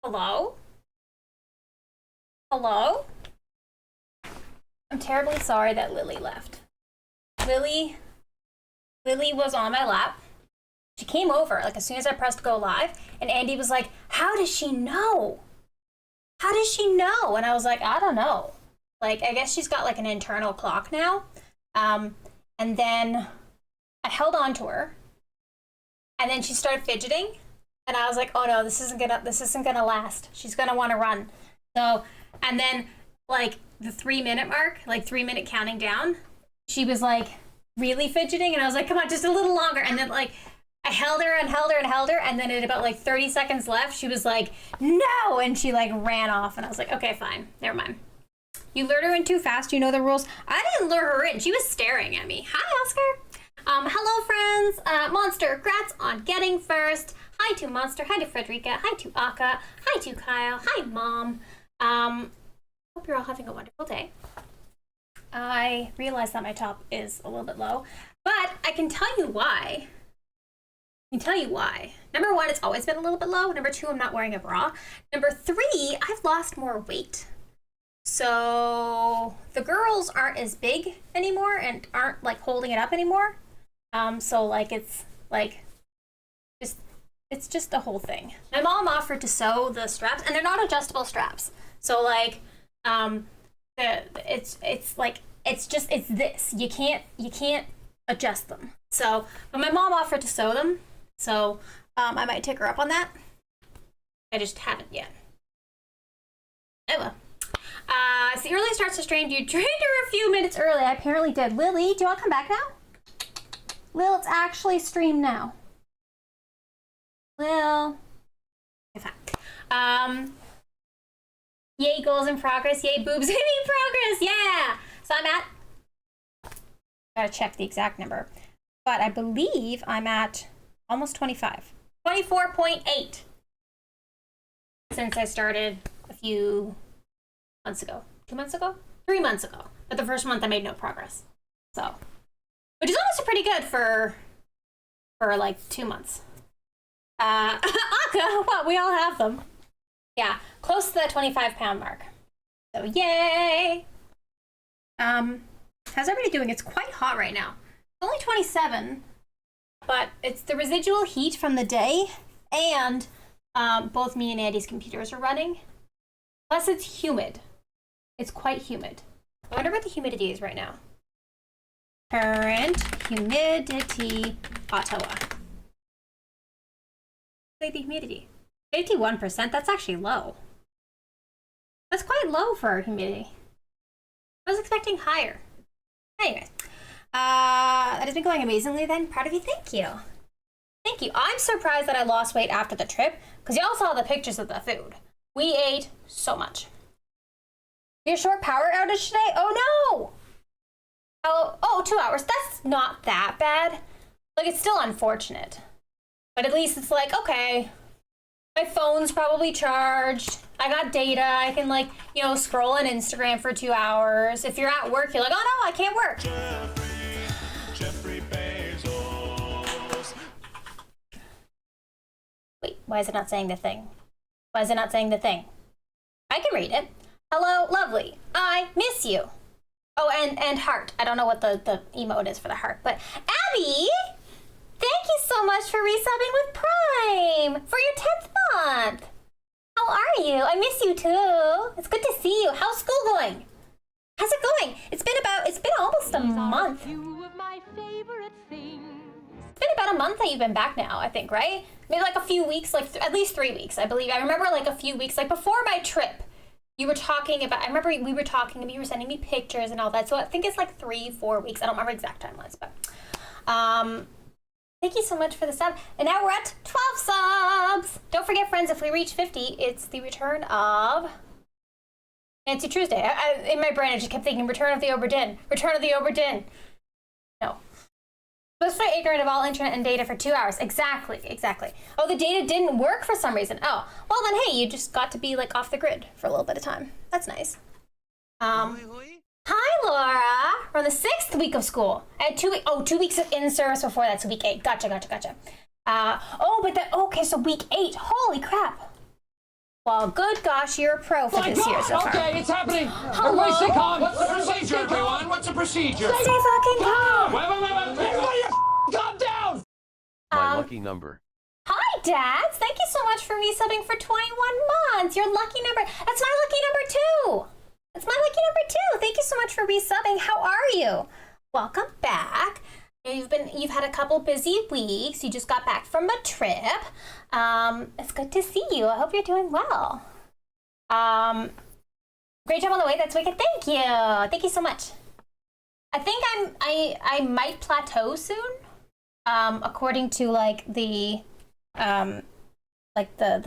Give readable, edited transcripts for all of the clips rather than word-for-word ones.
Hello? Hello? I'm terribly sorry that Lily left. Lily was on my lap. She came over, like, as soon as I pressed go live, and Andy was like, how does she know? How does she know? And I was like, I don't know. Like, I guess she's got, like, an internal clock now. And then I held on to her, and then she started fidgeting, and I was like, oh no, this isn't gonna last. She's gonna want to run. So, and then, like, the 3-minute mark, like 3-minute counting down, she was, like, really fidgeting, and I was like, come on, just a little longer. And then, like, I held her and held her and held her, and then at about, like, 30 seconds left, she was like, no! And she, like, ran off, and I was like, okay, fine, never mind. You lured her in too fast, you know the rules. I didn't lure her in, she was staring at me. Hi, Oscar. Hello, friends. Monster, grats on getting first. Hi to Monster, hi to Frederica, hi to Aka, hi to Kyle, hi, Mom. Hope you're all having a wonderful day. I realize that my top is a little bit low, but I can tell you why. Number 1, it's always been a little bit low. Number 2, I'm not wearing a bra. Number 3, I've lost more weight. So the girls aren't as big anymore and aren't, like, holding it up anymore. So, like, it's just the whole thing. My mom offered to sew the straps, and they're not adjustable straps. So, like, it's this. You can't adjust them. So, but my mom offered to sew them. So, I might take her up on that. I just haven't yet. I will. It's the early starts to stream. You trained her a few minutes early. I apparently did. Lily, do you want to come back now? Lil, it's actually streamed now. Lil. Okay, fine. Yay, goals in progress. Yay, boobs in progress. Yeah. So I'm at, gotta check the exact number, but I believe I'm at almost 25. 24.8 since I started a few months ago. 2 months ago? 3 months ago. But the first month I made no progress. So, which is honestly pretty good for like 2 months. Aka, what? We all have them. Yeah, close to that 25-pound mark. So yay! How's everybody doing? It's quite hot right now. It's only 27, but it's the residual heat from the day, and both me and Andy's computers are running. Plus, it's humid. It's quite humid. I wonder what the humidity is right now. Current humidity, Ottawa. Like the humidity. 51%, that's actually low. That's quite low for our humidity. I was expecting higher. Anyway, that has been going amazingly then. Proud of you, thank you. Thank you. I'm surprised that I lost weight after the trip, because y'all saw the pictures of the food. We ate so much. Your short power outage today? Oh no! Oh, 2 hours. That's not that bad. Like, it's still unfortunate. But at least it's like, okay, my phone's probably charged. I got data. I can, like, you know, scroll on Instagram for 2 hours. If you're at work, you're like, oh no, I can't work. Jeffrey Bezos. Wait, why is it not saying the thing? Why is it not saying the thing? I can read it. Hello, lovely. I miss you. Oh, and heart. I don't know what the emote is for the heart, but Abby, thank you so much for resubbing with Prime for your 10th month. How are you? I miss you too. It's good to see you. How's school going? How's it going? It's been almost a month. It's been about a month that you've been back now, I think, right? Maybe like a few weeks, like at least 3 weeks, I believe. I remember like a few weeks, like before my trip, you were talking about, I remember we were talking and you were sending me pictures and all that. So I think it's like 3-4 weeks. I don't remember exact timelines, but thank you so much for the sub. And now we're at 12 subs. Don't forget, friends, if we reach 50, it's the return of Nancy Tuesday. In my brain, I just kept thinking, Return of the Oberdin. Return of the Oberdin. No. Supposed to be ignorant of all internet and data for 2 hours. Exactly. Oh, the data didn't work for some reason. Oh, well then, hey, you just got to be like off the grid for a little bit of time. That's nice. Hi, Laura. We're on the 6th week of school. I had 2 weeks of in-service before that, so week 8. Gotcha. Okay, so week 8. Holy crap. Well, good gosh, you're a pro for this year so far. Okay, it's happening. Hello? Everybody stay calm. What's the procedure, everyone? What's the procedure? Stay fucking calm. Wait. Everybody calm down. My lucky number. Hi, Dads. Thank you so much for resubbing for 21 months. Your lucky number. That's my lucky number too. That's my lucky number too. Thank you so much for resubbing. How are you? Welcome back. You've had a couple busy weeks. You just got back from a trip. It's good to see you. I hope you're doing well. Great job on the way. That's wicked. Thank you. Thank you so much. I think I might plateau soon. According to like the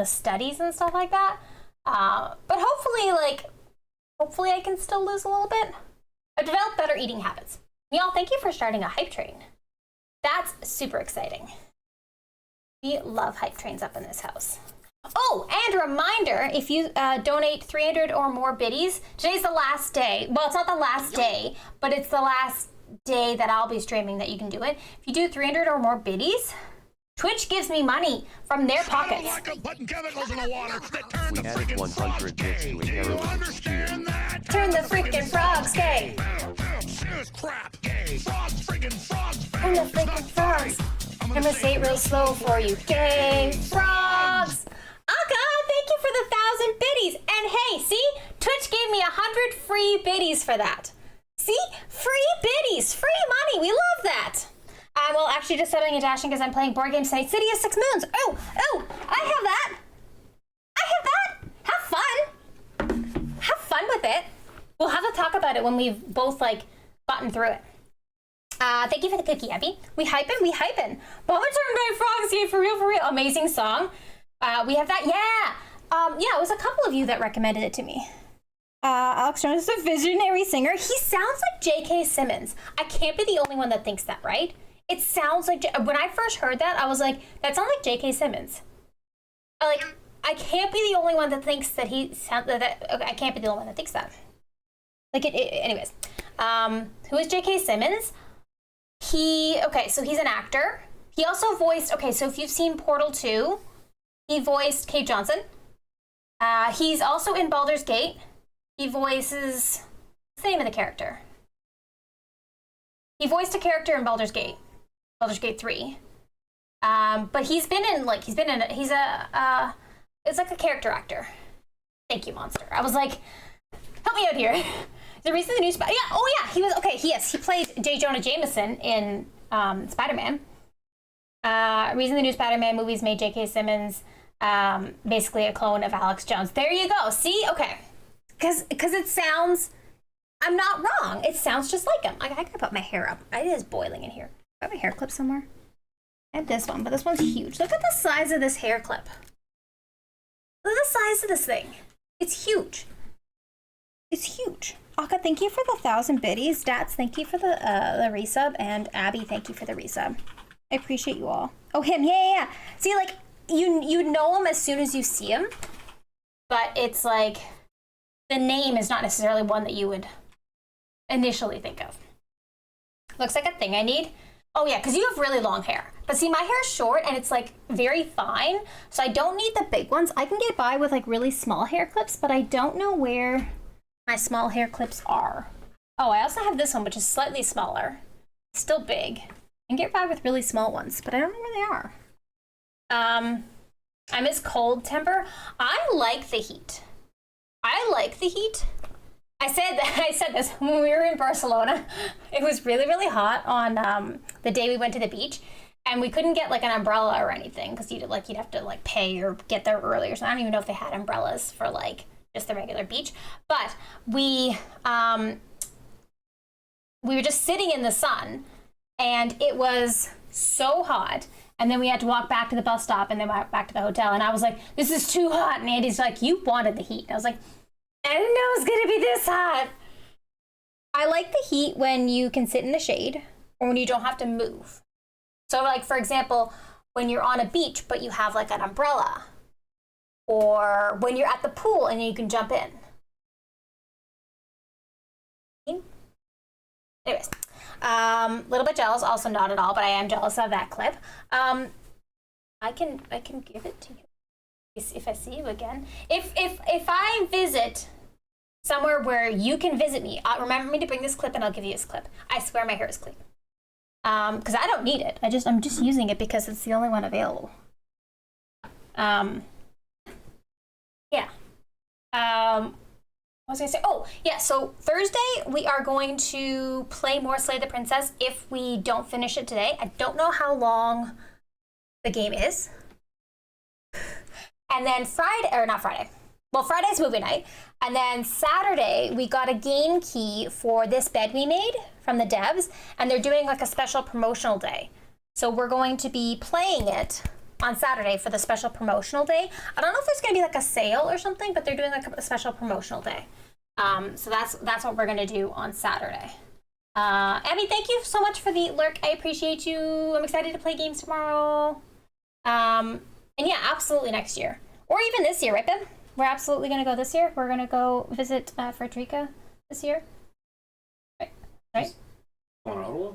studies and stuff like that. But hopefully I can still lose a little bit. I've developed better eating habits. Y'all, thank you for starting a hype train. That's super exciting. We love hype trains up in this house. Oh, and a reminder, if you donate 300 or more biddies, today's the last day. Well, it's not the last day, but it's the last day that I'll be streaming that you can do it. If you do 300 or more biddies, Twitch gives me money from their pockets. I don't like 'em putting chemicals in the water that turn the We added freaking 100 frogs bits gay. to a Do you heroin understand that? Turn the freaking frogs gay. This crap gay. Frogs, friggin' frogs. Turn the freaking frogs. I'm gonna say it real slow for you. Gay frogs. Aka, thank you for the 1,000 biddies. And hey, see? Twitch gave me 100 free biddies for that. See? Free biddies. Free money. We love that. Well, actually just subbing and dashing because I'm playing board games tonight. City of Six Moons. Oh, I have that. Have fun. Have fun with it. We'll have to talk about it when we've both, gotten through it. Thank you for the cookie, Abby. We hyping. Mama turned my frogs gay, for real. Amazing song. We have that. Yeah, it was a couple of you that recommended it to me. Alex Jones is a visionary singer. He sounds like J.K. Simmons. I can't be the only one that thinks that, right? It sounds like, when I first heard that, I was like, that sounds like J.K. Simmons. I can't be the only one that thinks that he sounds, okay, I can't be the only one that thinks that. Anyways. Who is J.K. Simmons? So he's an actor. He also voiced, so if you've seen Portal 2, he voiced Cave Johnson. He's also in Baldur's Gate. He voices, what's the name of the character? He voiced a character in Baldur's Gate 3. But it's like a character actor. Thank you, Monster. I was like, help me out here. The reason the new he played J. Jonah Jameson in Spider-Man. Reason the new Spider-Man movies made J.K. Simmons basically a clone of Alex Jones. There you go. See? Okay. Because it sounds, I'm not wrong. It sounds just like him. I gotta put my hair up. It is boiling in here. I have a hair clip somewhere. I have this one, but this one's huge. Look at the size of this hair clip. Look at the size of this thing. It's huge. It's huge. Aka, thank you for the 1,000 biddies. Dats, thank you for the resub. And Abby, thank you for the resub. I appreciate you all. Oh, him. Yeah. See, you know him as soon as you see him. But it's like, the name is not necessarily one that you would initially think of. Looks like a thing I need. Oh yeah, because you have really long hair. But see, my hair is short and it's very fine. So I don't need the big ones. I can get by with really small hair clips, but I don't know where my small hair clips are. Oh, I also have this one, which is slightly smaller. Still big. I can get by with really small ones, but I don't know where they are. I miss cold temper. I like the heat. I said this when we were in Barcelona. It was really, really hot on the day we went to the beach, and we couldn't get an umbrella or anything because you'd have to pay or get there early or something. I don't even know if they had umbrellas for just the regular beach. But we were just sitting in the sun, and it was so hot. And then we had to walk back to the bus stop and then back to the hotel. And I was like, this is too hot. And Andy's like, you wanted the heat. And I was like, I didn't know it was going to be this hot. I like the heat when you can sit in the shade or when you don't have to move. So for example, when you're on a beach, but you have an umbrella, or when you're at the pool and you can jump in. Anyways, little bit jealous, also not at all, but I am jealous of that clip. I can give it to you. If I see you again. If I visit somewhere where you can visit me, remember me to bring this clip and I'll give you this clip. I swear my hair is clean. Because I don't need it. I'm just using it because it's the only one available. Yeah. What was I gonna say? Oh, yeah, so Thursday we are going to play more Slay the Princess if we don't finish it today. I don't know how long the game is. And then Friday's movie night. And then Saturday, we got a game key for this bed we made from the devs, and they're doing like a special promotional day. So we're going to be playing it on Saturday for the special promotional day. I don't know if there's going to be like a sale or something, but they're doing like a special promotional day. So that's what we're going to do on Saturday. Abby, thank you so much for the lurk. I appreciate you. I'm excited to play games tomorrow. And yeah, absolutely next year. Or even this year, right, Bib? We're absolutely going to go this year. We're going to go visit Frederica this year. Right? On Ottawa?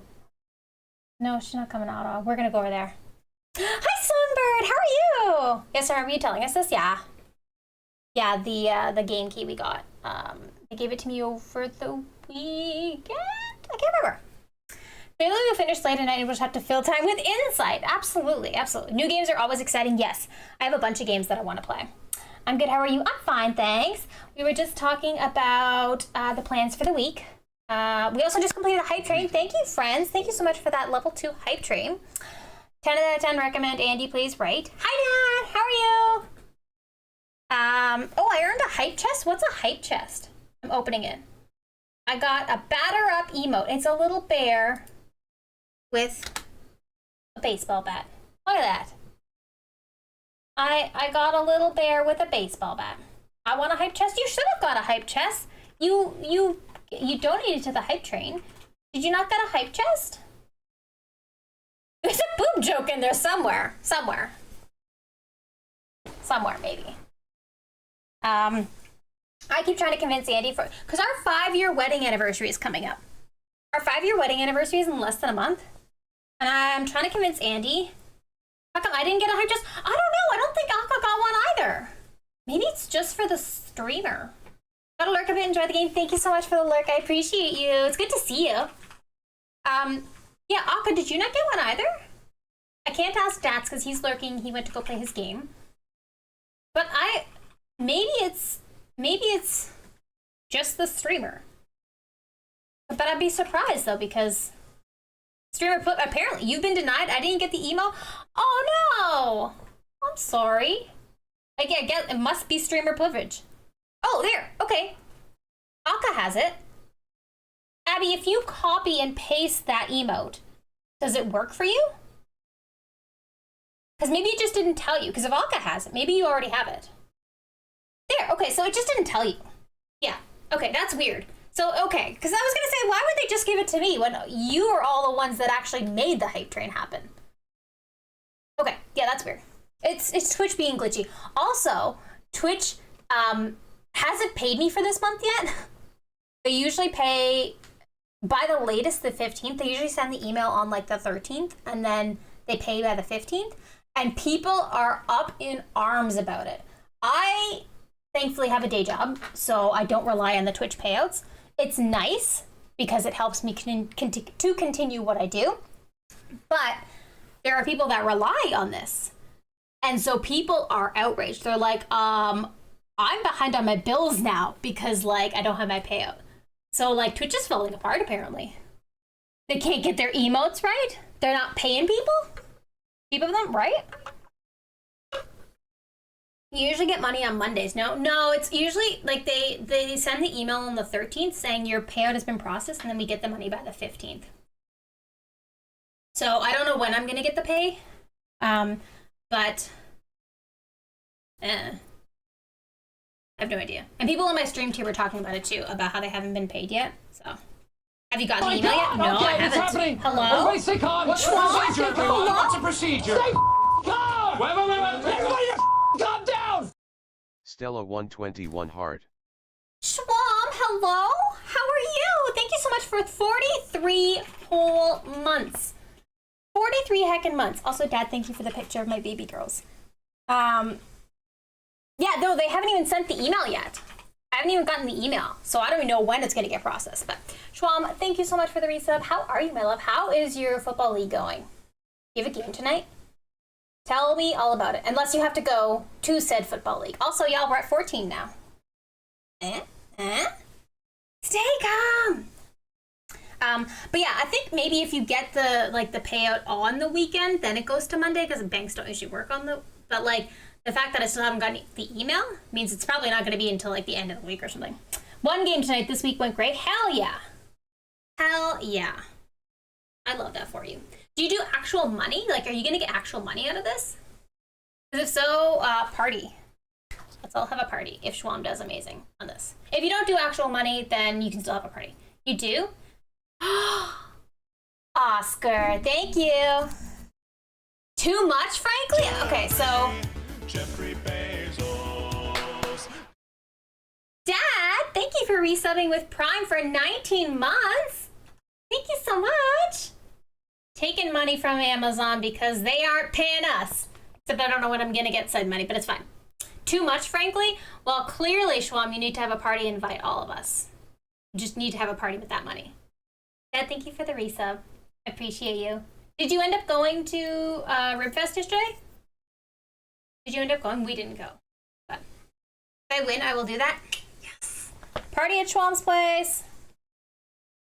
No, she's not coming out. We're going to go over there. Hi, Songbird. How are you? Yes, sir. Were you telling us this? Yeah. Yeah, the game key we got. They gave it to me over the weekend. I can't remember. Clearly, we'll finish late tonight and we'll just have to fill time with Insight. Absolutely, absolutely. New games are always exciting. Yes, I have a bunch of games that I want to play. I'm good. How are you? I'm fine, thanks. We were just talking about the plans for the week. We also just completed a hype train. Thank you, friends. Thank you so much for that level 2 hype train. 10 out of 10 recommend Andy, please. Right. Hi, Dad. How are you? Oh, I earned a hype chest. What's a hype chest? I'm opening it. I got a batter up emote. It's a little bear with a baseball bat. Look at that. I got a little bear with a baseball bat. I want a hype chest. You should have got a hype chest. You donated to the hype train. Did you not get a hype chest? There's a boob joke in there somewhere. Somewhere, maybe. I keep trying to convince Andy because our 5-year wedding anniversary is coming up. Our 5-year wedding anniversary is in less than a month. And I'm trying to convince Andy. How come I didn't get a hype chest? I don't know. I don't think Aqua got one either. Maybe it's just for the streamer. Got a lurk a bit. Enjoy the game. Thank you so much for the lurk. I appreciate you. It's good to see you. Yeah, Aqua, did you not get one either? I can't ask Dats because he's lurking. He went to go play his game. But maybe it's just the streamer. But I'd be surprised though because streamer apparently you've been denied. I didn't get the emo. Oh no! I'm sorry. I guess it must be streamer privilege. Oh, there. Okay. Aka has it. Abby, if you copy and paste that emote, does it work for you? Because maybe it just didn't tell you. Because if Aka has it, maybe you already have it. There. Okay, so it just didn't tell you. Yeah. Okay, that's weird. So, okay, because I was going to say, why would they just give it to me when you are all the ones that actually made the hype train happen? Okay, yeah, that's weird. It's Twitch being glitchy. Also, Twitch hasn't paid me for this month yet. They usually pay by the latest the 15th. They usually send the email on like the 13th, and then they pay by the 15th. And people are up in arms about it. I thankfully have a day job, so I don't rely on the Twitch payouts. It's nice because it helps me to continue what I do. But there are people that rely on this. And so people are outraged. They're like, I'm behind on my bills now because like I don't have my payout. So like Twitch is falling apart apparently. They can't get their emotes right. They're not paying people. Keep of them, right? You usually get money on Mondays. No, it's usually like they send the email on the 13th saying your payout has been processed, and then we get the money by the 15th. So I don't know when I'm gonna get the pay, but I have no idea. And people on my stream too were talking about it too, about how they haven't been paid yet. So have you gotten the email yet? No, okay, I haven't. What's happening? Hello? Everybody stay calm. What's the procedure, everyone? What's the procedure? Stay calm! Wait. Everybody calm down! Stella 121 heart. Schwam, hello? How are you? Thank you so much for 43 whole months. 43 heckin' months. Also, Dad, thank you for the picture of my baby girls. Yeah, no, they haven't even sent the email yet. I haven't even gotten the email, so I don't even know when it's going to get processed. But Schwam, thank you so much for the resub. How are you, my love? How is your football league going? You have a game tonight? Tell me all about it. Unless you have to go to said football league. Also, y'all, we're at 14 now. Stay calm. But yeah, I think maybe if you get the payout on the weekend, then it goes to Monday because banks don't usually work on the. But like the fact that I still haven't gotten the email means it's probably not going to be until like the end of the week or something. One game tonight this week went great. Hell yeah. Hell yeah. I love that for you. Do you do actual money? Like, are you going to get actual money out of this? Because if so, party. Let's all have a party if Schwam does amazing on this. If you don't do actual money, then you can still have a party. You do? Oscar, thank you. Too much, frankly? Okay, so... Jeffrey Bezos. Dad, thank you for resubbing with Prime for 19 months. Thank you so much. Taking money from Amazon because they aren't paying us. Except I don't know when I'm going to get said money, but it's fine. Too much, frankly? Well, clearly, Schwam, you need to have a party and invite all of us. You just need to have a party with that money. Dad, thank you for the resub. I appreciate you. Did you end up going to Ribfest yesterday? Did you end up going? We didn't go. But if I win, I will do that. Yes. Party at Schwam's place.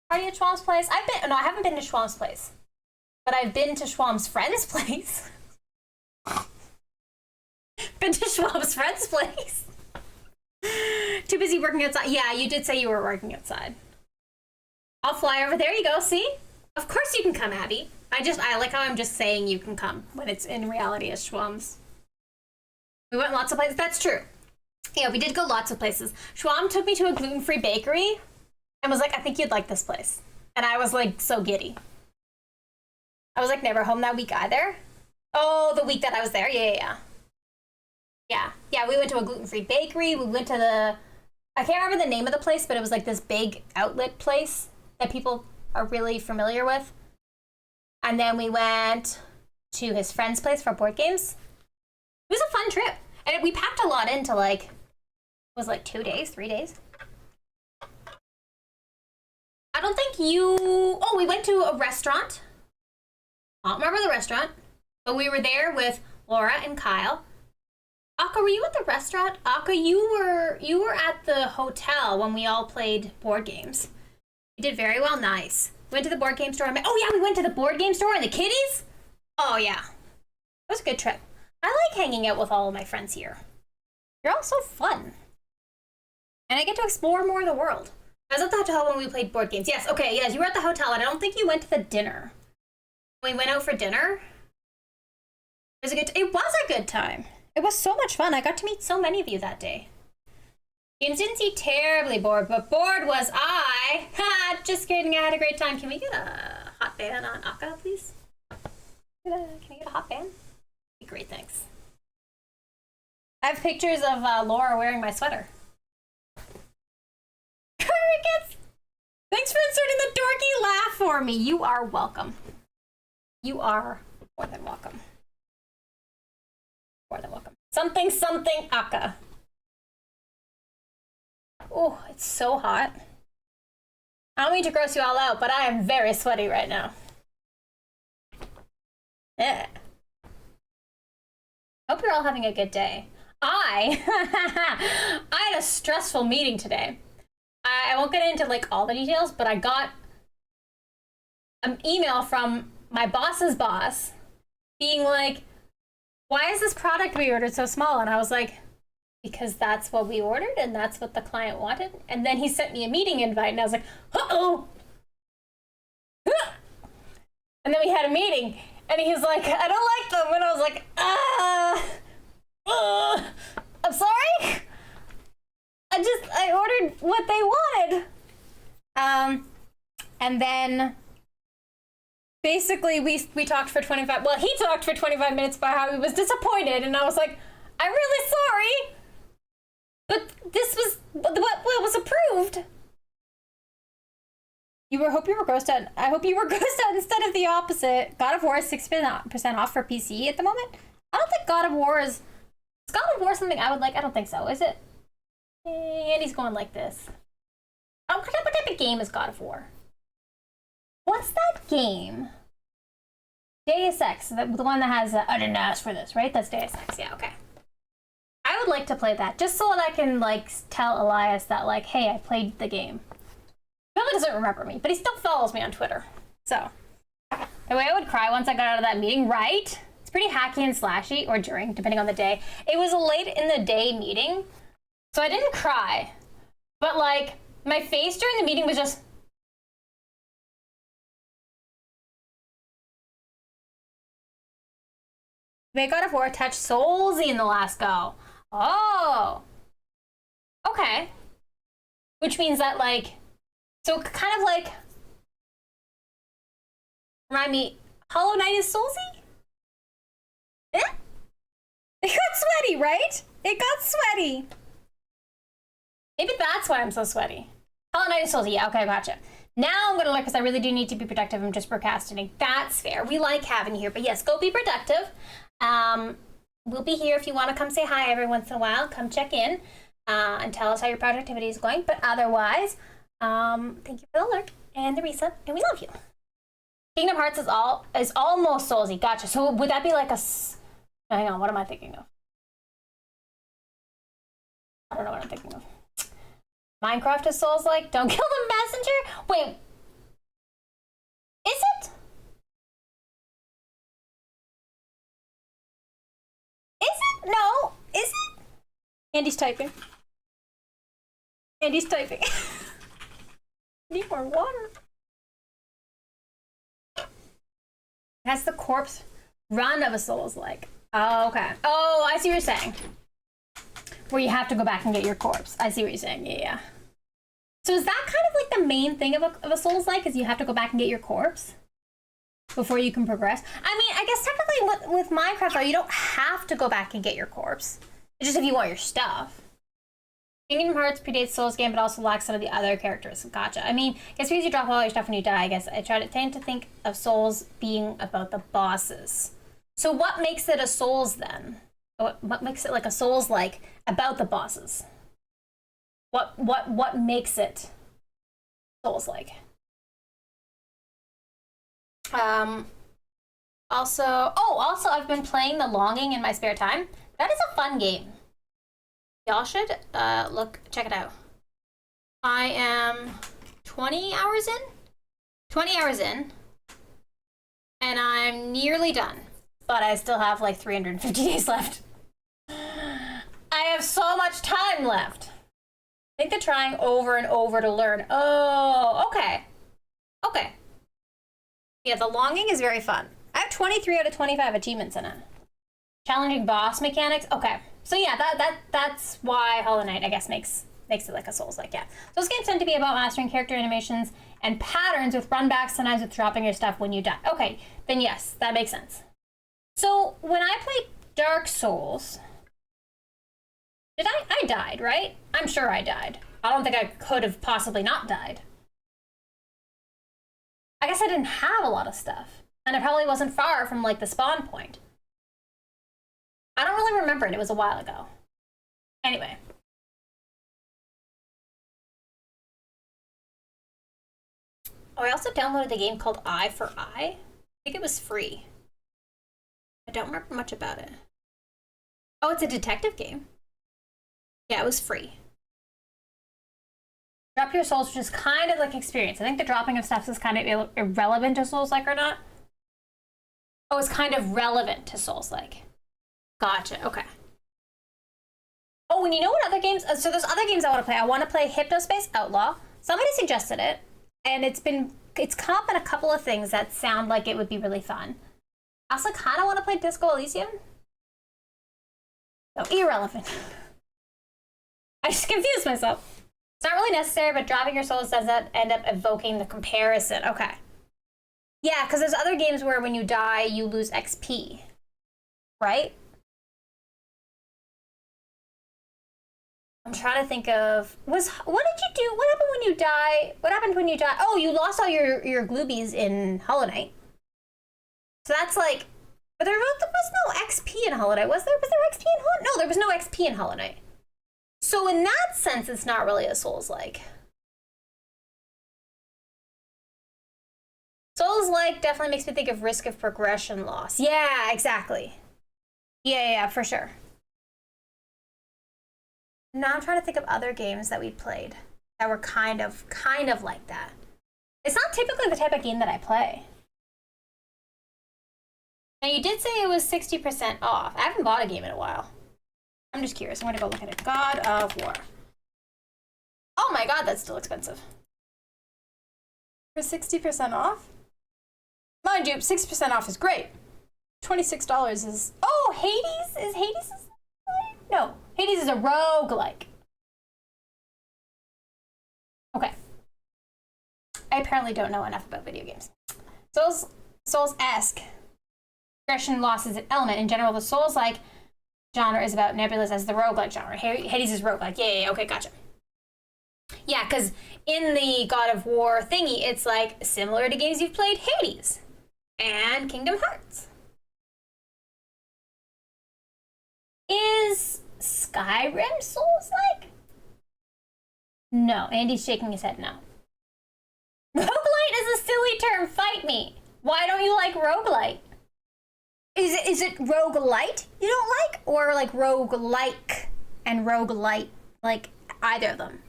Party at Schwam's place. I haven't been to Schwam's place. But I've been to Schwam's friend's place. Been to Schwab's friend's place. Too busy working outside. Yeah, you did say you were working outside. I'll fly over. There you go. See? Of course you can come, Abby. I like how I'm just saying you can come when it's in reality as Schwam's. We went lots of places. That's true. Yeah, we did go lots of places. Schwam took me to a gluten-free bakery and was like, I think you'd like this place. And I was like so giddy. I was like never home that week either. Oh, the week that I was there. Yeah. Yeah, we went to a gluten-free bakery. We went to I can't remember the name of the place, but it was like this big outlet place that people are really familiar with. And then we went to his friend's place for board games. It was a fun trip. And we packed a lot into it was like 2 days, 3 days. I don't think we went to a restaurant. I don't remember the restaurant, but we were there with Laura and Kyle. Akka, were you at the restaurant? Akka, you were at the hotel when we all played board games. You did very well. Nice. Went to the board game store. We went to the board game store and the kiddies. Oh yeah, it was a good trip. I like hanging out with all of my friends here. You're all so fun, and I get to explore more of the world. I was at the hotel when we played board games. Yes, okay, yes, you were at the hotel, and I don't think you went to the dinner. We went out for dinner. It was a good time. It was so much fun. I got to meet so many of you that day. You didn't seem terribly bored, but bored was I. Ha! Just kidding. I had a great time. Can we get a hot band on Akka, please? Can I get a hot band? Great, thanks. I have pictures of Laura wearing my sweater. Crickets! Thanks for inserting the dorky laugh for me. You are welcome. You are more than welcome. More than welcome. Something, Akka. Oh, it's so hot. I don't mean to gross you all out, but I am very sweaty right now. Yeah. Hope you're all having a good day. I had a stressful meeting today. I won't get into all the details, but I got an email from my boss's boss being like, why is this product we ordered so small? And I was like, because that's what we ordered and that's what the client wanted. And then he sent me a meeting invite and I was like, uh-oh. And then we had a meeting and he was like, I don't like them. And I was like, I'm sorry. I ordered what they wanted. And then basically we talked for 25, well, he talked for 25 minutes about how he was disappointed. And I was like, I'm really sorry, but this was what was approved. I hope you were grossed out. I hope you were grossed out instead of the opposite. God of War is 6% off for PC at the moment. I don't think God of War is Is God of War something I would like? I don't think so, is it? And he's going like this. Oh, what type of game is God of War? What's that game? Deus Ex, the one that has I didn't ask for this, right? That's Deus Ex, yeah, okay. I would like to play that, just so that I can, like, tell Elias that, like, hey, I played the game. He probably doesn't remember me, but he still follows me on Twitter. So, the way I would cry once I got out of that meeting, right? It's pretty hacky and slashy, or during, depending on the day. It was a late in the day meeting, so I didn't cry. But, like, my face during the meeting was just... May God of War touch Soulsy in the last go. Oh. Okay. Which means that, like, so kind of like, remind me, Hollow Knight is Soulsy? Eh? It got sweaty, right? It got sweaty. Maybe that's why I'm so sweaty. Hollow Knight is Soulsy, yeah, okay, gotcha. Now I'm gonna look because I really do need to be productive. I'm just procrastinating. That's fair. We like having you here, but yes, go be productive. We'll be here if you want to come say hi every once in a while. Come check in and tell us how your productivity is going. But otherwise, thank you for the alert and the resub, and we love you. Kingdom Hearts is almost Soulsy. Gotcha. So would that be like a... Hang on, what am I thinking of? I don't know what I'm thinking of. Minecraft is Souls-like. Don't kill the messenger? Wait. Is it? Is it? No. Is it? Andy's typing. Andy's typing. Need more water. That's the corpse run of a Souls-like. Oh, okay. Oh, I see what you're saying. Where you have to go back and get your corpse. I see what you're saying. Yeah. So is that kind of like the main thing of a Souls-like, is you have to go back and get your corpse before you can progress? I mean, I guess technically with Minecraft, though, you don't have to go back and get your corpse. It's just if you want your stuff. Kingdom Hearts predates Souls game, but also lacks some of the other characters. Gotcha. I mean, I guess because you drop all your stuff when you die, I guess I tend to think of Souls being about the bosses. So what makes it a Souls then? What makes it like a Souls-like about the bosses? What makes it Souls-like? Also I've been playing The Longing in my spare time. That is a fun game. Y'all should check it out. I am 20 hours in? 20 hours in. And I'm nearly done. But I still have like 350 days left. I have so much time left. I think they're trying over and over to learn. Oh, okay. Okay. Yeah, The Longing is very fun. I have 23 out of 25 achievements in it. Challenging boss mechanics. Okay. So yeah, that's why Hollow Knight, I guess, makes it like a Souls-like, yeah. Those games tend to be about mastering character animations and patterns with runbacks, sometimes with dropping your stuff when you die. Okay, then yes, that makes sense. So when I played Dark Souls, I died, right? I'm sure I died. I don't think I could have possibly not died. I guess I didn't have a lot of stuff. And I probably wasn't far from, like, the spawn point. I don't really remember it. It was a while ago. Anyway. Oh, I also downloaded a game called Eye for Eye. I think it was free. I don't remember much about it. Oh, it's a detective game. Yeah, it was free. Drop your souls, which is kind of like experience. I think the dropping of stuff is kind of irrelevant to Souls-like or not. Oh, it's kind of relevant to Souls-like. Gotcha, okay. Oh, and you know what other games? So there's other games I want to play. I want to play Hypnospace Outlaw. Somebody suggested it, and it's come up in a couple of things that sound like it would be really fun. I also kind of want to play Disco Elysium. No, irrelevant. I just confused myself. It's not really necessary, but dropping your souls does that end up evoking the comparison. Okay. Yeah, because there's other games where when you die, you lose XP. Right? I'm trying to think of... What did you do? What happened when you die? What happened when you die? Oh, you lost all your gloobies in Hollow Knight. So that's But there was no XP in Hollow Knight, was there? Was there XP in Hollow Knight? No, there was no XP in Hollow Knight. So in that sense, it's not really a Souls-like. Souls-like definitely makes me think of risk of progression loss. Yeah, exactly. Yeah, for sure. Now I'm trying to think of other games that we played that were kind of like that. It's not typically the type of game that I play. Now you did say it was 60% off. I haven't bought a game in a while. I'm just curious. I'm gonna go look at it. God of War. Oh my god, that's still expensive. For 60% off? Mind you, 60% off is great. $26 is... Oh, Hades? Is Hades... No, Hades is a roguelike. Okay. I apparently don't know enough about video games. Souls-esque. Progression loss is an element. In general, the Souls-like genre is about nebulous as the roguelike genre. Hades is roguelike. Yeah, okay, gotcha. Yeah, because in the God of War thingy, it's like similar to games you've played, Hades and Kingdom Hearts. Is Skyrim Souls-like? No, Andy's shaking his head no. Roguelite is a silly term, fight me. Why don't you like roguelite? Is it roguelite you don't like? Or like roguelike and roguelite, like either of them?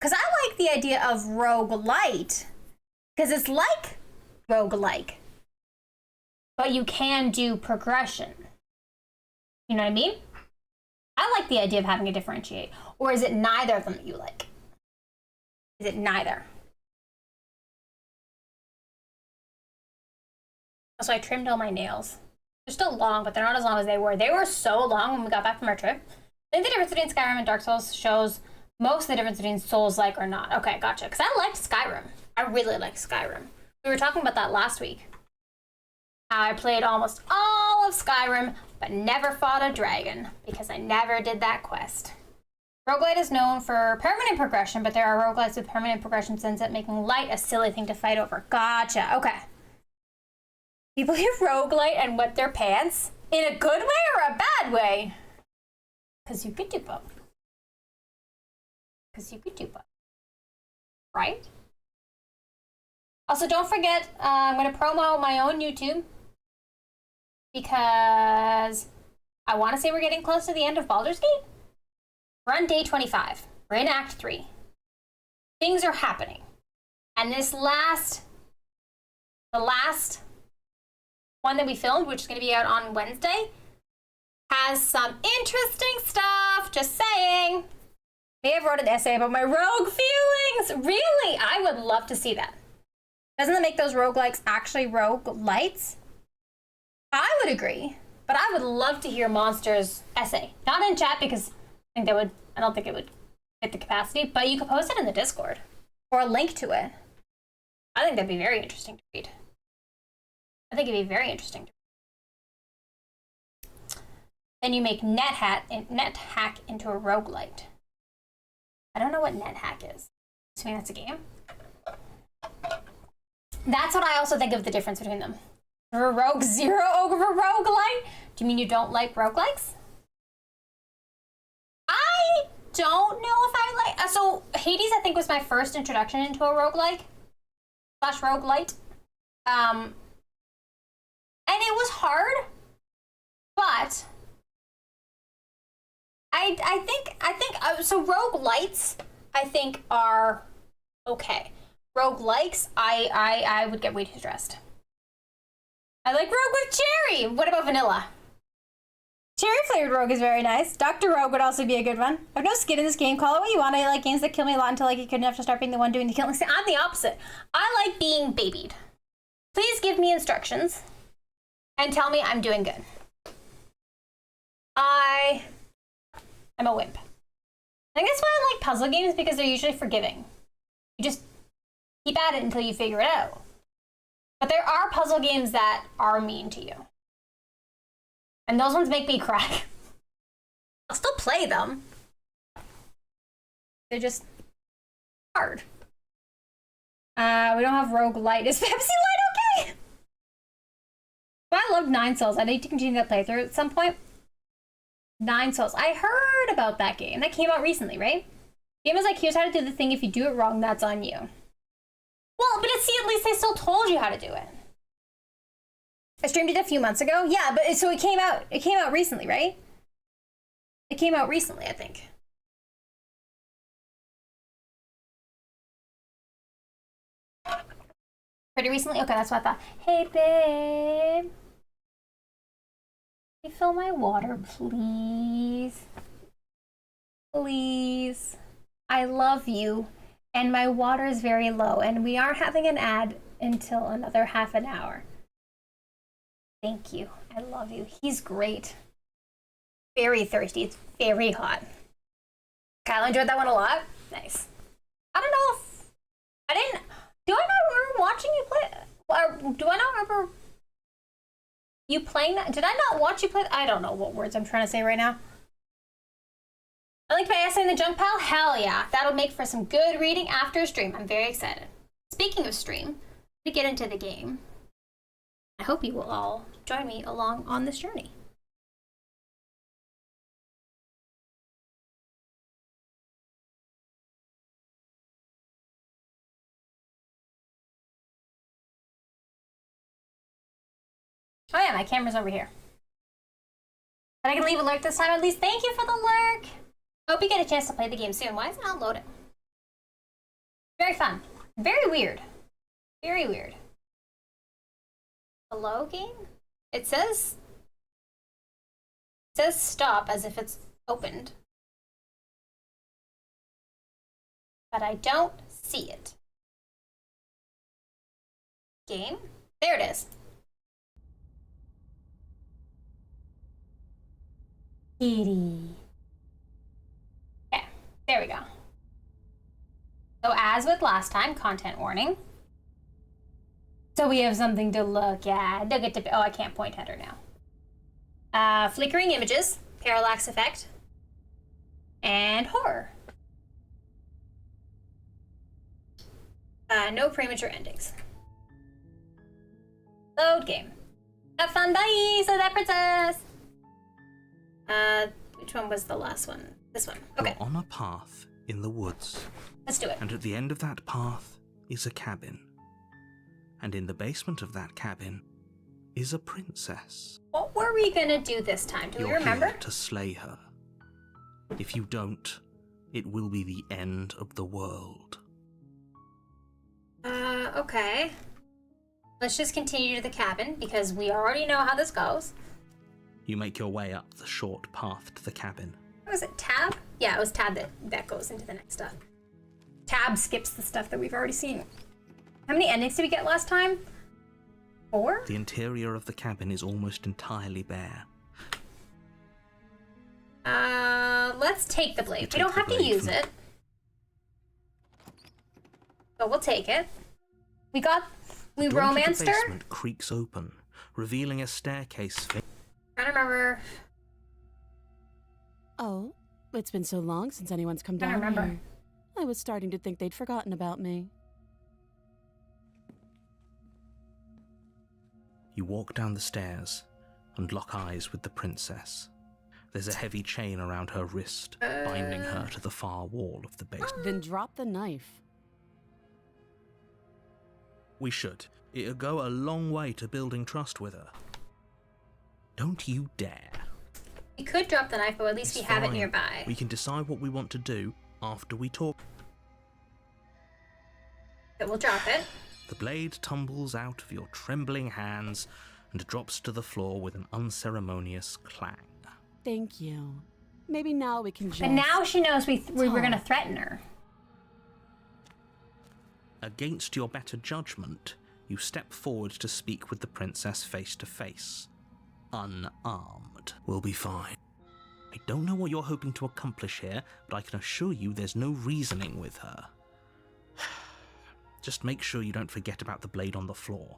Because I like the idea of roguelite, because it's like roguelike, but you can do progression. You know what I mean? I like the idea of having to differentiate. Or is it neither of them that you like? Is it neither? So I trimmed all my nails. They're still long, but they're not as long as they were. They were so long when we got back from our trip. I think the difference between Skyrim and Dark Souls shows most of the difference between Souls-like or not. Okay, gotcha. Because I liked Skyrim. I really liked Skyrim. We were talking about that last week. How I played almost all of Skyrim, but never fought a dragon, because I never did that quest. Roguelite is known for permanent progression, but there are roguelites with permanent progression ends up making light a silly thing to fight over. Gotcha, okay. People hear roguelite and wet their pants in a good way or a bad way? Because you could do both. Right? Also, don't forget, I'm going to promo my own YouTube because I want to say we're getting close to the end of Baldur's Gate. We're on day 25. We're in Act 3. Things are happening. And the last one that we filmed, which is going to be out on Wednesday, has some interesting stuff. Just saying. May have wrote an essay about my rogue feelings. Really? I would love to see that. Doesn't that make those roguelikes actually roguelites? I would agree, but I would love to hear Monster's essay. Not in chat because I don't think it would fit the capacity, but you could post it in the Discord or a link to it. I think that'd be very interesting to read. I think it'd be very interesting. Then you make NetHack into a roguelite. I don't know what NetHack is. Assuming that's a game. That's what I also think of the difference between them. For a Rogue Zero over a roguelite? Do you mean you don't like roguelikes? I don't know if I like... so Hades, I think, was my first introduction into a roguelike. / roguelite. And it was hard, but I think so roguelites I think are okay. Roguelikes, I would get way too stressed. I like Rogue with cherry. What about vanilla? Cherry flavored Rogue is very nice. Dr. Rogue would also be a good one. I have no skin in this game. Call it what you want. I like games that kill me a lot until I get good enough to start being the one doing the killing. See, I'm the opposite. I like being babied. Please give me instructions and tell me I'm doing good. I'm a wimp. I think that's why I like puzzle games, because they're usually forgiving. You just keep at it until you figure it out. But there are puzzle games that are mean to you. And those ones make me cry. I'll still play them. They're just hard. We don't have Rogue Light. Is Pepsi Light okay? I download 9 Souls. I need to continue that playthrough at some point. 9 Souls. I heard about that game. That came out recently, right? The game was like, here's how to do the thing. If you do it wrong, that's on you. Well, but see, at least they still told you how to do it. I streamed it a few months ago. Yeah, but so it came out recently, right? It came out recently, I think. Pretty recently? Okay, that's what I thought. Hey, babe. Can you fill my water, please? Please. I love you. And my water is very low. And we are having an ad until another half an hour. Thank you. I love you. He's great. Very thirsty. It's very hot. Kyle enjoyed that one a lot. Nice. I don't know if... I didn't... Do I not remember watching you play? Or do I not remember you playing that? Did I not watch you play? I don't know what words I'm trying to say right now. I linked my essay in the junk pile? Hell yeah. That'll make for some good reading after a stream. I'm very excited. Speaking of stream, to get into the game, I hope you will all join me along on this journey. Oh yeah, my camera's over here. But I can leave a lurk this time at least. Thank you for the lurk! Hope you get a chance to play the game soon. Why is it not loading? Very fun. Very weird. Very weird. Hello, game? It says stop as if it's opened. But I don't see it. Game? There it is. Kitty. Okay, there we go. So as with last time, content warning. So we have something to look at. Don't get to, oh, I can't point at her now. Flickering images, parallax effect, and horror. No premature endings. Load game. Have fun, bye! So that princess! Which one was the last one? This one. Okay. You're on a path in the woods. Let's do it. And at the end of that path is a cabin. And in the basement of that cabin is a princess. What were we gonna do this time? Do we remember? Here to slay her. If you don't, it will be the end of the world. Okay. Let's just continue to the cabin because we already know how this goes. You make your way up the short path to the cabin. Was it tab? Yeah, it was tab that goes into the next stuff. Tab skips the stuff that we've already seen. How many endings did we get last time? 4? The interior of the cabin is almost entirely bare. Let's take the blade. We don't have to use it. But we'll take it. We romanced The her? basement creaks open, revealing a staircase. I don't remember. Oh, it's been so long since anyone's come I down don't remember. here. I was starting to think they'd forgotten about me. You walk down the stairs and lock eyes with the princess. There's a heavy chain around her wrist, binding her to the far wall of the basement. Then drop the knife. We should. It'll go a long way to building trust with her. Don't you dare. We could drop the knife, but at least we have it Fine. nearby. We can decide what we want to do after we talk. But we'll drop it. The blade tumbles out of your trembling hands and drops to the floor with an unceremonious clang. Thank you. Maybe now we can just... And now she knows we were going to threaten her. Against your better judgment, you step forward to speak with the princess face to face. Unarmed. We'll be fine. I don't know what you're hoping to accomplish here, but I can assure you there's no reasoning with her. Just make sure you don't forget about the blade on the floor.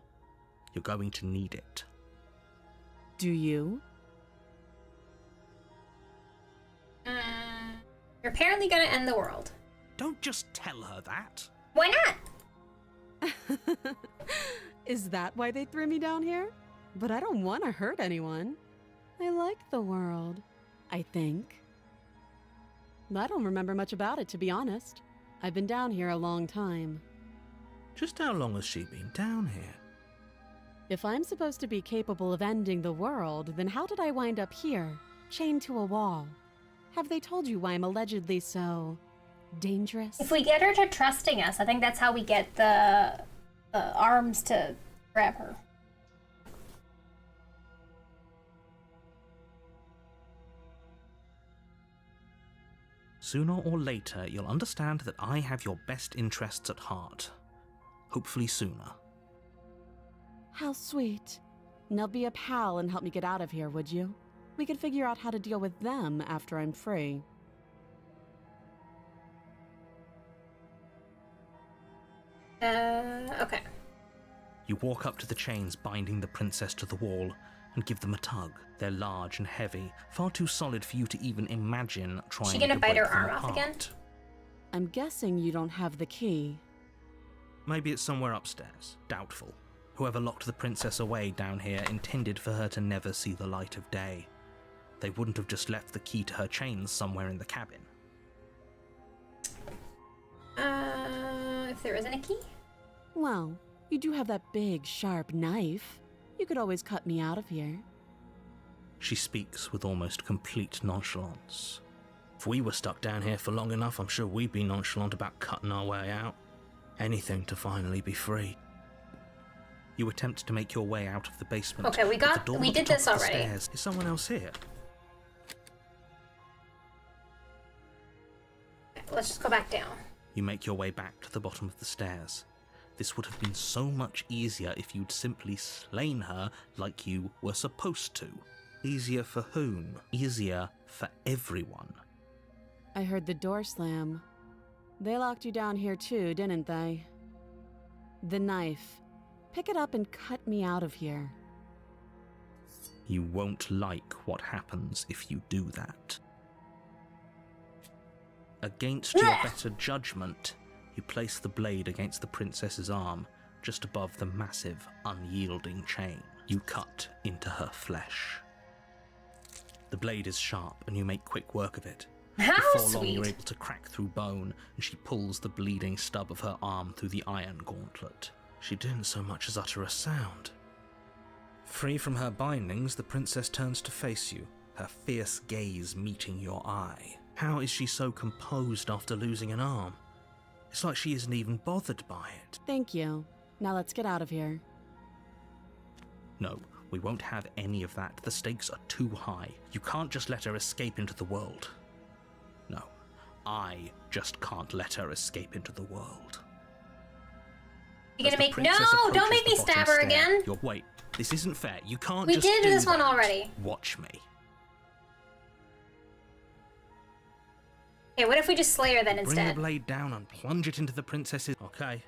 You're going to need it. Do you? You're apparently going to end the world. Don't just tell her that. Why not? Is that why they threw me down here? But I don't want to hurt anyone. I like the world, I think. I don't remember much about it, to be honest. I've been down here a long time. Just how long has she been down here? If I'm supposed to be capable of ending the world, then how did I wind up here, chained to a wall? Have they told you why I'm allegedly so dangerous? If we get her to trusting us, I think that's how we get the arms to grab her. Sooner or later, you'll understand that I have your best interests at heart. Hopefully sooner. How sweet. Now be a pal and help me get out of here, would you? We could figure out how to deal with them after I'm free. Okay. You walk up to the chains binding the princess to the wall and give them a tug. They're large and heavy, far too solid for you to even imagine trying She gonna to bite break her them arm off apart. again? I'm guessing you don't have the key. Maybe it's somewhere upstairs. Doubtful. Whoever locked the princess away down here intended for her to never see the light of day. They wouldn't have just left the key to her chains somewhere in the cabin. If there isn't a key? Well, you do have that big, sharp knife. You could always cut me out of here. She speaks with almost complete nonchalance. If we were stuck down here for long enough, I'm sure we'd be nonchalant about cutting our way out. Anything to finally be free. You attempt to make your way out of the basement. Okay, but the door we at the did top this of the already. stairs. Is someone else here? Let's just go back down. You make your way back to the bottom of the stairs. This would have been so much easier if you'd simply slain her like you were supposed to. Easier for whom? Easier for everyone. I heard the door slam. They locked you down here too, didn't they? The knife. Pick it up and cut me out of here. You won't like what happens if you do that. Against your better judgment, you place the blade against the princess's arm, just above the massive, unyielding chain. You cut into her flesh. The blade is sharp, and you make quick work of it. How Before long, you're sweet. able to crack through bone, and she pulls the bleeding stub of her arm through the iron gauntlet. She didn't so much as utter a sound. Free from her bindings, the princess turns to face you, her fierce gaze meeting your eye. How is she so composed after losing an arm? It's like she isn't even bothered by it. Thank you. Now let's get out of here. No, we won't have any of that. The stakes are too high. You can't just let her escape into the world. No, I just can't let her escape into the world. You're As gonna the make princess no! Don't approaches make me the bottom stab her stair, again. Wait, this isn't fair. You can't We just did do this one that. already. Watch me. Okay, what if we just slay her then Bring instead? the blade down and plunge it into the princess's... Okay.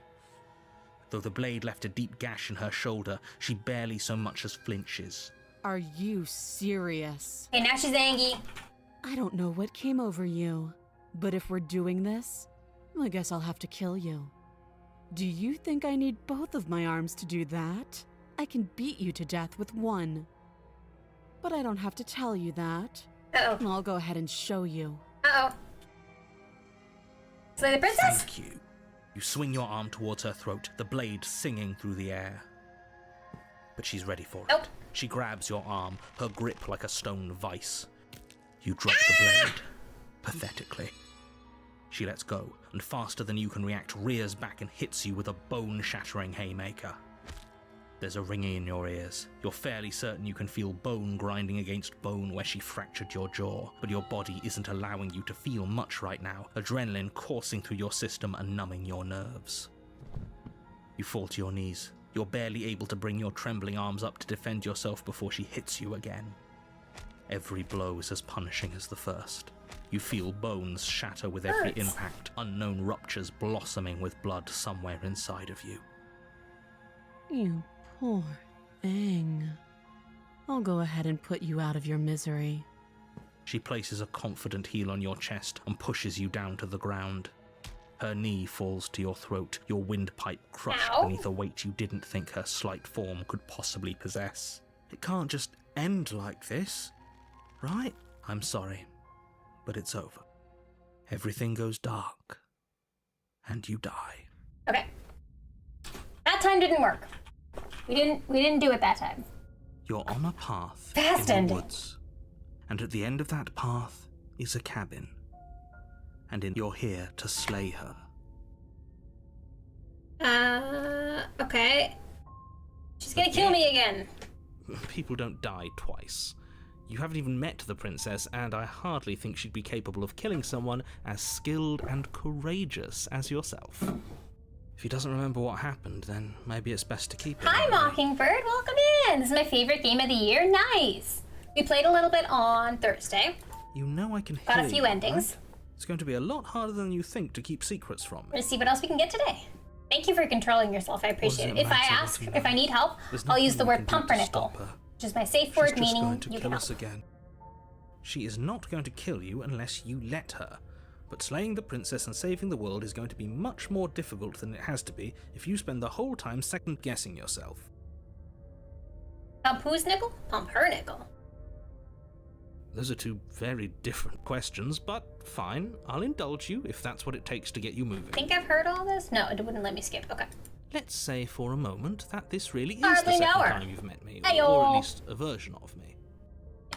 Though the blade left a deep gash in her shoulder, she barely so much as flinches. Are you serious? Okay, now she's angry. I don't know what came over you, but if we're doing this, I guess I'll have to kill you. Do you think I need both of my arms to do that? I can beat you to death with one. But I don't have to tell you that. Uh-oh. I'll go ahead and show you. Uh-oh. Slay the princess? Thank you. You swing your arm towards her throat, the blade singing through the air. But she's ready for it. Nope. She grabs your arm, her grip like a stone vice. You drop the blade, pathetically. She lets go, and faster than you can react, rears back and hits you with a bone-shattering haymaker. There's a ringing in your ears. You're fairly certain you can feel bone grinding against bone where she fractured your jaw, but your body isn't allowing you to feel much right now, adrenaline coursing through your system and numbing your nerves. You fall to your knees. You're barely able to bring your trembling arms up to defend yourself before she hits you again. Every blow is as punishing as the first. You feel bones shatter with every Hurts. impact, unknown ruptures blossoming with blood somewhere inside of you. You poor thing. I'll go ahead and put you out of your misery. She places a confident heel on your chest and pushes you down to the ground. Her knee falls to your throat, your windpipe crushed Ow. beneath a weight you didn't think her slight form could possibly possess. It can't just end like this, right? I'm sorry, but it's over. Everything goes dark, and you die. Okay. That time didn't work. We didn't do it that time. You're on a path Fast in the ending. woods, and at the end of that path is a cabin. And you're here to slay her. Okay. She's gonna kill me again. People don't die twice. You haven't even met the princess, and I hardly think she'd be capable of killing someone as skilled and courageous as yourself. If he doesn't remember what happened, then maybe it's best to keep it. Hi, Mockingbird. Welcome in. This is my favorite game of the year. Nice. We played a little bit on Thursday. You know I can hear Got a few you, endings. right? It's going to be a lot harder than you think to keep secrets from We're me. gonna see what else we can get today. Thank you for controlling yourself. I appreciate it. If I need help, I'll use the word pumpernickel, which is my safe word, She's just meaning going to you kill can us help. again. She is not going to kill you unless you let her. But slaying the princess and saving the world is going to be much more difficult than it has to be if you spend the whole time second-guessing yourself. Pump whose nickel? Pump her nickel. Those are two very different questions, but fine, I'll indulge you if that's what it takes to get you moving. Think I've heard all this? No, it wouldn't let me skip. Okay. Let's say for a moment that this really is Hardly the know second her. time you've met me, Ayo. or at least a version of me.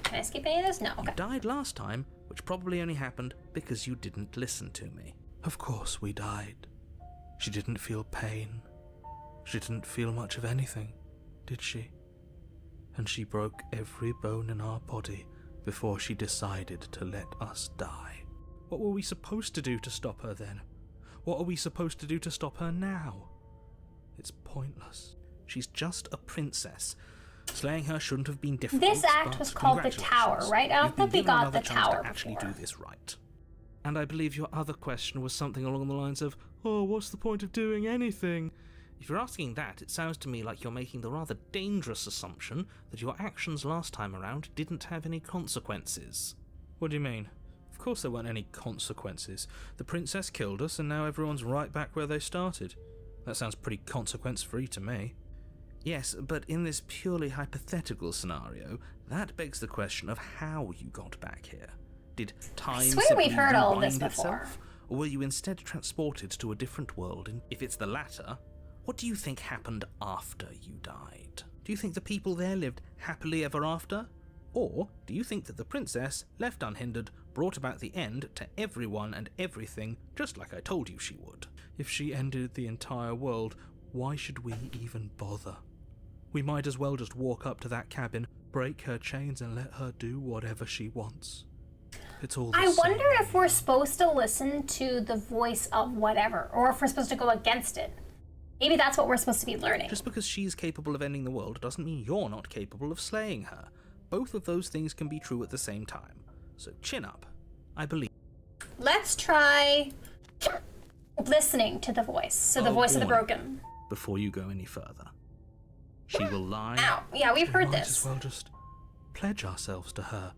Can I skip any of this? No. You Okay. died last time, which probably only happened because you didn't listen to me. Of course we died. She didn't feel pain. She didn't feel much of anything, did she? And she broke every bone in our body before she decided to let us die. What were we supposed to do to stop her then? What are we supposed to do to stop her now? It's pointless. She's just a princess. Slaying her shouldn't have been difficult. This act but was called The Tower, congratulations. right? I don't You've been think we given got another The chance Tower to actually before. do this right. And I believe your other question was something along the lines of, oh, what's the point of doing anything? If you're asking that, it sounds to me like you're making the rather dangerous assumption that your actions last time around didn't have any consequences. What do you mean? Of course there weren't any consequences. The princess killed us and now everyone's right back where they started. That sounds pretty consequence-free to me. Yes, but in this purely hypothetical scenario, that begs the question of how you got back here. Did time swear simply we've heard all of this rewind before. itself? Or were you instead transported to a different world? And if it's the latter, what do you think happened after you died? Do you think the people there lived happily ever after? Or do you think that the princess, left unhindered, brought about the end to everyone and everything, just like I told you she would? If she ended the entire world, why should we even bother? We might as well just walk up to that cabin, break her chains and let her do whatever she wants. It's all the I same. wonder if we're supposed to listen to the voice of whatever, or if we're supposed to go against it. Maybe that's what we're supposed to be learning. Just because she's capable of ending the world doesn't mean you're not capable of slaying her. Both of those things can be true at the same time. So chin up. I believe. Let's try listening to the voice. So the voice of the warning. broken. Before you go any further. She will lie. Ow. Yeah, we've heard We might this. as well just pledge ourselves to her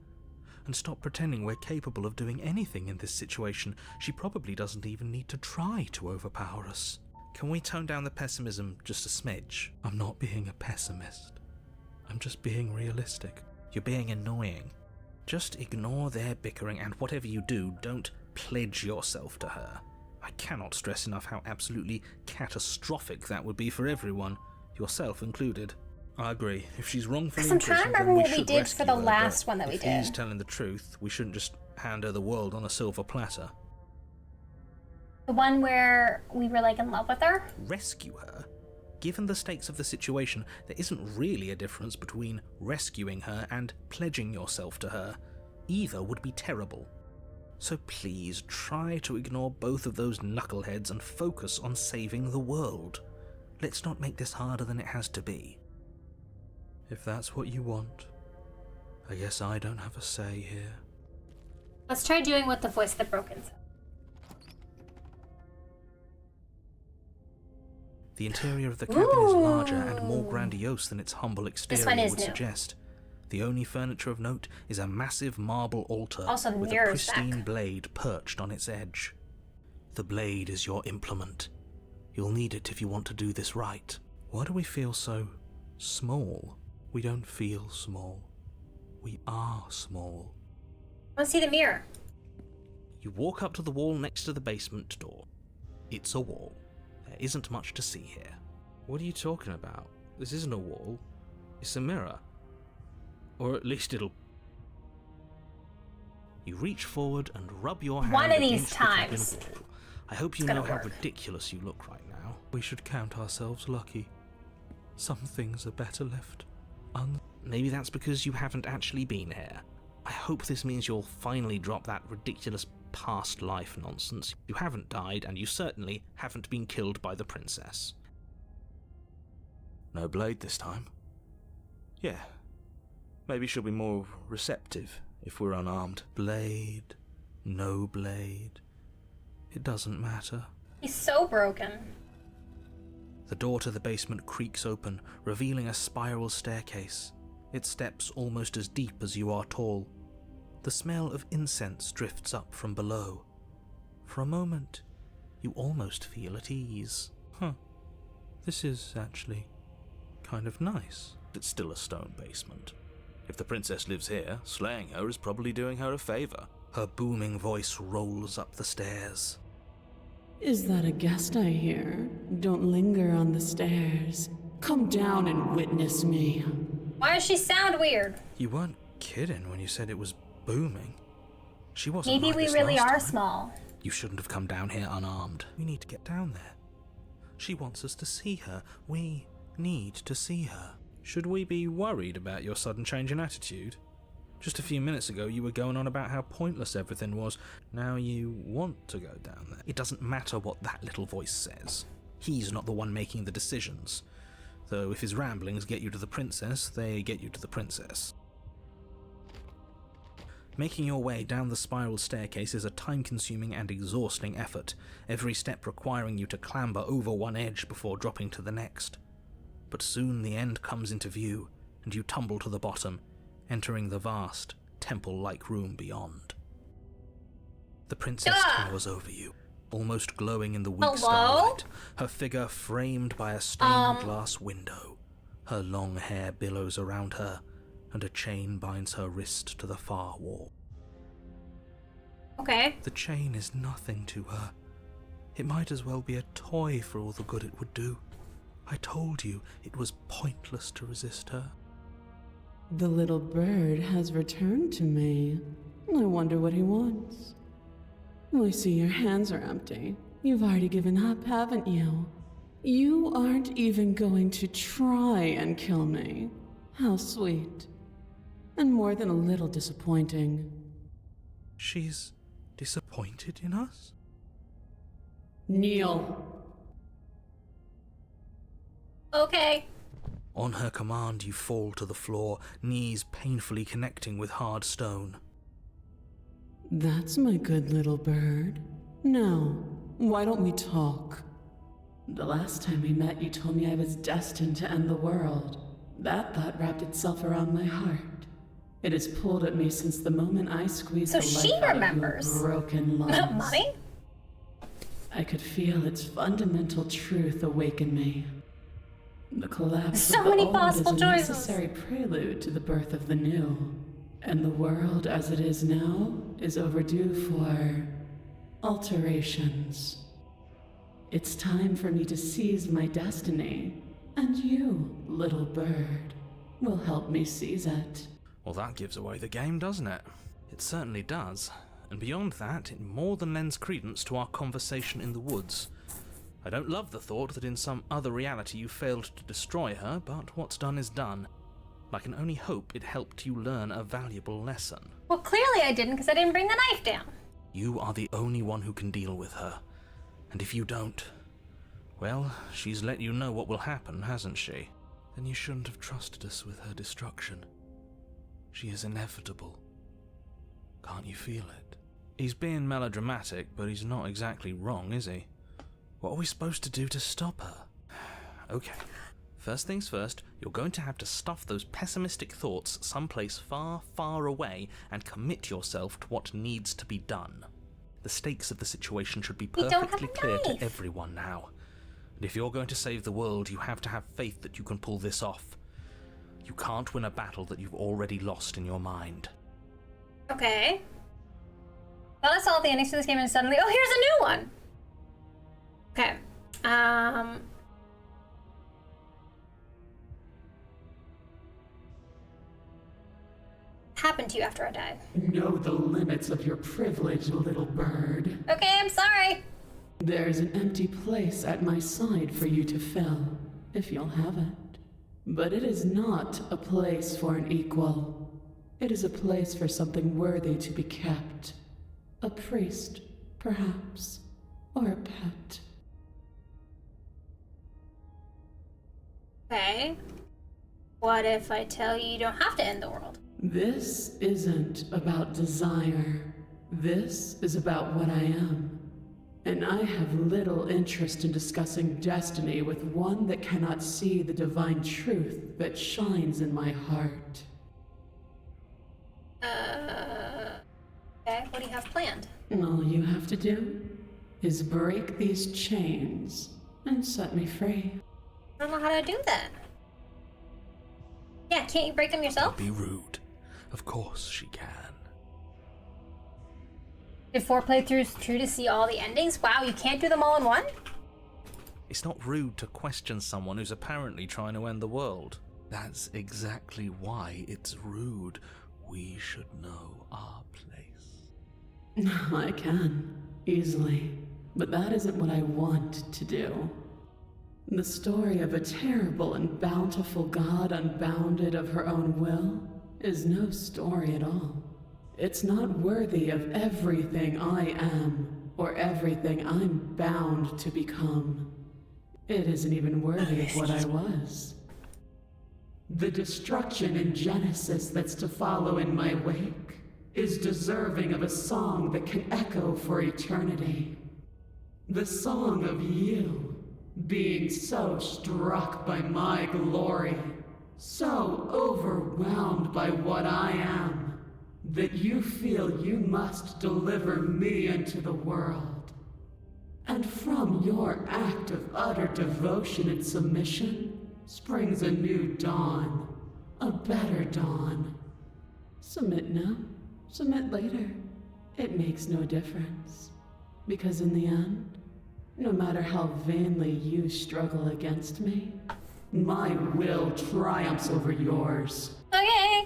and stop pretending we're capable of doing anything in this situation. She probably doesn't even need to try to overpower us. Can we tone down the pessimism just a smidge? I'm not being a pessimist. I'm just being realistic. You're being annoying. Just ignore their bickering, and whatever you do, don't pledge yourself to her. I cannot stress enough how absolutely catastrophic that would be for everyone, yourself included. I agree. If she's wrongfully 'Cause I'm trying to imprisoned, then remember we what we should did rescue for the her, last but one that we if he's did. telling the truth, we shouldn't just hand her the world on a silver platter. The one where we were like in love with her. Rescue her? Given the stakes of the situation, there isn't really a difference between rescuing her and pledging yourself to her. Either would be terrible. So please try to ignore both of those knuckleheads and focus on saving the world. Let's not make this harder than it has to be. If that's what you want, I guess I don't have a say here. Let's try doing what the voice of the broken said. The interior of the cabin is larger and more grandiose than its humble exterior one is would new. suggest. The only furniture of note is a massive marble altar Also, the with a mirror's pristine back. blade perched on its edge. The blade is your implement. You'll need it if you want to do this right. Why do we feel so small? We don't feel small. We are small. I want to see the mirror. You walk up to the wall next to the basement door. It's a wall. There isn't much to see here. What are you talking about? This isn't a wall. It's a mirror. Or at least it'll... You reach forward and rub your hand One of these against the cabin times. wall. I hope you It's know gonna how work. ridiculous you look right now. We should count ourselves lucky. Some things are better left Maybe that's because you haven't actually been here. I hope this means you'll finally drop that ridiculous past life nonsense. You haven't died, and you certainly haven't been killed by the princess. No blade this time. Yeah. Maybe she'll be more receptive if we're unarmed. Blade, no blade. It doesn't matter. He's so broken. The door to the basement creaks open, revealing a spiral staircase. Its steps almost as deep as you are tall. The smell of incense drifts up from below. For a moment, you almost feel at ease. This is actually kind of nice. It's still a stone basement. If the princess lives here, slaying her is probably doing her a favor. Her booming voice rolls up the stairs. Is that a guest I hear? Don't linger on the stairs. Come down and witness me. Why does she sound weird? You weren't kidding when you said it was booming. She wasn't Maybe like we this really last are time. small. You shouldn't have come down here unarmed. We need to get down there. She wants us to see her. We need to see her. Should we be worried about your sudden change in attitude? Just a few minutes ago you were going on about how pointless everything was. Now you want to go down there. It doesn't matter what that little voice says. He's not the one making the decisions. Though if his ramblings get you to the princess, they get you to the princess. Making your way down the spiral staircase is a time-consuming and exhausting effort, every step requiring you to clamber over one edge before dropping to the next. But soon the end comes into view, and you tumble to the bottom, entering the vast, temple-like room beyond. The princess towers over you, almost glowing in the weak Hello? starlight, her figure framed by a stained glass window. Her long hair billows around her, and a chain binds her wrist to the far wall. Okay. The chain is nothing to her. It might as well be a toy for all the good it would do. I told you it was pointless to resist her. The little bird has returned to me. I wonder what he wants. I see your hands are empty. You've already given up, haven't you? You aren't even going to try and kill me. How sweet. And more than a little disappointing. She's disappointed in us? Kneel. Okay. On her command, you fall to the floor, knees painfully connecting with hard stone. That's my good little bird. Now, why don't we talk? The last time we met, you told me I was destined to end the world. That thought wrapped itself around my heart. It has pulled at me since the moment I squeezed So the she life out remembers. of your broken lungs. Money? I could feel its fundamental truth awaken me. The collapse So of the many old possible is a choices. necessary prelude to the birth of the new. And the world as it is now is overdue for alterations. It's time for me to seize my destiny. And you, little bird, will help me seize it. Well, that gives away the game, doesn't it? It certainly does. And beyond that, it more than lends credence to our conversation in the woods. I don't love the thought that in some other reality you failed to destroy her, but what's done is done. I can only hope it helped you learn a valuable lesson. Well, clearly I didn't because I didn't bring the knife down. You are the only one who can deal with her. And if you don't, well, she's let you know what will happen, hasn't she? Then you shouldn't have trusted us with her destruction. She is inevitable. Can't you feel it? He's being melodramatic, but he's not exactly wrong, is he? What are we supposed to do to stop her? Okay. First things first, you're going to have to stuff those pessimistic thoughts someplace far, far away and commit yourself to what needs to be done. The stakes of the situation should be We don't have perfectly a clear knife. to everyone now. And if you're going to save the world, you have to have faith that you can pull this off. You can't win a battle that you've already lost in your mind. Okay. Well, I saw the endings to this game and suddenly, oh, here's a new one. Okay. Happened to you after I died. Know the limits of your privilege, little bird. Okay, I'm sorry. There's an empty place at my side for you to fill, if you'll have it. But it is not a place for an equal. It is a place for something worthy to be kept. A priest, perhaps, or a pet. Okay. What if I tell you you don't have to end the world? This isn't about desire. This is about what I am. And I have little interest in discussing destiny with one that cannot see the divine truth that shines in my heart. Okay, what do you have planned? All you have to do is break these chains and set me free. I don't know how to do that. Yeah, can't you break them yourself? Be rude. Of course she can. Did 4 playthroughs true to see all the endings? Wow, you can't do them all in one? It's not rude to question someone who's apparently trying to end the world. That's exactly why it's rude. We should know our place. I can, easily. But that isn't what I want to do. The story of a terrible and bountiful god unbounded of her own will is no story at all. It's not worthy of everything I am, or everything I'm bound to become. It isn't even worthy of what I was. The destruction in Genesis that's to follow in my wake is deserving of a song that can echo for eternity. The song of you, being so struck by my glory, so overwhelmed by what I am, that you feel you must deliver me into the world. And from your act of utter devotion and submission springs a new dawn, a better dawn. Submit now, submit later. It makes no difference. Because in the end, no matter how vainly you struggle against me, my will triumphs over yours. Okay.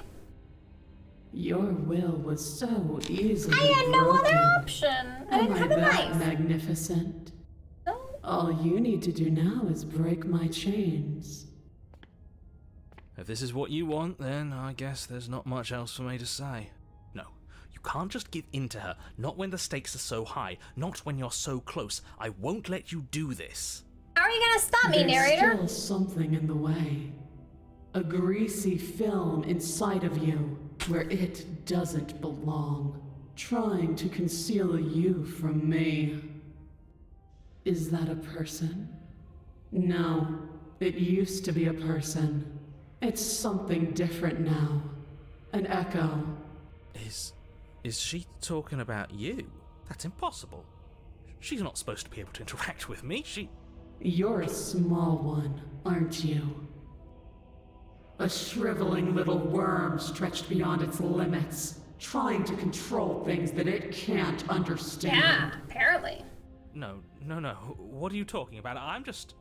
Your will was so easily I had no broken. other option. I didn't have a that knife. magnificent? No. All you need to do now is break my chains. If this is what you want, then I guess there's not much else for me to say. No, you can't just give in to her. Not when the stakes are so high. Not when you're so close. I won't let you do this. How are you gonna stop me, There's narrator? still something in the way. A greasy film inside of you where it doesn't belong, trying to conceal you from me. Is that a person? No, it used to be a person. It's something different now. An echo. Is she talking about you? That's impossible. She's not supposed to be able to interact with me. You're a small one, aren't you? A shriveling little worm stretched beyond its limits, trying to control things that it can't understand. Yeah, apparently. No. What are you talking about? I'm just...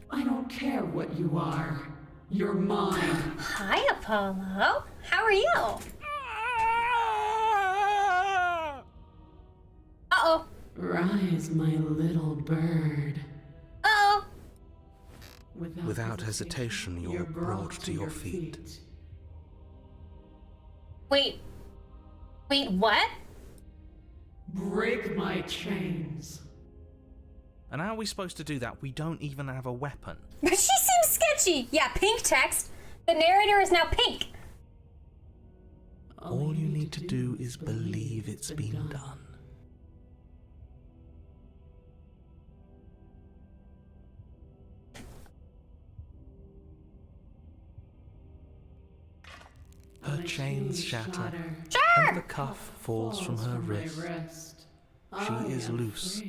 I don't care what you are. You're mine. Hi, Apollo. How are you? Uh-oh. Rise, my little bird. Uh-oh. Without hesitation, you're brought to your feet. Wait, what? Break my chains. And how are we supposed to do that? We don't even have a weapon. But she seems sketchy. Yeah, pink text. The narrator is now pink. All you need to do is believe it's been done. Her chains shatter, and the cuff falls from her wrist. She is loose,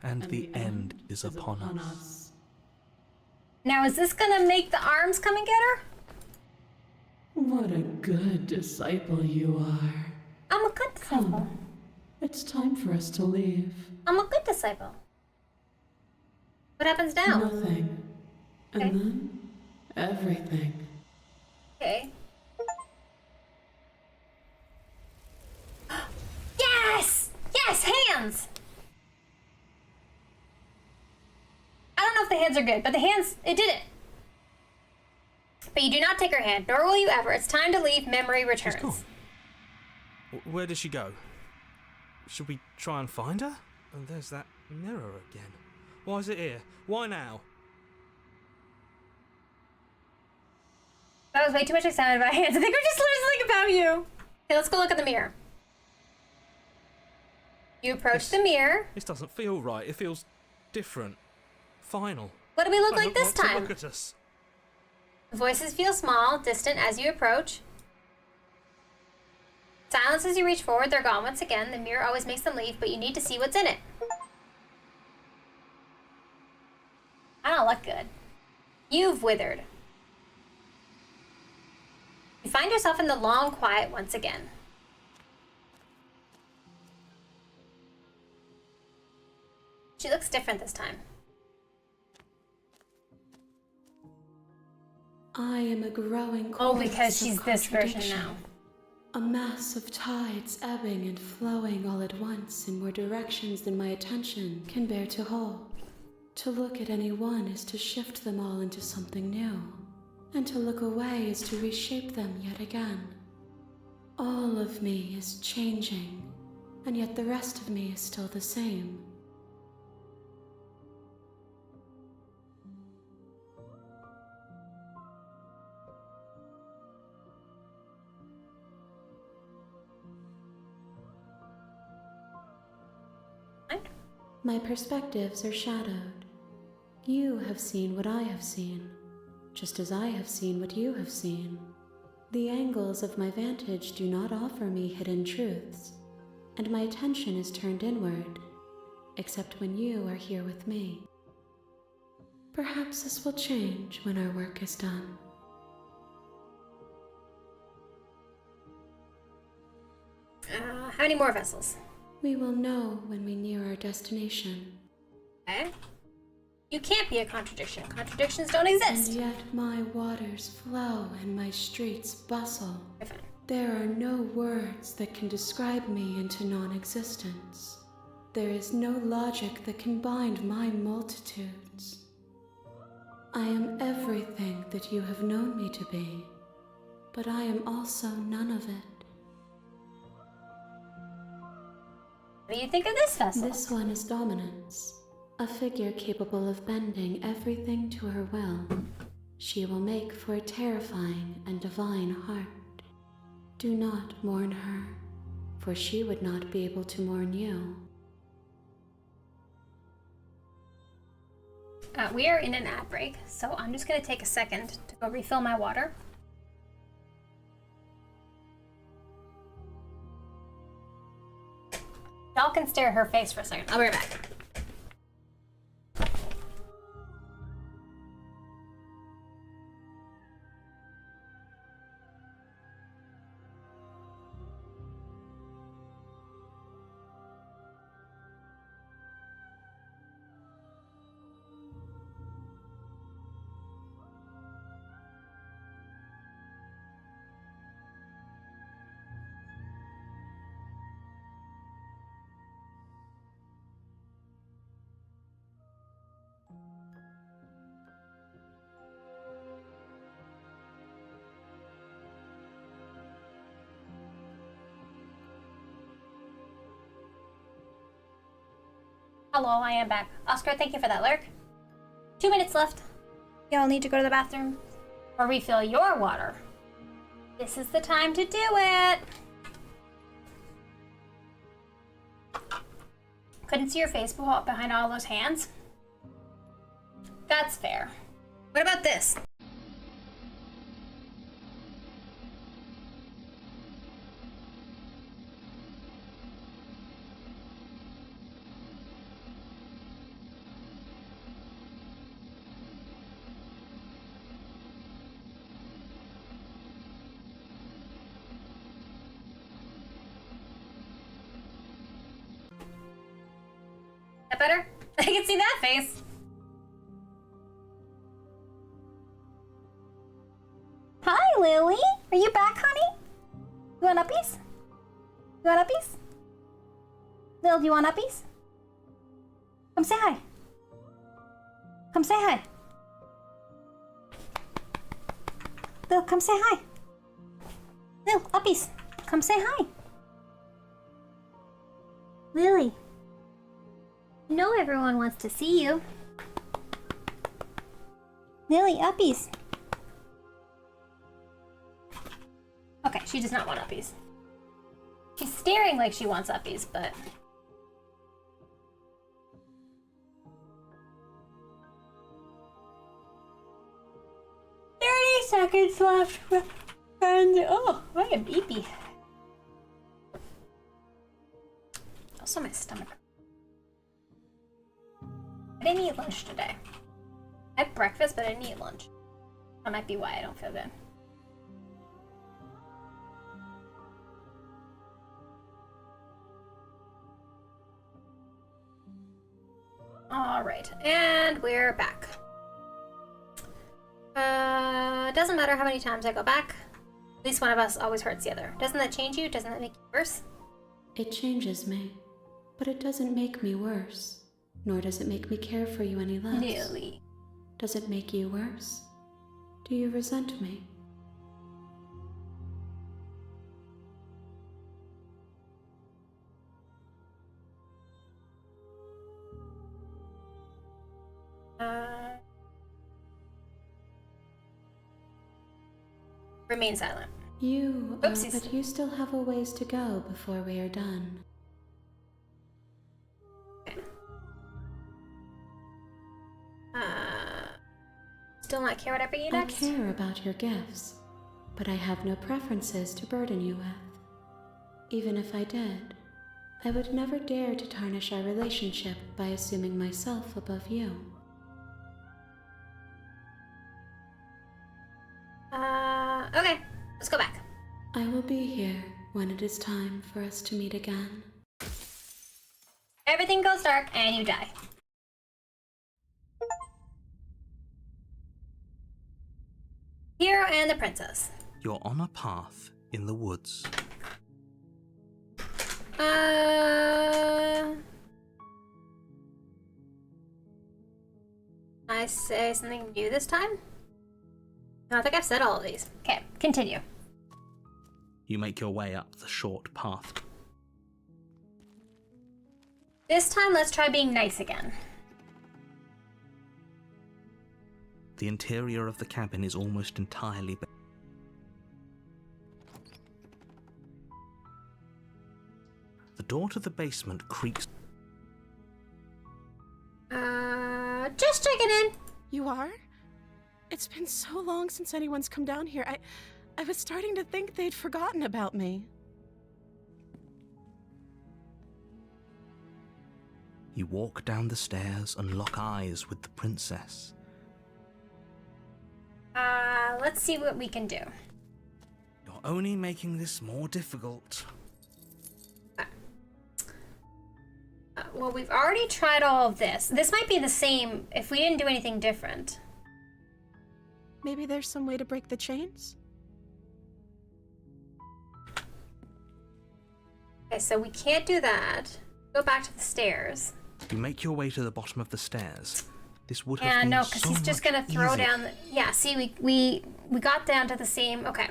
and the end is upon us. Now, is this gonna make the arms come and get her? What a good disciple you are. I'm a good disciple. Come, it's time for us to leave. I'm a good disciple. What happens now? Nothing. And Okay. then, everything. Okay. Yes! Yes, hands! I don't know if the hands are good, but the hands, it did it. But you do not take her hand, nor will you ever. It's time to leave. Memory returns. She's gone. Where did she go? Should we try and find her? And there's that mirror again. Why is it here? Why now? That was way too much excitement about hands. I think we're just listening about you. Okay, let's go look at the mirror. You approach the mirror. This doesn't feel right. It feels different. Final. What do we look I like don't this want to time? look at us. The voices feel small, distant as you approach. Silence as you reach forward, they're gone once again. The mirror always makes them leave, but you need to see what's in it. I don't look good. You've withered. You find yourself in the long quiet once again. She looks different this time. I am a growing Oh, chorus because of she's this version contradiction. now. A mass of tides ebbing and flowing all at once in more directions than my attention can bear to hold. To look at any one is to shift them all into something new, and to look away is to reshape them yet again. All of me is changing, and yet the rest of me is still the same. My perspectives are shadowed. You have seen what I have seen, just as I have seen what you have seen. The angles of my vantage do not offer me hidden truths, and my attention is turned inward, except when you are here with me. Perhaps this will change when our work is done. How many more vessels? We will know when we near our destination. Okay. You can't be a contradiction. Contradictions don't And exist. yet my waters flow and my streets bustle. Okay, fine. There are no words that can describe me into non-existence. There is no logic that can bind my multitudes. I am everything that you have known me to be, but I am also none of it. What do you think of this vessel? This one is dominance, a figure capable of bending everything to her will. She will make for a terrifying and divine heart. Do not mourn her, for she would not be able to mourn you. We are in an ad break, so I'm just going to take a second to go refill my water. Y'all can stare at her face for a second. I'll be right back. Hello, I am back. Oscar, thank you for that lurk. 2 minutes left. Y'all need to go to the bathroom or refill your water. This is the time to do it. Couldn't see your face behind all those hands. That's fair. What about this? better? I can see that face. Hi, Lily. Are you back, honey? You want uppies? You want uppies? Lil, do you want uppies? Come say hi. Come say hi. Lil, come say hi. Lil, uppies. Come say hi. Lily. I know everyone wants to see you. Lily, uppies. Okay, she does not want uppies. She's staring like she wants uppies, but... 30 seconds left. And, oh, I am beepy. Also, my stomach. I didn't eat lunch today. I had breakfast, but I didn't eat lunch. That might be why I don't feel good. Alright, and we're back. Doesn't matter how many times I go back. At least one of us always hurts the other. Doesn't that change you? Doesn't that make you worse? It changes me, but it doesn't make me worse. Nor does it make me care for you any less. Really? Does it make you worse? Do you resent me? Remain silent. But you still have a ways to go before we are done. Okay. Still not care what I bring you next? I care about your gifts, but I have no preferences to burden you with. Even if I did, I would never dare to tarnish our relationship by assuming myself above you. Okay, let's go back. I will be here when it is time for us to meet again. Everything goes dark and you die. Hero and the princess. You're on a path in the woods. I say something new this time? No, I think I've said all of these. Okay, continue. You make your way up the short path. This time, let's try being nice again. The interior of the cabin is almost entirely The door to the basement creaks. Just checking in. You are? It's been so long since anyone's come down here. I was starting to think they'd forgotten about me. You walk down the stairs and lock eyes with the princess. Let's see what we can do. You're only making this more difficult. Well, we've already tried all of this. This might be the same if we didn't do anything different. Maybe there's some way to break the chains? Okay, so we can't do that. Go back to the stairs. You make your way to the bottom of the stairs. This would have Yeah, been no, because so he's just much gonna throw easier. down the... Yeah, see, we got down to the same... Okay.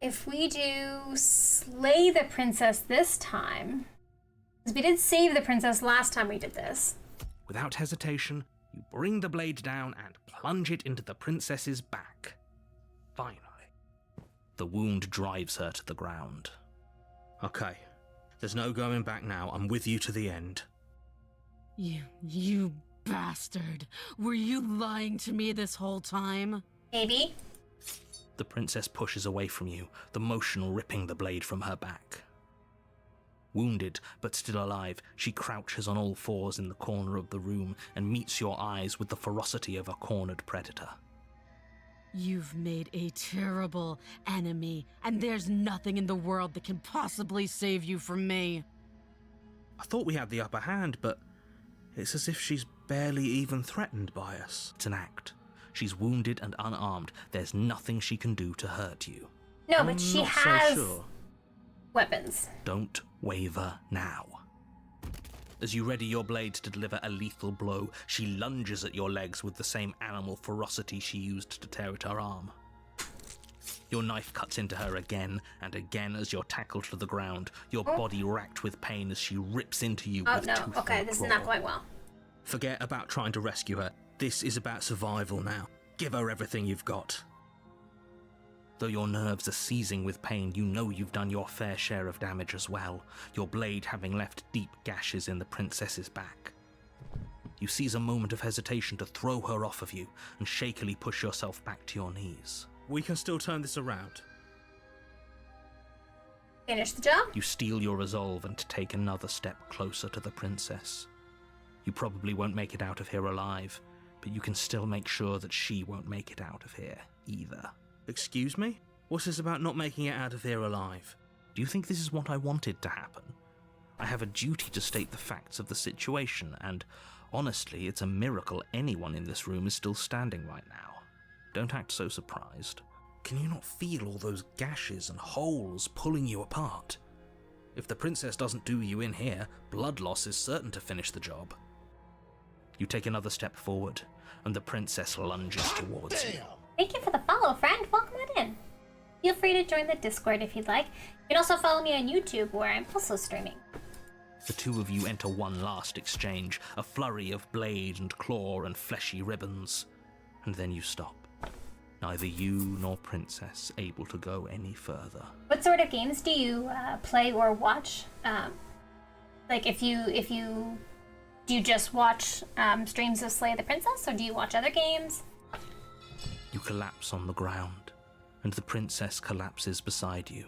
If we do slay the princess this time... Because we did save the princess last time we did this. Without hesitation, you bring the blade down and plunge it into the princess's back. Finally. The wound drives her to the ground. Okay. There's no going back now. I'm with you to the end. You bastard. Were you lying to me this whole time? Maybe. The princess pushes away from you, the motion ripping the blade from her back. Wounded, but still alive, she crouches on all fours in the corner of the room and meets your eyes with the ferocity of a cornered predator. You've made a terrible enemy, and there's nothing in the world that can possibly save you from me. I thought we had the upper hand, but it's as if she's barely even threatened by us. It's an act. She's wounded and unarmed. There's nothing she can do to hurt you. No, I'm but she not has so sure. weapons. Don't waver now. As you ready your blade to deliver a lethal blow, she lunges at your legs with the same animal ferocity she used to tear at her arm. Your knife cuts into her again and again as you're tackled to the ground, your body racked with pain as she rips into you Oh with no, tooth okay, and this claw. is not going well. Forget about trying to rescue her. This is about survival now. Give her everything you've got. Though your nerves are seizing with pain, you know you've done your fair share of damage as well, your blade having left deep gashes in the princess's back. You seize a moment of hesitation to throw her off of you and shakily push yourself back to your knees. We can still turn this around. Finish the job? You steel your resolve and take another step closer to the princess. You probably won't make it out of here alive, but you can still make sure that she won't make it out of here either. Excuse me? What's this about not making it out of here alive? Do you think this is what I wanted to happen? I have a duty to state the facts of the situation, and honestly, it's a miracle anyone in this room is still standing right now. Don't act so surprised. Can you not feel all those gashes and holes pulling you apart? If the princess doesn't do you in here, blood loss is certain to finish the job. You take another step forward, and the princess lunges towards you. Thank you for the follow, friend. Welcome on in. Feel free to join the Discord if you'd like. You can also follow me on YouTube, where I'm also streaming. The two of you enter one last exchange, a flurry of blade and claw and fleshy ribbons, and then you stop. Neither you nor Princess able to go any further. What sort of games do you play or watch? Like, do you just watch streams of Slay the Princess, or do you watch other games? You collapse on the ground, and the princess collapses beside you.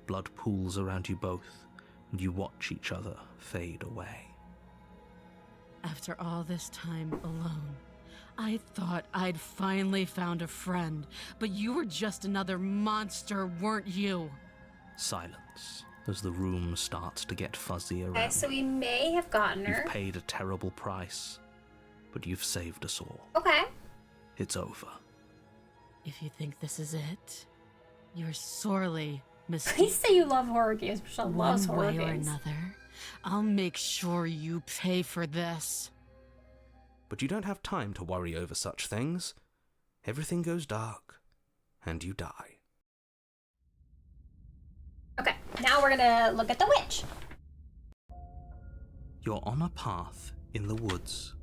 Blood pools around you both, and you watch each other fade away. After all this time alone, I thought I'd finally found a friend, but you were just another monster, weren't you? Silence, as the room starts to get fuzzy around. Okay, so we may have gotten her. You've paid a terrible price, but you've saved us all. Okay. It's over. If you think this is it, you're sorely Please mistaken. say you love horror games. Michelle loves One horror way or games. another, I'll make sure you pay for this. But you don't have time to worry over such things. Everything goes dark, and you die. Okay, now we're gonna look at the witch. You're on a path in the woods,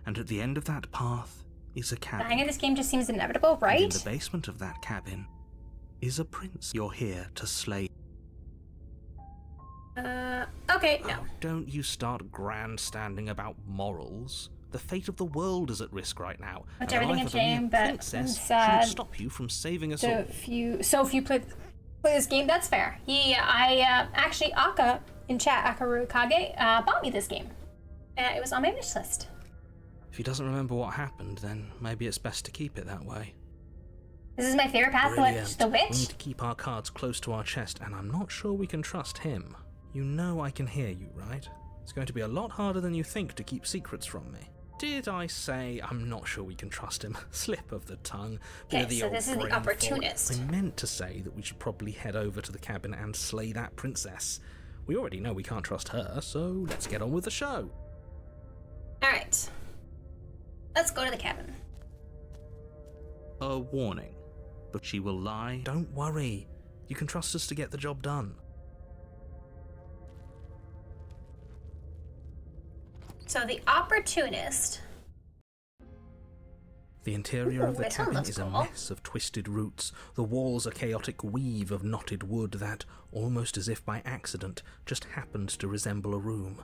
and at the end of that path is a cabin. Dying in this game just seems inevitable, And right? in the basement of that cabin is a prince you're here to slay. Okay, no. Oh, don't you start grandstanding about morals. The fate of the world is at risk right now. Much and the everything life in of a mere shame, but I'm princess sad. shouldn't stop you from saving us all. So if you play this game, that's fair. Actually, Aka in chat, Akaru Kage, bought me this game. It was on my wish list. If he doesn't remember what happened, then maybe it's best to keep it that way. This is my favorite path, Brilliant. the We need witch. to keep our cards close to our chest, and I'm not sure we can trust him. You know I can hear you, right? It's going to be a lot harder than you think to keep secrets from me. Did I say I'm not sure we can trust him? Slip of the tongue. Bit of Okay, the so old this is the brain fog. opportunist. I meant to say that we should probably head over to the cabin and slay that princess. We already know we can't trust her, so let's get on with the show. Alright. Let's go to the cabin. A warning, but she will lie. Don't worry. You can trust us to get the job done. So the opportunist. The interior of Ooh, the this one cabin looks is a cool. mess of twisted roots. The walls a chaotic weave of knotted wood that, almost as if by accident, just happened to resemble a room.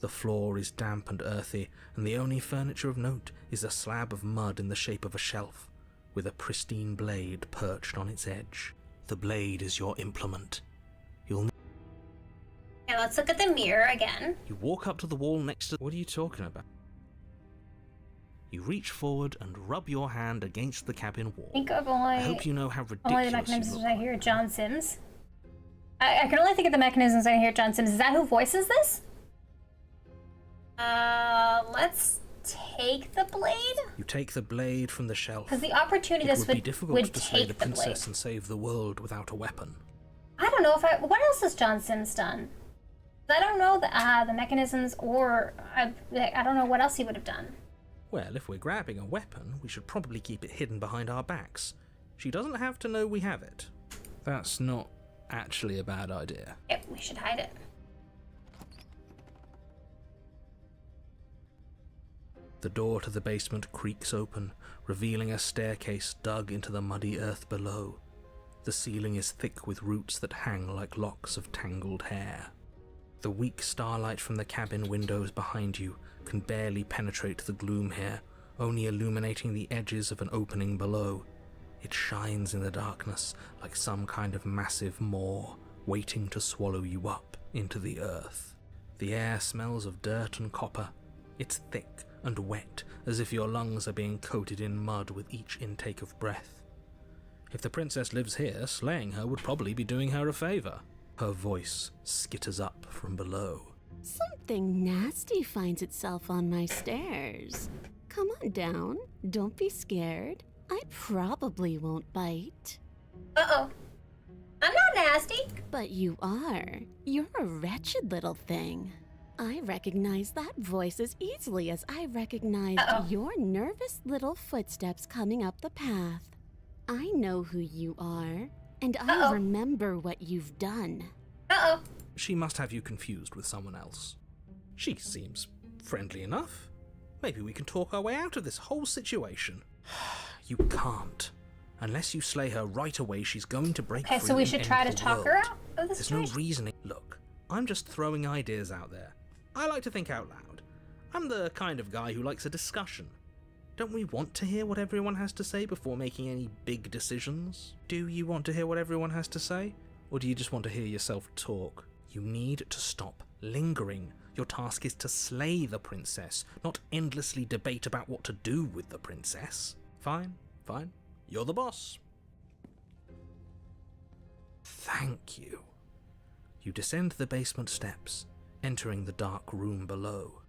The floor is damp and earthy, and the only furniture of note is a slab of mud in the shape of a shelf, with a pristine blade perched on its edge. The blade is your implement. You'll Okay, let's look at the mirror again. You walk up to the wall next to... What are you talking about? You reach forward and rub your hand against the cabin wall. Think of I hope you know how only ridiculous the you mechanisms look. I hear John Sims. I can only think of the mechanisms I hear John Sims. Is that who voices this? Let's take the blade? You take the blade from the shelf. Because the opportunist It would be difficult would to slay take the the princess blade. and save the world without a weapon. I don't know if I... What else has John Sims done? I don't know the mechanisms, or I don't know what else he would have done. Well, if we're grabbing a weapon, we should probably keep it hidden behind our backs. She doesn't have to know we have it. That's not actually a bad idea. Yep, we should hide it. The door to the basement creaks open, revealing a staircase dug into the muddy earth below. The ceiling is thick with roots that hang like locks of tangled hair. The weak starlight from the cabin windows behind you can barely penetrate the gloom here, only illuminating the edges of an opening below. It shines in the darkness like some kind of massive maw, waiting to swallow you up into the earth. The air smells of dirt and copper. It's thick and wet, as if your lungs are being coated in mud with each intake of breath. If the princess lives here, slaying her would probably be doing her a favor. Her voice skitters up from below. Something nasty finds itself on my stairs. Come on down. Don't be scared. I probably won't bite. Uh-oh. I'm not nasty. But you are. You're a wretched little thing. I recognize that voice as easily as I recognized your nervous little footsteps coming up the path. I know who you are, and I remember what you've done. Uh-oh. She must have you confused with someone else. She seems friendly enough. Maybe we can talk our way out of this whole situation. You can't. Unless you slay her right away, she's going to break free. Okay, so we should and try end to the talk her world. out of this There's situation? no reasoning. Look, I'm just throwing ideas out there. I like to think out loud. I'm the kind of guy who likes a discussion. Don't we want to hear what everyone has to say before making any big decisions? Do you want to hear what everyone has to say? Or do you just want to hear yourself talk? You need to stop lingering. Your task is to slay the princess, not endlessly debate about what to do with the princess. Fine, fine. You're the boss. Thank you. You descend the basement steps, entering the dark room below.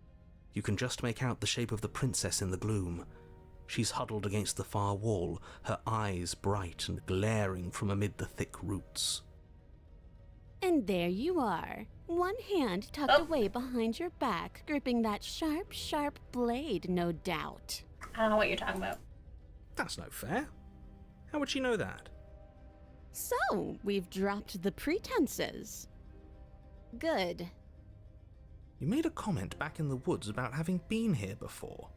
You can just make out the shape of the princess in the gloom. She's huddled against the far wall, her eyes bright and glaring from amid the thick roots. And there you are, one hand tucked away behind your back, gripping that sharp, sharp blade, no doubt. I don't know what you're talking about. That's no fair. How would she know that? So, we've dropped the pretenses. Good. You made a comment back in the woods about having been here before.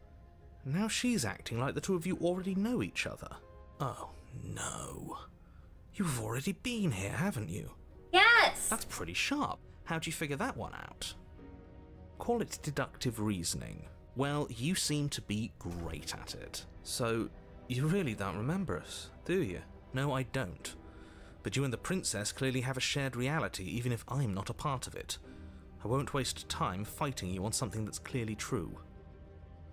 Now she's acting like the two of you already know each other. Oh, no. You've already been here, haven't you? Yes! That's pretty sharp. How'd you figure that one out? Call it deductive reasoning. Well, you seem to be great at it. So, you really don't remember us, do you? No, I don't. But you and the princess clearly have a shared reality, even if I'm not a part of it. I won't waste time fighting you on something that's clearly true.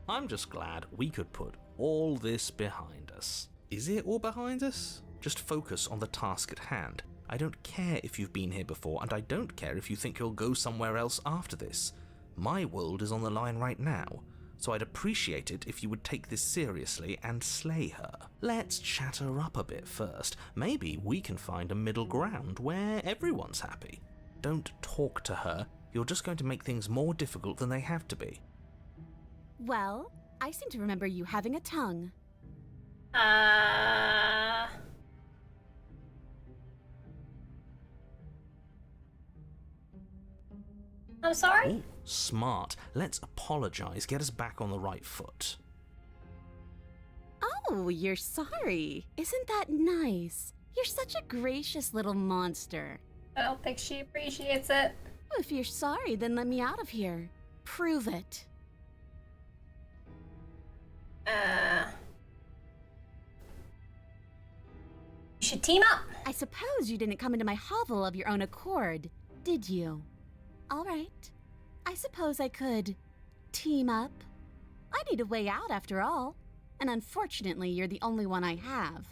I'm just glad we could put all this behind us. Is it all behind us? Just focus on the task at hand. I don't care if you've been here before, and I don't care if you think you'll go somewhere else after this. My world is on the line right now, so I'd appreciate it if you would take this seriously and slay her. Let's chat her up a bit first. Maybe we can find a middle ground where everyone's happy. Don't talk to her. You're just going to make things more difficult than they have to be. Well, I seem to remember you having a tongue. I'm sorry? Ooh, smart. Let's apologize. Get us back on the right foot. Oh, you're sorry. Isn't that nice? You're such a gracious little monster. I don't think she appreciates it. If you're sorry, then let me out of here. Prove it. You should team up. I suppose you didn't come into my hovel of your own accord, did you? All right. I suppose I could team up. I need a way out after all. And unfortunately, you're the only one I have.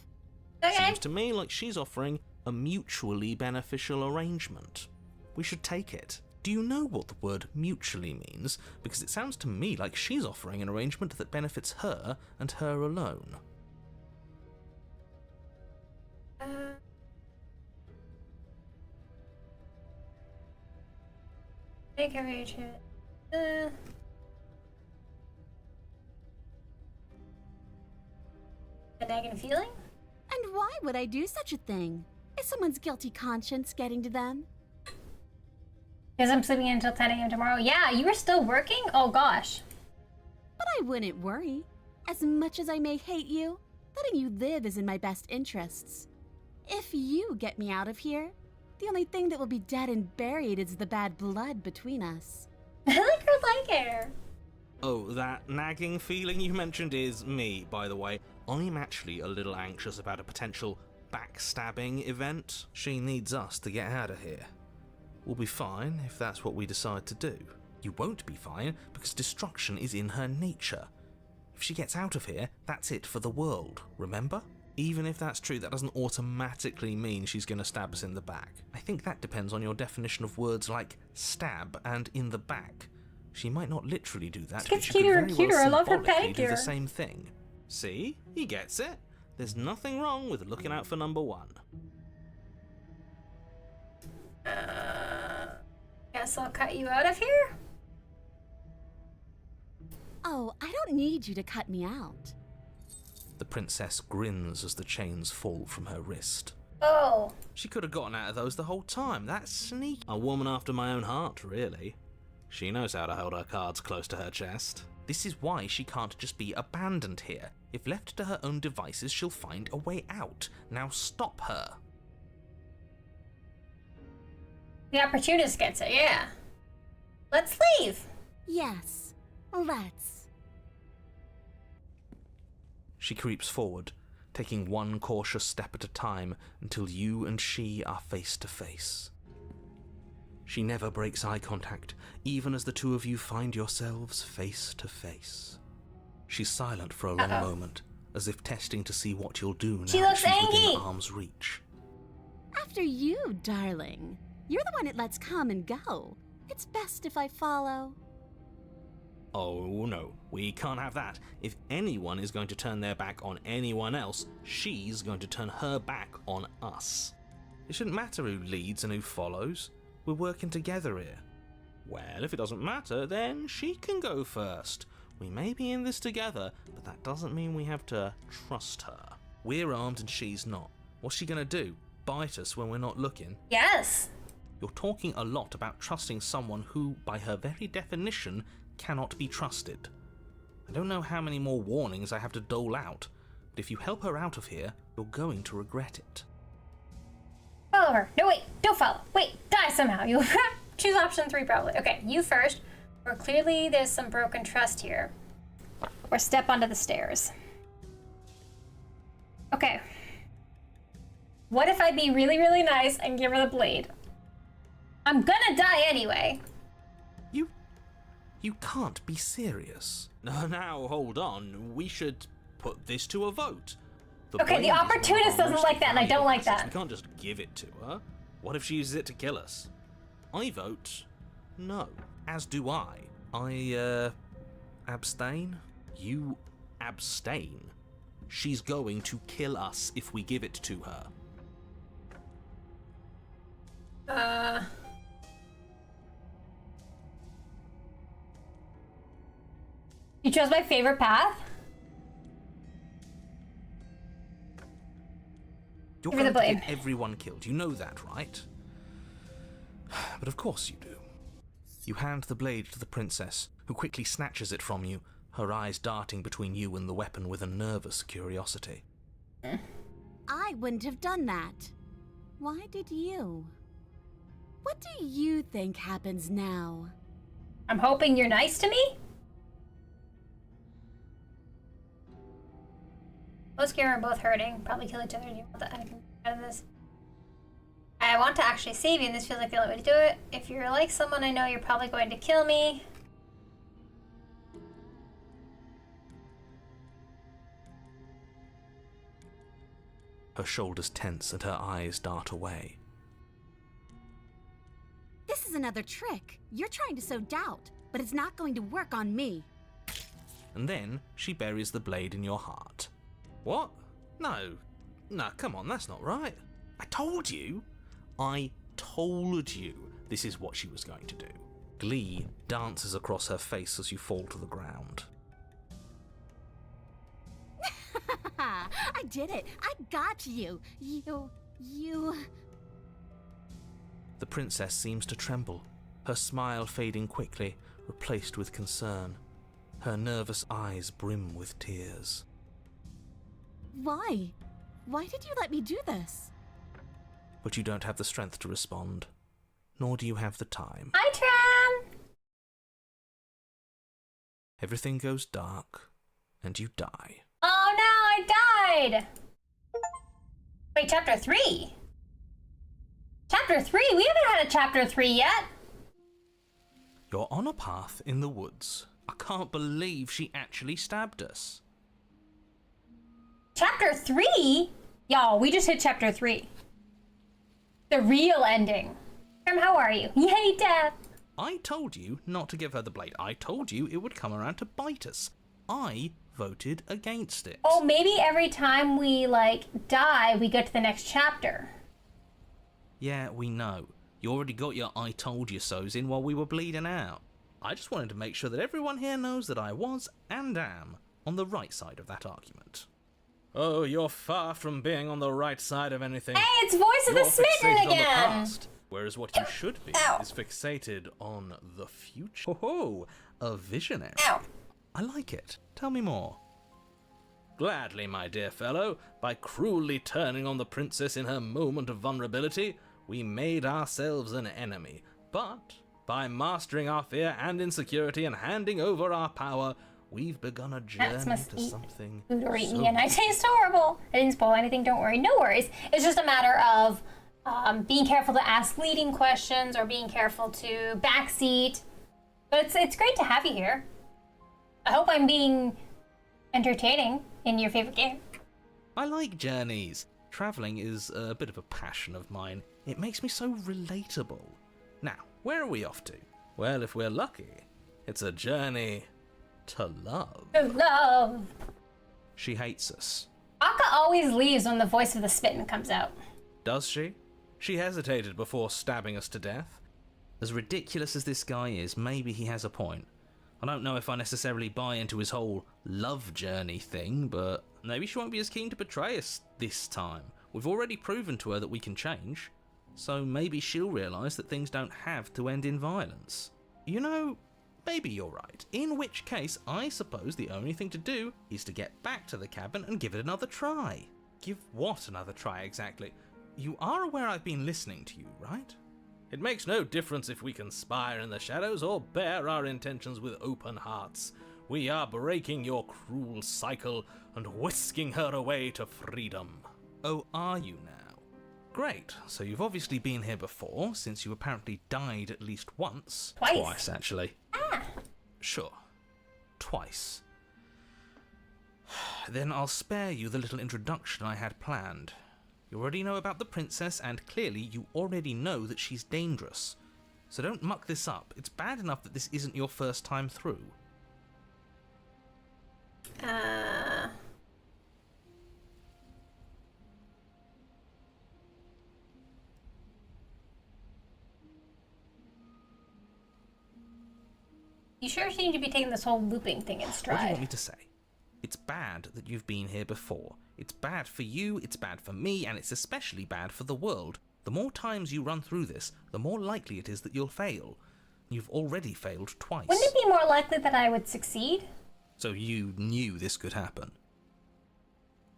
Okay. Seems to me like she's offering a mutually beneficial arrangement. We should take it. Do you know what the word mutually means? Because it sounds to me like she's offering an arrangement that benefits her and her alone. Make a arrangement. A nagging feeling? And why would I do such a thing? Is someone's guilty conscience getting to them? Because I'm sleeping until 10 a.m. tomorrow. Yeah, you were still working? Oh gosh. But I wouldn't worry. As much as I may hate you, letting you live is in my best interests. If you get me out of here, the only thing that will be dead and buried is the bad blood between us. I like her light hair. Oh, that nagging feeling you mentioned is me, by the way. I'm actually a little anxious about a potential backstabbing event. She needs us to get out of here. We'll be fine if that's what we decide to do. You won't be fine because destruction is in her nature. If she gets out of here, that's it for the world, remember? Even if that's true, that doesn't automatically mean she's going to stab us in the back. I think that depends on your definition of words like stab and in the back. She might not literally do that, but she could very well I love her symbolically do pedicure. the same thing. See? He gets it. There's nothing wrong with looking out for number one. Guess I'll cut you out of here? Oh, I don't need you to cut me out. The princess grins as the chains fall from her wrist. Oh. She could have gotten out of those the whole time. That's sneaky. A woman after my own heart, really. She knows how to hold her cards close to her chest. This is why she can't just be abandoned here. If left to her own devices, she'll find a way out. Now stop her. The opportunist gets it, yeah. Let's leave. Yes, let's. She creeps forward, taking one cautious step at a time until you and she are face to face. She never breaks eye contact, even as the two of you find yourselves face to face. She's silent for a long moment, as if testing to see what you'll do now She looks she's within angry. arm's reach. After you, darling. You're the one it lets come and go. It's best if I follow. Oh no, we can't have that. If anyone is going to turn their back on anyone else, she's going to turn her back on us. It shouldn't matter who leads and who follows. We're working together here. Well, if it doesn't matter, then she can go first. We may be in this together, but that doesn't mean we have to trust her. We're armed and she's not. What's she gonna do? Bite us when we're not looking? Yes. You're talking a lot about trusting someone who, by her very definition, cannot be trusted. I don't know how many more warnings I have to dole out, but if you help her out of here, you're going to regret it. Follow her. No, wait. Don't follow. Wait. Die somehow. You choose option 3 probably. Okay, you first. Or clearly there's some broken trust here. Or step onto the stairs. Okay. What if I be really, really nice and give her the blade? I'm gonna die anyway. You can't be serious. Now, hold on. We should put this to a vote. Okay, the opportunist doesn't like that, and I don't like that. We can't just give it to her. What if she uses it to kill us? I vote no. As do I. I abstain. You abstain. She's going to kill us if we give it to her. You chose my favorite path? You're Give me the going to blade. get everyone killed. You know that, right? But of course you do. You hand the blade to the princess, who quickly snatches it from you, her eyes darting between you and the weapon with a nervous curiosity. I wouldn't have done that. Why did you? What do you think happens now? I'm hoping you're nice to me? Both Gary are both hurting. Probably kill each other. Do you want that? I can get out of this. I want to actually save you, and this feels like the only way to do it. If you're like someone I know, you're probably going to kill me. Her shoulders tense and her eyes dart away. This is another trick. You're trying to sow doubt, but it's not going to work on me. And then she buries the blade in your heart. What? No, come on, that's not right. I told you this is what she was going to do. Glee dances across her face as you fall to the ground. I did it. I got you. You... The princess seems to tremble, her smile fading quickly, replaced with concern. Her nervous eyes brim with tears. Why? Why did you let me do this? But you don't have the strength to respond, nor do you have the time. Hi, Tram! Everything goes dark, and you die. Oh no, I died! Wait, chapter 3? Chapter 3? We haven't had a chapter 3 yet! You're on a path in the woods. I can't believe she actually stabbed us. Chapter 3? Y'all, we just hit chapter 3. The real ending. Tram, how are you? Yay, death! I told you not to give her the blade. I told you it would come around to bite us. I voted against it. Oh, maybe every time we, die, we get to the next chapter. Yeah, we know. You already got your I told you so's in while we were bleeding out. I just wanted to make sure that everyone here knows that I was, and am, on the right side of that argument. Oh, you're far from being on the right side of anything. Hey, it's Voice of the Smitten again! On the past, whereas what you should be is fixated on the future. Oh, a visionary. Ow. I like it. Tell me more. Gladly, my dear fellow. By cruelly turning on the princess in her moment of vulnerability, we made ourselves an enemy. But by mastering our fear and insecurity and handing over our power, we've begun a journey to something. Food or eat me and I taste horrible. I didn't spoil anything, don't worry. No worries. It's just a matter of being careful to ask leading questions or being careful to backseat. But it's great to have you here. I hope I'm being entertaining in your favorite game. I like journeys. Travelling is a bit of a passion of mine. It makes me so relatable. Now, where are we off to? Well, if we're lucky, it's a journey to love. To love. She hates us. Akka always leaves when the Voice of the Smitten comes out. Does she? She hesitated before stabbing us to death. As ridiculous as this guy is, maybe he has a point. I don't know if I necessarily buy into his whole love journey thing, but maybe she won't be as keen to betray us this time. We've already proven to her that we can change, so maybe she'll realise that things don't have to end in violence. You know, maybe you're right, in which case I suppose the only thing to do is to get back to the cabin and give it another try. Give what another try exactly? You are aware I've been listening to you, right? It makes no difference if we conspire in the shadows or bear our intentions with open hearts. We are breaking your cruel cycle and whisking her away to freedom. Oh, are you now? Great, so you've obviously been here before, since you apparently died at least once. Twice, actually. Ah. Sure. Twice. Then I'll spare you the little introduction I had planned. You already know about the princess, and clearly you already know that she's dangerous. So don't muck this up. It's bad enough that this isn't your first time through. You sure seem to be taking this whole looping thing in stride? What do you want me to say? It's bad that you've been here before. It's bad for you, it's bad for me, and it's especially bad for the world. The more times you run through this, the more likely it is that you'll fail. You've already failed twice. Wouldn't it be more likely that I would succeed? So you knew this could happen?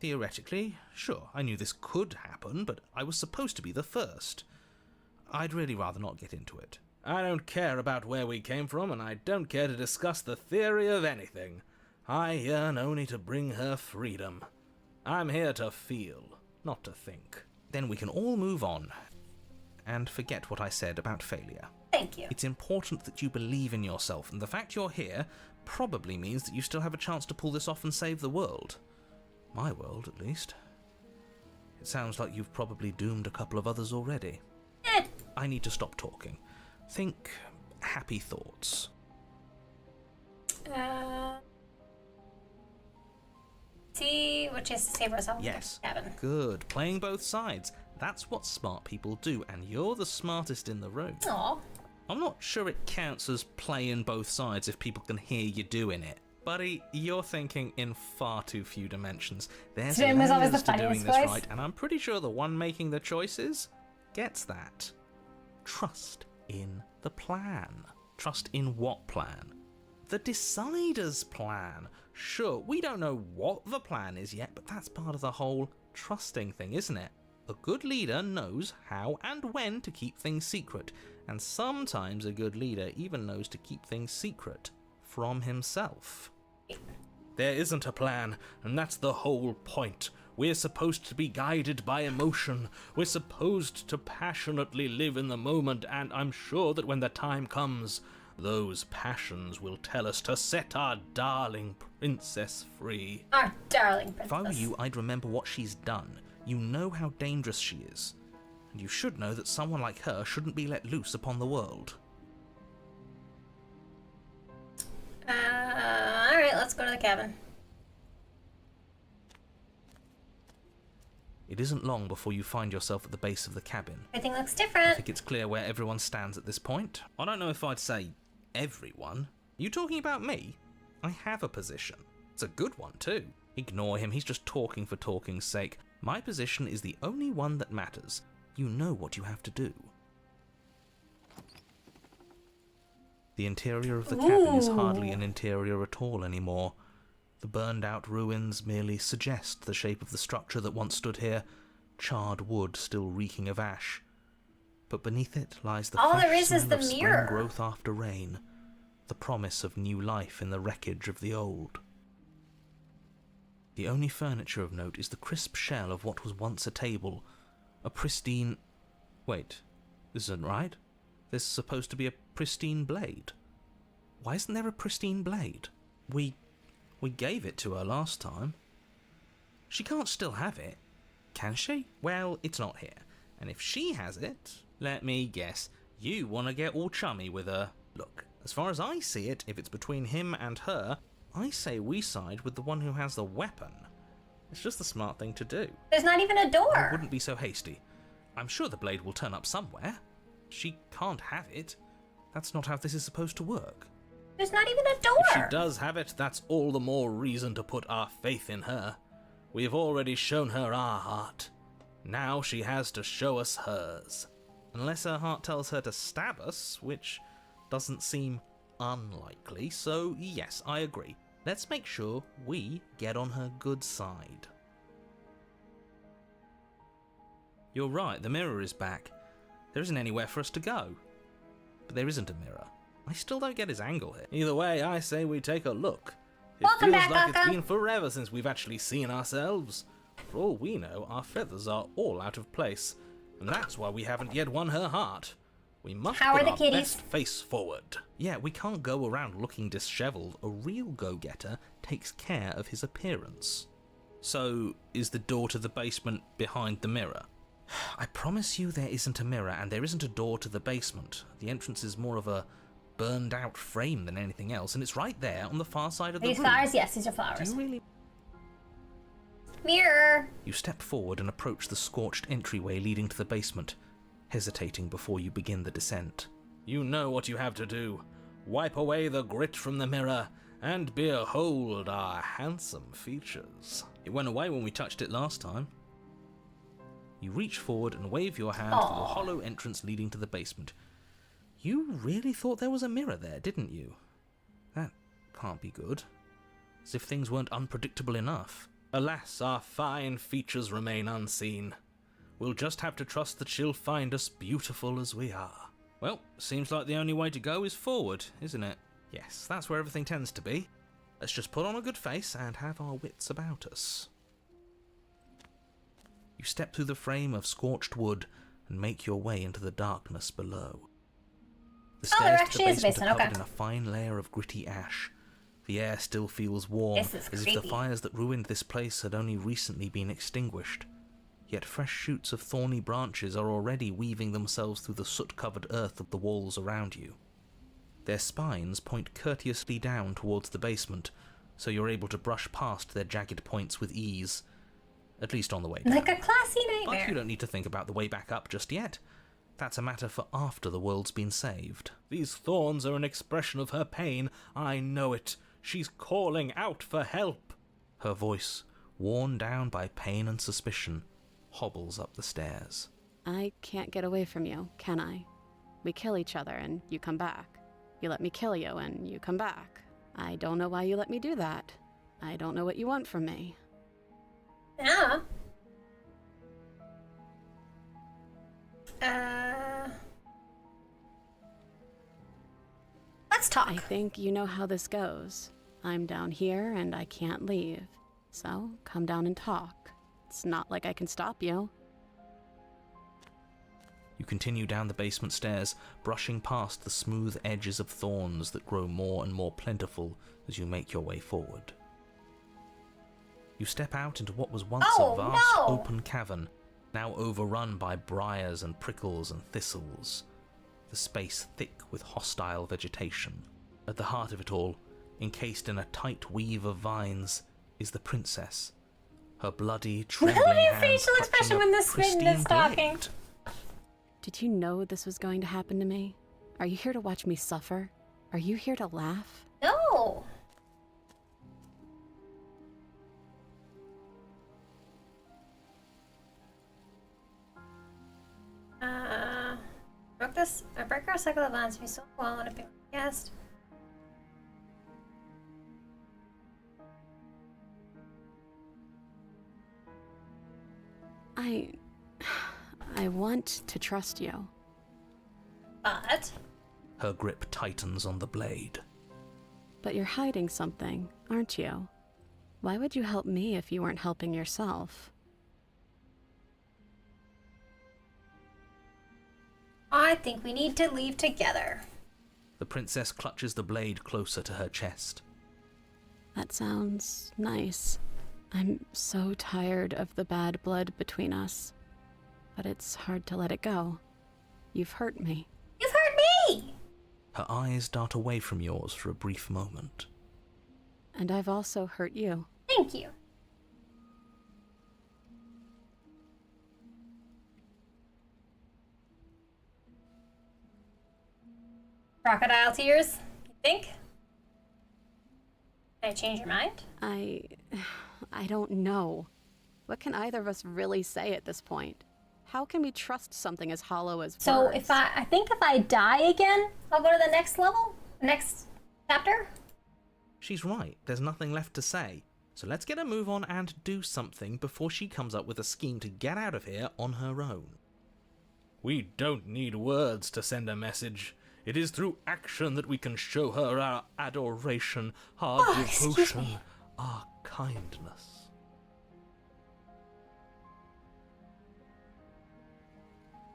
Theoretically, sure, I knew this could happen, but I was supposed to be the first. I'd really rather not get into it. I don't care about where we came from, and I don't care to discuss the theory of anything. I yearn only to bring her freedom. I'm here to feel, not to think. Then we can all move on and forget what I said about failure. Thank you. It's important that you believe in yourself, and the fact you're here probably means that you still have a chance to pull this off and save the world. My world, at least. It sounds like you've probably doomed a couple of others already. I need to stop talking. Think happy thoughts. See what she has to say for herself. Yes. Cabin. Good. Playing both sides. That's what smart people do, and you're the smartest in the room. Aw. I'm not sure it counts as playing both sides if people can hear you doing it. Buddy, you're thinking in far too few dimensions. There's Jim was always layers the to doing funniest this voice. right, and I'm pretty sure the one making the choices gets that. Trust in the plan. Trust in what plan? The decider's plan. Sure, we don't know what the plan is yet, but that's part of the whole trusting thing, isn't it? A good leader knows how and when to keep things secret, and sometimes a good leader even knows to keep things secret from himself. There isn't a plan, and that's the whole point. We're supposed to be guided by emotion. We're supposed to passionately live in the moment, and I'm sure that when the time comes, those passions will tell us to set our darling princess free. Our darling princess. If I were you, I'd remember what she's done. You know how dangerous she is, and you should know that someone like her shouldn't be let loose upon the world. Alright, let's go to the cabin. It isn't long before you find yourself at the base of the cabin. Everything looks I different. think it's clear where everyone stands at this point. I don't know if I'd say everyone. You talking about me? I have a position. It's a good one too. Ignore him, he's just talking for talking's sake. My position is the only one that matters. You know what you have to do. The interior of the cabin is hardly an interior at all anymore. The burned-out ruins merely suggest the shape of the structure that once stood here, charred wood still reeking of ash. But beneath it lies the All fresh there is smell the of spring mirror. growth after rain, the promise of new life in the wreckage of the old. The only furniture of note is the crisp shell of what was once a table, a pristine... Wait, this isn't right. There's supposed to be a pristine blade. Why isn't there a pristine blade? We gave it to her last time. She can't still have it, can she? Well, it's not here. And if she has it, let me guess, you want to get all chummy with her. Look, as far as I see it, if it's between him and her, I say we side with the one who has the weapon. It's just the smart thing to do. There's not even a I door. wouldn't be so hasty. I'm sure the blade will turn up somewhere. She can't have it. That's not how this is supposed to work. There's not even a door. If she does have it, that's all the more reason to put our faith in her. We have already shown her our heart. Now she has to show us hers. Unless her heart tells her to stab us, which doesn't seem unlikely, so yes, I agree. Let's make sure we get on her good side. You're right, the mirror is back. There isn't anywhere for us to go. But there isn't a mirror. I still don't get his angle here. Either way, I say we take a look. It Welcome feels back, like it's Kaka. been forever since we've actually seen ourselves. For all we know, our feathers are all out of place. And that's why we haven't yet won her heart. We must How put are the our kitties? best face forward. Yeah, we can't go around looking disheveled. A real go-getter takes care of his appearance. So, is the door to the basement behind the mirror? I promise you there isn't a mirror, and there isn't a door to the basement. The entrance is more of a burned-out frame than anything else, and it's right there on the far side of the These room. flowers? Yes, these are Do flowers. you really... Mirror. You step forward and approach the scorched entryway leading to the basement, hesitating before you begin the descent. You know what you have to do. Wipe away the grit from the mirror, and behold our handsome features. It went away when we touched it last time. You reach forward and wave your hand to the hollow entrance leading to the basement. You really thought there was a mirror there, didn't you? That can't be good. As if things weren't unpredictable enough. Alas, our fine features remain unseen. We'll just have to trust that she'll find us beautiful as we are. Well, seems like the only way to go is forward, isn't it? Yes, that's where everything tends to be. Let's just put on a good face and have our wits about us. You step through the frame of scorched wood and make your way into the darkness below. The Oh, there stairs to actually the is a basement are basement, covered in a fine layer of gritty ash. The air still feels warm, This is as if the creepy. fires that ruined this place had only recently been extinguished. yet fresh shoots of thorny branches are already weaving themselves through the soot-covered earth of the walls around you. Their spines point courteously down towards the basement, so you're able to brush past their jagged points with ease, at least on the way down. Like a classy nightmare. But you don't need to think about the way back up just yet. That's a matter for after the world's been saved. These thorns are an expression of her pain. I know it. She's calling out for help. Her voice, worn down by pain and suspicion, hobbles up the stairs. I can't get away from you, can I? We kill each other and you come back. You let me kill you and you come back. I don't know why you let me do that. I don't know what you want from me. Yeah. Let's talk. I think you know how this goes. I'm down here and I can't leave. So come down and talk. It's not like I can stop you. You continue down the basement stairs, brushing past the smooth edges of thorns that grow more and more plentiful as you make your way forward. You step out into what was once a vast open cavern, now overrun by briars and prickles and thistles, the space thick with hostile vegetation. At the heart of it all, encased in a tight weave of vines, is the princess, her bloody, trembling Look at your hands facial expression when the smitten is talking. Did you know this was going to happen to me? Are you here to watch me suffer? Are you here to laugh? No. I broke our cycle of violence me so well and a bit guest. I want to trust you. But Her grip tightens on the blade. But you're hiding something, aren't you? Why would you help me if you weren't helping yourself? I think we need to leave together. The princess clutches the blade closer to her chest. That sounds nice. I'm so tired of the bad blood between us. But it's hard to let it go. You've hurt me. You've hurt me! Her eyes dart away from yours for a brief moment. And I've also hurt you. Thank you. Crocodile tears, you think? Can I change your mind? I don't know. What can either of us really say at this point? How can we trust something as hollow as So words? if I think if I die again, I'll go to the next level? Next chapter? She's right, there's nothing left to say. So let's get a move on and do something before she comes up with a scheme to get out of here on her own. We don't need words to send a message. It is through action that we can show her our adoration, our devotion, our kindness.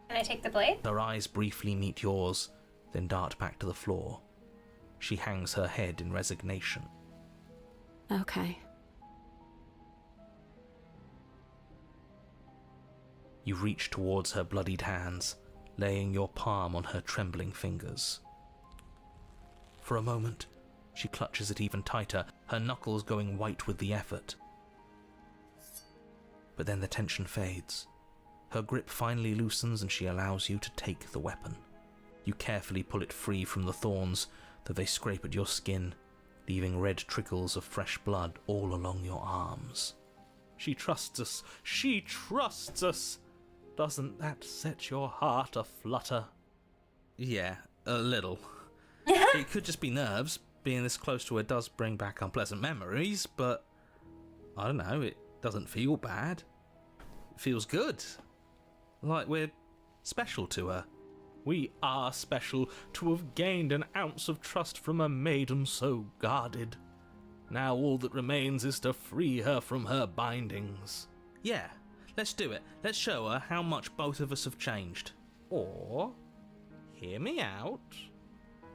Can I take the blade? Her eyes briefly meet yours, then dart back to the floor. She hangs her head in resignation. Okay. You reach towards her bloodied hands, laying your palm on her trembling fingers. For a moment, she clutches it even tighter, her knuckles going white with the effort. But then the tension fades. Her grip finally loosens and she allows you to take the weapon. You carefully pull it free from the thorns, though they scrape at your skin, leaving red trickles of fresh blood all along your arms. She trusts us! She trusts us! Doesn't that set your heart aflutter? Yeah, a little. It could just be nerves. Being this close to her does bring back unpleasant memories, but I don't know, it doesn't feel bad. It feels good. Like we're special to her. We are special to have gained an ounce of trust from a maiden so guarded. Now all that remains is to free her from her bindings. Yeah, let's do it. Let's show her how much both of us have changed. Or, hear me out,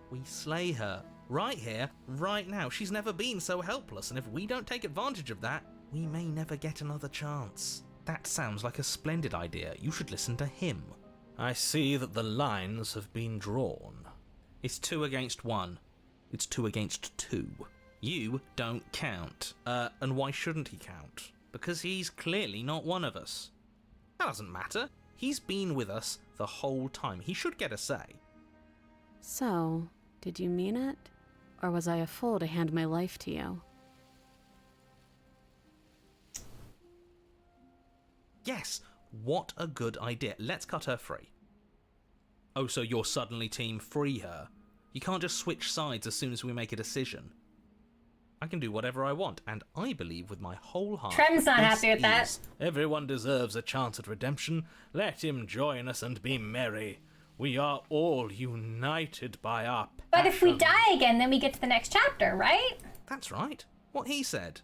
we slay her. Right here, right now. She's never been so helpless, and if we don't take advantage of that, we may never get another chance. That sounds like a splendid idea. You should listen to him. I see that the lines have been drawn. It's 2 against 1. It's 2 against 2. You don't count. And why shouldn't he count? Because he's clearly not one of us. That doesn't matter. He's been with us the whole time. He should get a say. So, did you mean it? Or was I a fool to hand my life to you? Yes, what a good idea. Let's cut her free. Oh, so you're suddenly team free her? You can't just switch sides as soon as we make a decision. I can do whatever I want, and I believe with my whole heart... Trem's not happy with that. Everyone deserves a chance at redemption. Let him join us and be merry. We are all united by our passion. But if we die again, then we get to the next chapter, right? That's right. What he said.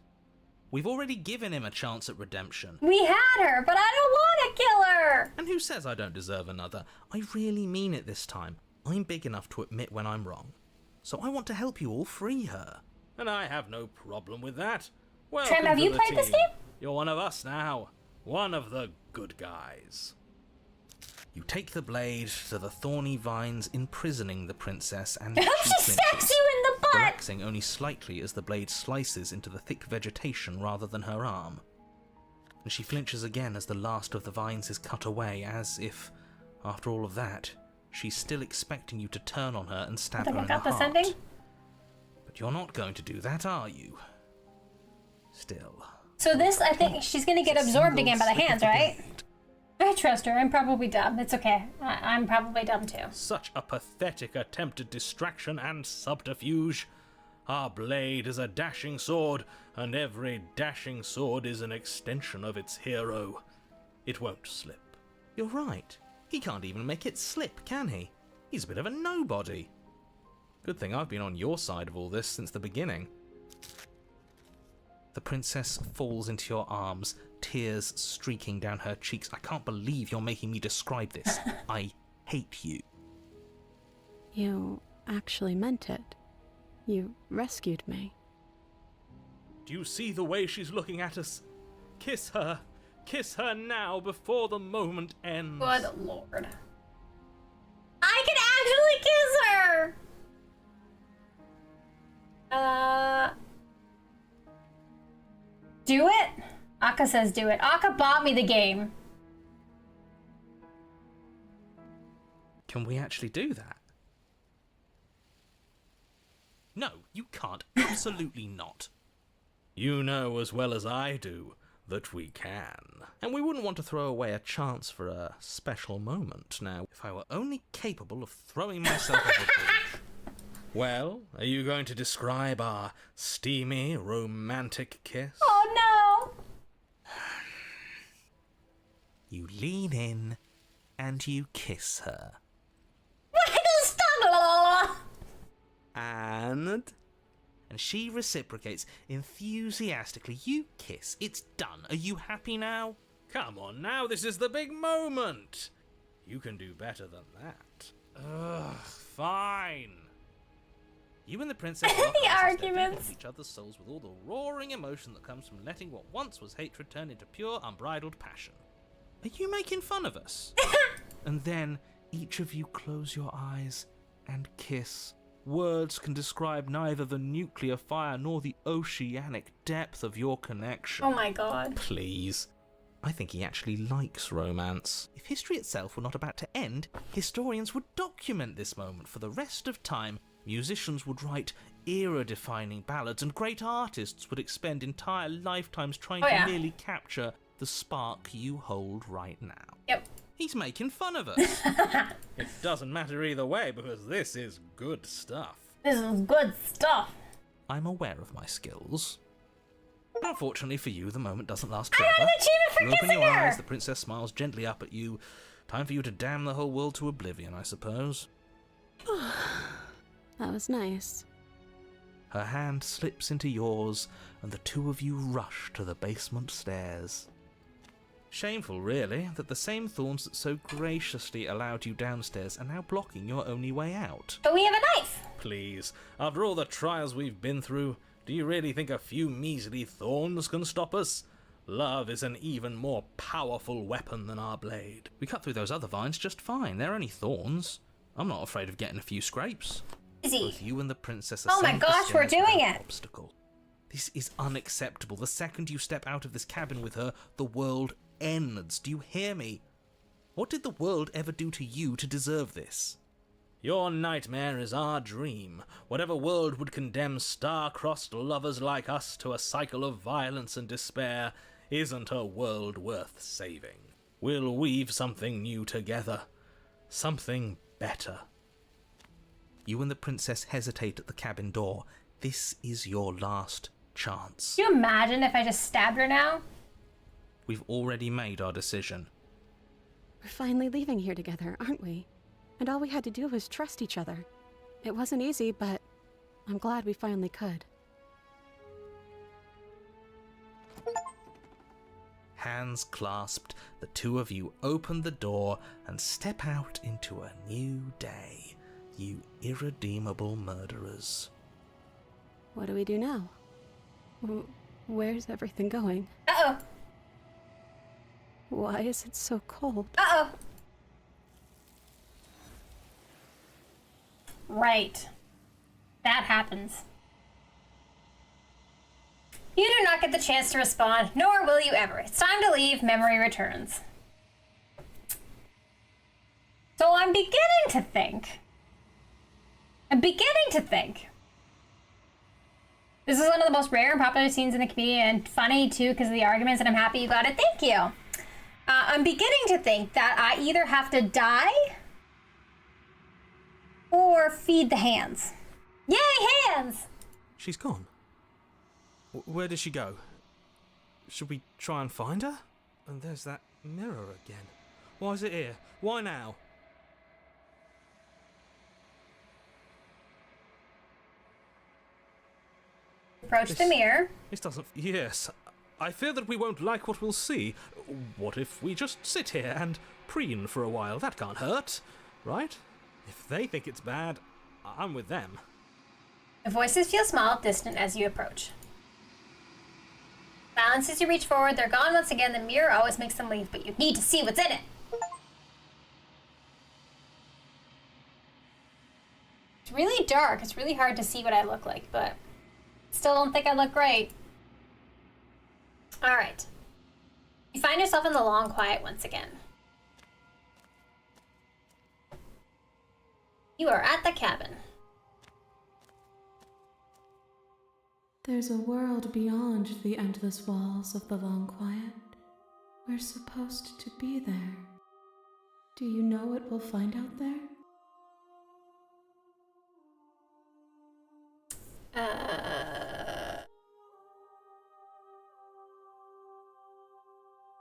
We've already given him a chance at redemption. We had her, but I don't want to kill her! And who says I don't deserve another? I really mean it this time. I'm big enough to admit when I'm wrong. So I want to help you all free her. And I have no problem with that. Welcome Trem, have to you the played this team. game? You're one of us now. One of the good guys. You take the blade to the thorny vines imprisoning the princess and I hope she stabs you in the butt! relaxing only slightly as the blade slices into the thick vegetation rather than her arm. And she flinches again as the last of the vines is cut away, as if, after all of that, she's still expecting you to turn on her and stab her in the heart. Ending? But you're not going to do that, are you? Still. So this, I think she's gonna get absorbed again by the hands, right? I trust her. I'm probably dumb. It's okay. I'm probably dumb too. Such a pathetic attempt at distraction and subterfuge. Our blade is a dashing sword, and every dashing sword is an extension of its hero. It won't slip. You're right. He can't even make it slip, can he? He's a bit of a nobody. Good thing I've been on your side of all this since the beginning. The princess falls into your arms, tears streaking down her cheeks. I can't believe you're making me describe this. I hate you. You actually meant it. You rescued me. Do you see the way she's looking at us? Kiss her. Kiss her now before the moment ends. Good lord. I can actually kiss her! Do it? Akka says do it. Akka bought me the game. Can we actually do that? No, you can't. Absolutely not. You know as well as I do that we can. And we wouldn't want to throw away a chance for a special moment. Now, if I were only capable of throwing myself off a bridge. Well, are you going to describe our steamy, romantic kiss? Oh no! You lean in and you kiss her. And she reciprocates enthusiastically. You kiss. It's done. Are you happy now? Come on now, this is the big moment. You can do better than that. Ugh, fine. You and the princess The arguments. each other's souls with all the roaring emotion that comes from letting what once was hatred turn into pure, unbridled passion. Are you making fun of us? And then each of you close your eyes and kiss. Words can describe neither the nuclear fire nor the oceanic depth of your connection. Oh my god. Please. I think he actually likes romance. If history itself were not about to end, historians would document this moment for the rest of time. Musicians would write era-defining ballads, and great artists would expend entire lifetimes trying to merely capture the spark you hold right now. Yep. He's making fun of us. It doesn't matter either way, because this is good stuff. This is good stuff. I'm aware of my skills. Unfortunately for you, the moment doesn't last forever. I got an achievement for You open kissing your her! eyes, the princess smiles gently up at you. Time for you to damn the whole world to oblivion, I suppose. That was nice. Her hand slips into yours, and the two of you rush to the basement stairs. Shameful, really, that the same thorns that so graciously allowed you downstairs are now blocking your only way out. But we have a knife. Please, after all the trials we've been through, do you really think a few measly thorns can stop us? Love is an even more powerful weapon than our blade. We cut through those other vines just fine. They're only thorns. I'm not afraid of getting a few scrapes. Easy. Both you and the princess are Oh my safe gosh, as we're stairs doing without it. obstacle. This is unacceptable. The second you step out of this cabin with her, the world ends. Do you hear me? What did the world ever do to you to deserve this? Your nightmare is our dream. Whatever world would condemn star-crossed lovers like us to a cycle of violence and despair isn't a world worth saving. We'll weave something new together. Something better. You and the princess hesitate at the cabin door. This is your last chance. Can you imagine if I just stabbed her now? We've already made our decision. We're finally leaving here together, aren't we? And all we had to do was trust each other. It wasn't easy, but I'm glad we finally could. Hands clasped, the two of you open the door and step out into a new day, you irredeemable murderers. What do we do now? Where's everything going? Uh-oh. Why is it so cold? Uh-oh. Right. That happens. You do not get the chance to respond, nor will you ever. It's time to leave. Memory returns. So I'm beginning to think. This is one of the most rare and popular scenes in the community, and funny too because of the arguments, and I'm happy you got it. Thank you. I'm beginning to think that I either have to die or feed the hands. Yay, hands! She's gone. Where did she go? Should we try and find her? And there's that mirror again. Why is it here? Why now? Approach the mirror. This doesn't... Yes. I fear that we won't like what we'll see. What if we just sit here and preen for a while? That can't hurt, right? If they think it's bad, I'm with them. The voices feel small, distant as you approach. Silence as you reach forward. They're gone once again. The mirror always makes them leave, but you need to see what's in it. It's really dark. It's really hard to see what I look like, but still don't think I look great. All right. You find yourself in the long quiet once again. You are at the cabin. There's a world beyond the endless walls of the long quiet. We're supposed to be there. Do you know what we'll find out there?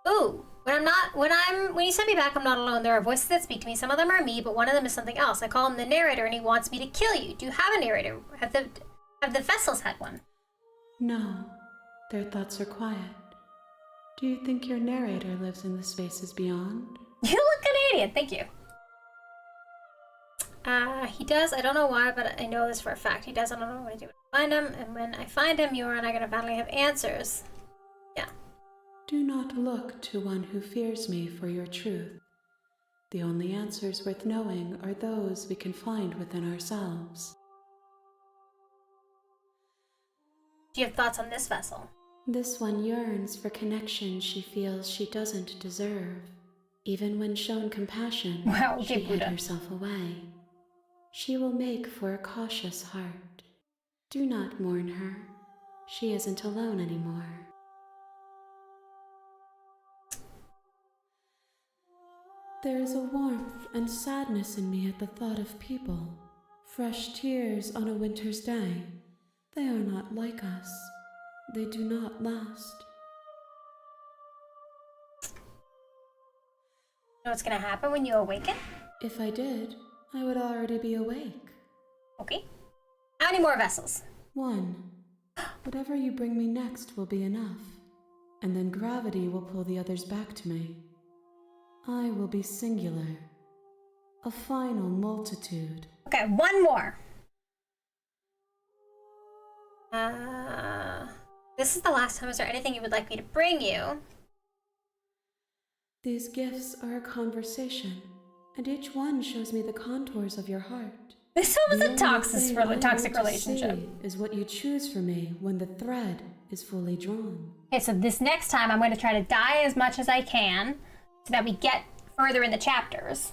Ooh, when you send me back, I'm not alone. There are voices that speak to me. Some of them are me, but one of them is something else. I call him the narrator, and he wants me to kill you. Do you have a narrator? Have the vessels had one? No, their thoughts are quiet. Do you think your narrator lives in the spaces beyond? You look Canadian, thank you. He does. I don't know why, but I know this for a fact. He does. I don't know what to do. Find him, and when I find him, you and I are gonna finally have answers. Yeah. Do not look to one who fears me for your truth. The only answers worth knowing are those we can find within ourselves. Do you have thoughts on this vessel? This one yearns for connection she feels she doesn't deserve. Even when shown compassion, Wow, okay, she hid Buddha. herself away. She will make for a cautious heart. Do not mourn her. She isn't alone anymore. There is a warmth and sadness in me at the thought of people. Fresh tears on a winter's day. They are not like us. They do not last. Know what's gonna happen when you awaken? If I did, I would already be awake. Okay. How many more vessels? One. Whatever you bring me next will be enough. And then gravity will pull the others back to me. I will be singular. A final multitude. Okay, one more. This is the last time. Is there anything you would like me to bring you? These gifts are a conversation, and each one shows me the contours of your heart. This one was The a only toxic, thing I want toxic to relationship. see is what you choose for me when the thread is fully drawn. Okay, so this next time I'm going to try to die as much as I can so that we get further in the chapters.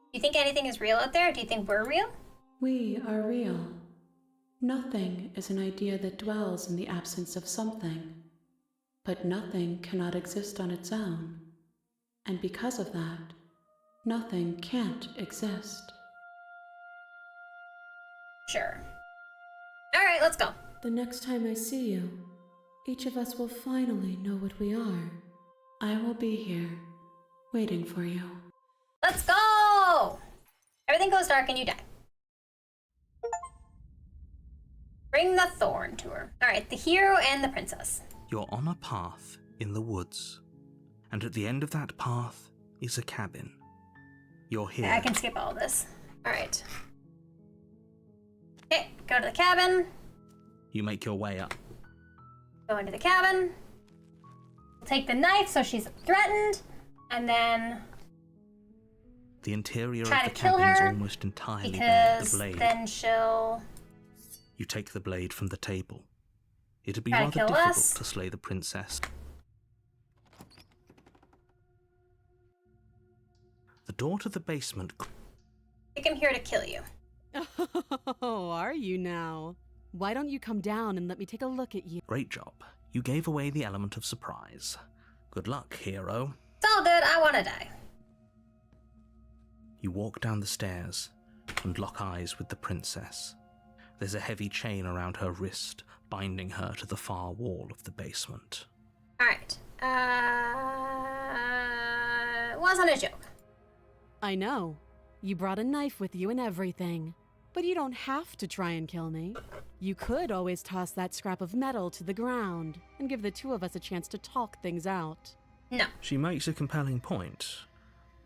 Do you think anything is real out there? Do you think we're real? We are real. Nothing is an idea that dwells in the absence of something. But nothing cannot exist on its own. And because of that, nothing can't exist. Sure. Alright, let's go. The next time I see you, each of us will finally know what we are. I will be here, waiting for you. Let's go! Everything goes dark and you die. Bring the thorn to her. Alright, the hero and the princess. You're on a path in the woods, and at the end of that path is a cabin. You're here. I can skip all of this. Alright. Okay, go to the cabin. You make your way up. Go into the cabin. Take the knife so she's threatened. And then The interior of try the to kill cabin is her almost entirely bare. The because blade. then she'll You take the blade from the table. It'd be try to rather kill difficult us. to slay the princess. The door to the basement. I think I'm here to kill you. Oh, are you now? Why don't you come down and let me take a look at you? Great job. You gave away the element of surprise. Good luck, hero. It's all good. I want to die. You walk down the stairs and lock eyes with the princess. There's a heavy chain around her wrist, binding her to the far wall of the basement. Alright. It wasn't a joke. I know. You brought a knife with you and everything. But you don't have to try and kill me. You could always toss that scrap of metal to the ground and give the two of us a chance to talk things out. No. She makes a compelling point.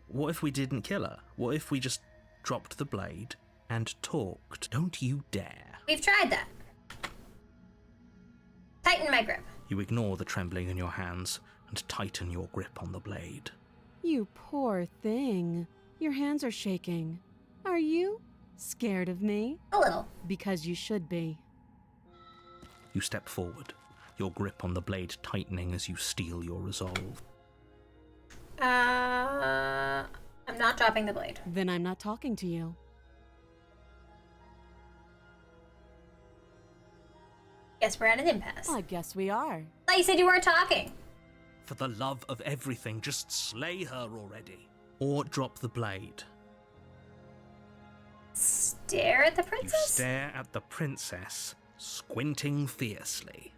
What if we didn't kill her? What if we just dropped the blade and talked? Don't you dare. We've tried that. Tighten my grip. You ignore the trembling in your hands and tighten your grip on the blade. You poor thing. Your hands are shaking. Are you scared of me? A little. Because you should be. You step forward, your grip on the blade tightening as you steel your resolve. I'm not dropping the blade. Then I'm not talking to you. Guess we're at an impasse. I guess we are. I thought you said you weren't talking. For the love of everything, just slay her already. Or drop the blade. Stare at the You princess? stare at the princess, squinting fiercely.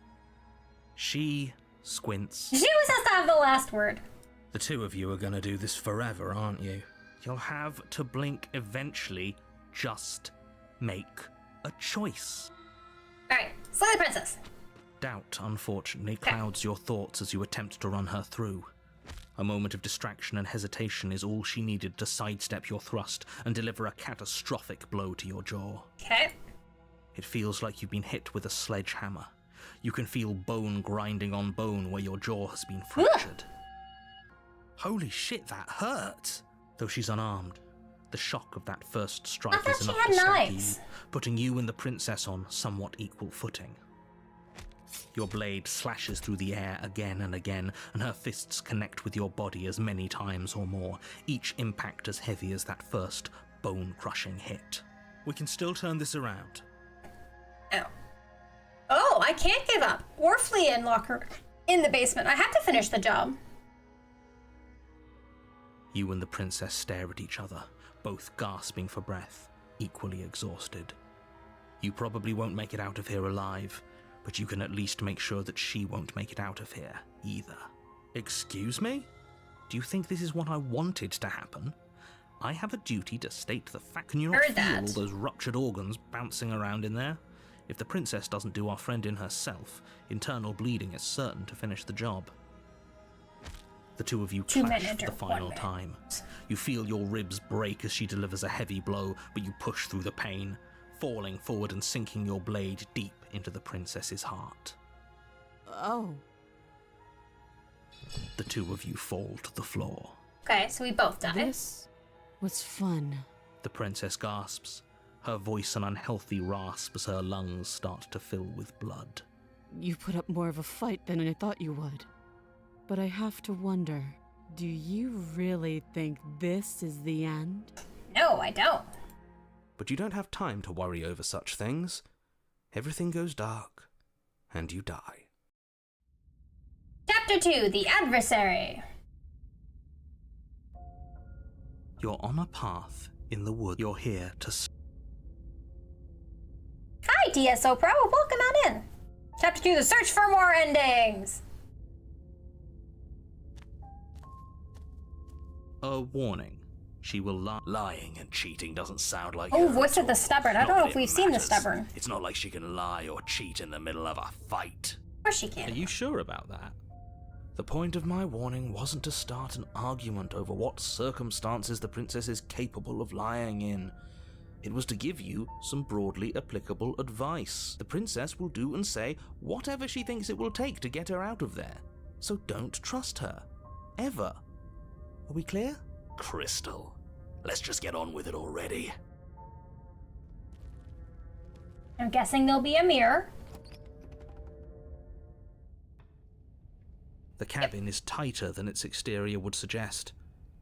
She squints. She always has to have the last word. The two of you are gonna do this forever, aren't you? You'll have to blink eventually. Just make a choice. Alright, slay the princess. Doubt, unfortunately, clouds your thoughts as you attempt to run her through. A moment of distraction and hesitation is all she needed to sidestep your thrust and deliver a catastrophic blow to your jaw. Okay. It feels like you've been hit with a sledgehammer. You can feel bone grinding on bone where your jaw has been fractured. Holy shit, that hurt! Though she's unarmed, the shock of that first strike I thought is she enough had to stagger knives. you, putting you and the princess on somewhat equal footing. Your blade slashes through the air again and again, and her fists connect with your body as many times or more, each impact as heavy as that first bone-crushing hit. We can still turn this around. Oh. Oh, I can't give up. Or flee and lock her in the basement. I have to finish the job. You and the princess stare at each other, both gasping for breath, equally exhausted. You probably won't make it out of here alive, but you can at least make sure that she won't make it out of here, either. Excuse me? Do you think this is what I wanted to happen? I have a duty to state the fact. Can you not Heard feel that. all those ruptured organs bouncing around in there? If the princess doesn't do our friend in herself, internal bleeding is certain to finish the job. The two of you Two men clash for enter, the final one man. time. You feel your ribs break as she delivers a heavy blow, but you push through the pain, falling forward and sinking your blade deep into the princess's heart. Oh. The two of you fall to the floor. Okay, so we both die. This was fun. The princess gasps, her voice an unhealthy rasp as her lungs start to fill with blood. You put up more of a fight than I thought you would. But I have to wonder, do you really think this is the end? No, I don't. But you don't have time to worry over such things. Everything goes dark, and you die. Chapter 2, The Adversary. You're on a path in the wood. You're here to... Hi, DSO Pro. Welcome on in. Chapter 2, The Search for More Endings. A warning. She will lie. Lying and cheating doesn't sound like Oh, her voice at of the all. Stubborn. I Not don't know that if it we've seen the matters. Stubborn. It's not like she can lie or cheat in the middle of a fight. Of course she Are can. you sure about that? The point of my warning wasn't to start an argument over what circumstances the princess is capable of lying in. It was to give you some broadly applicable advice. The princess will do and say whatever she thinks it will take to get her out of there. So don't trust her. Ever. Are we clear? Crystal. Let's just get on with it already. I'm guessing there'll be a mirror. The cabin is tighter than its exterior would suggest.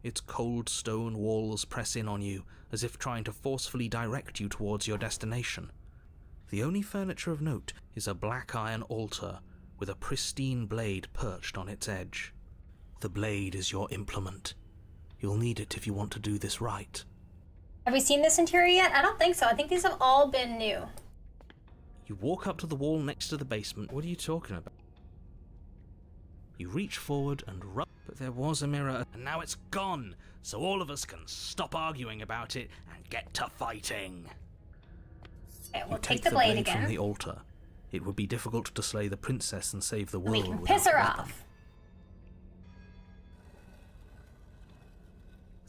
Its cold stone walls press in on you, as if trying to forcefully direct you towards your destination. The only furniture of note is a black iron altar with a pristine blade perched on its edge. The blade is your implement. You'll need it if you want to do this right. Have we seen this interior yet? I don't think so. I think these have all been new. You walk up to the wall next to the basement. What are you talking about? You reach forward and rub, but there was a mirror, and now it's gone, so all of us can stop arguing about it and get to fighting. Okay, we'll You take the blade from again. the altar. It would be difficult to slay the princess and save the We world can without piss her a weapon. off.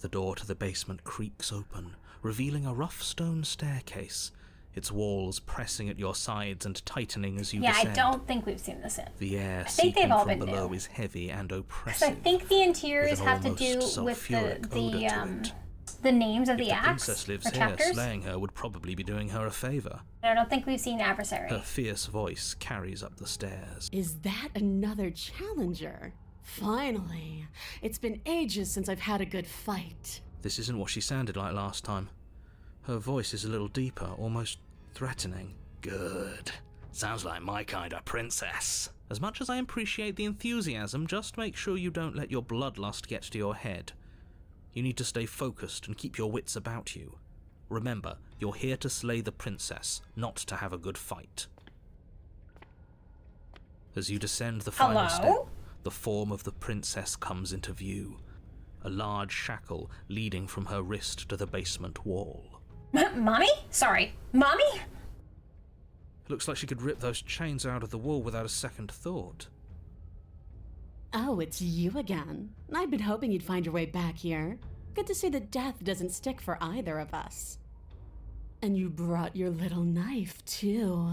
The door to the basement creaks open, revealing a rough stone staircase, its walls pressing at your sides and tightening as you Yeah, descend. I don't think we've seen this in. The air think they've seeping all from been below new. is heavy and So oppressive. I think the interiors with an have to do almost with sulphuric odor to it. the names of If the acts princess lives or here, chapters. slaying her would probably be doing her a favor. I don't think we've seen Adversary. Her fierce voice carries up the stairs. Is that another challenger? Finally. It's been ages since I've had a good fight. This isn't what she sounded like last time. Her voice is a little deeper, almost threatening. Good. Sounds like my kind of princess. As much as I appreciate the enthusiasm, just make sure you don't let your bloodlust get to your head. You need to stay focused and keep your wits about you. Remember, you're here to slay the princess, not to have a good fight. As you descend the final step, the form of the princess comes into view. A large shackle leading from her wrist to the basement wall. Mommy? Sorry. Mommy? It looks like she could rip those chains out of the wall without a second thought. Oh, it's you again. I'd been hoping you'd find your way back here. Good to see that death doesn't stick for either of us. And you brought your little knife, too.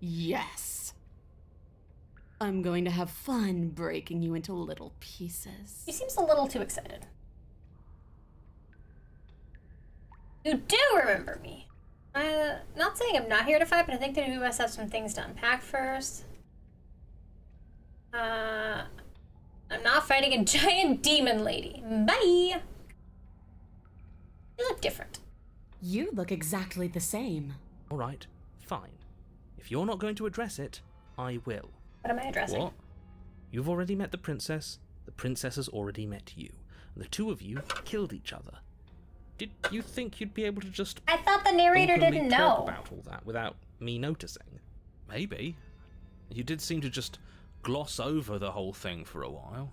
Yes. I'm going to have fun breaking you into little pieces. He seems a little too excited. You do remember me. Not saying I'm not here to fight, but I think that we must have some things to unpack first. I'm not fighting a giant demon lady. Bye! You look different. You look exactly the same. All right, fine. If you're not going to address it, I will. What am I addressing? What? You've already met the princess has already met you, and the two of you killed each other. Did you think you'd be able to just I thought the narrator openly didn't talk know. about all that without me noticing? Maybe. You did seem to just gloss over the whole thing for a while.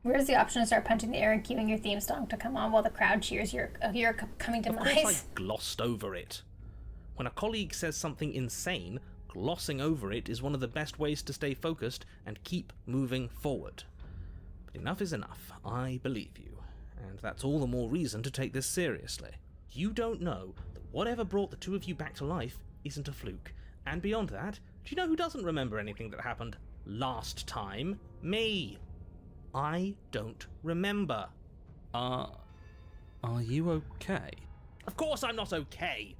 Where's the option to start punching the air and cueing your theme song to come on while the crowd cheers your coming Of demise? course I glossed over it. When a colleague says something insane, glossing over it is one of the best ways to stay focused and keep moving forward. Enough is enough. I believe you. And that's all the more reason to take this seriously. You don't know that whatever brought the two of you back to life isn't a fluke. And beyond that, do you know who doesn't remember anything that happened last time? Me. I don't remember. Are you okay? Of course I'm not okay.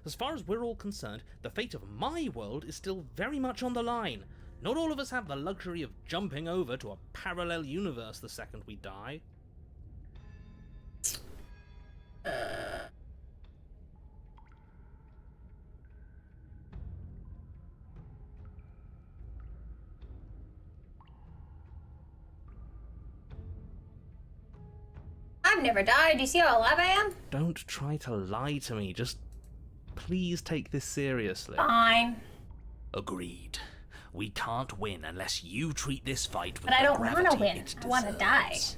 As far as we're all concerned, the fate of my world is still very much on the line. Not all of us have the luxury of jumping over to a parallel universe the second we die. I've never died. Do you see how alive I am? Don't try to lie to me. Just please take this seriously. Fine. Agreed. We can't win unless you treat this fight with But I the don't want to gravity win. it I want to die. deserves.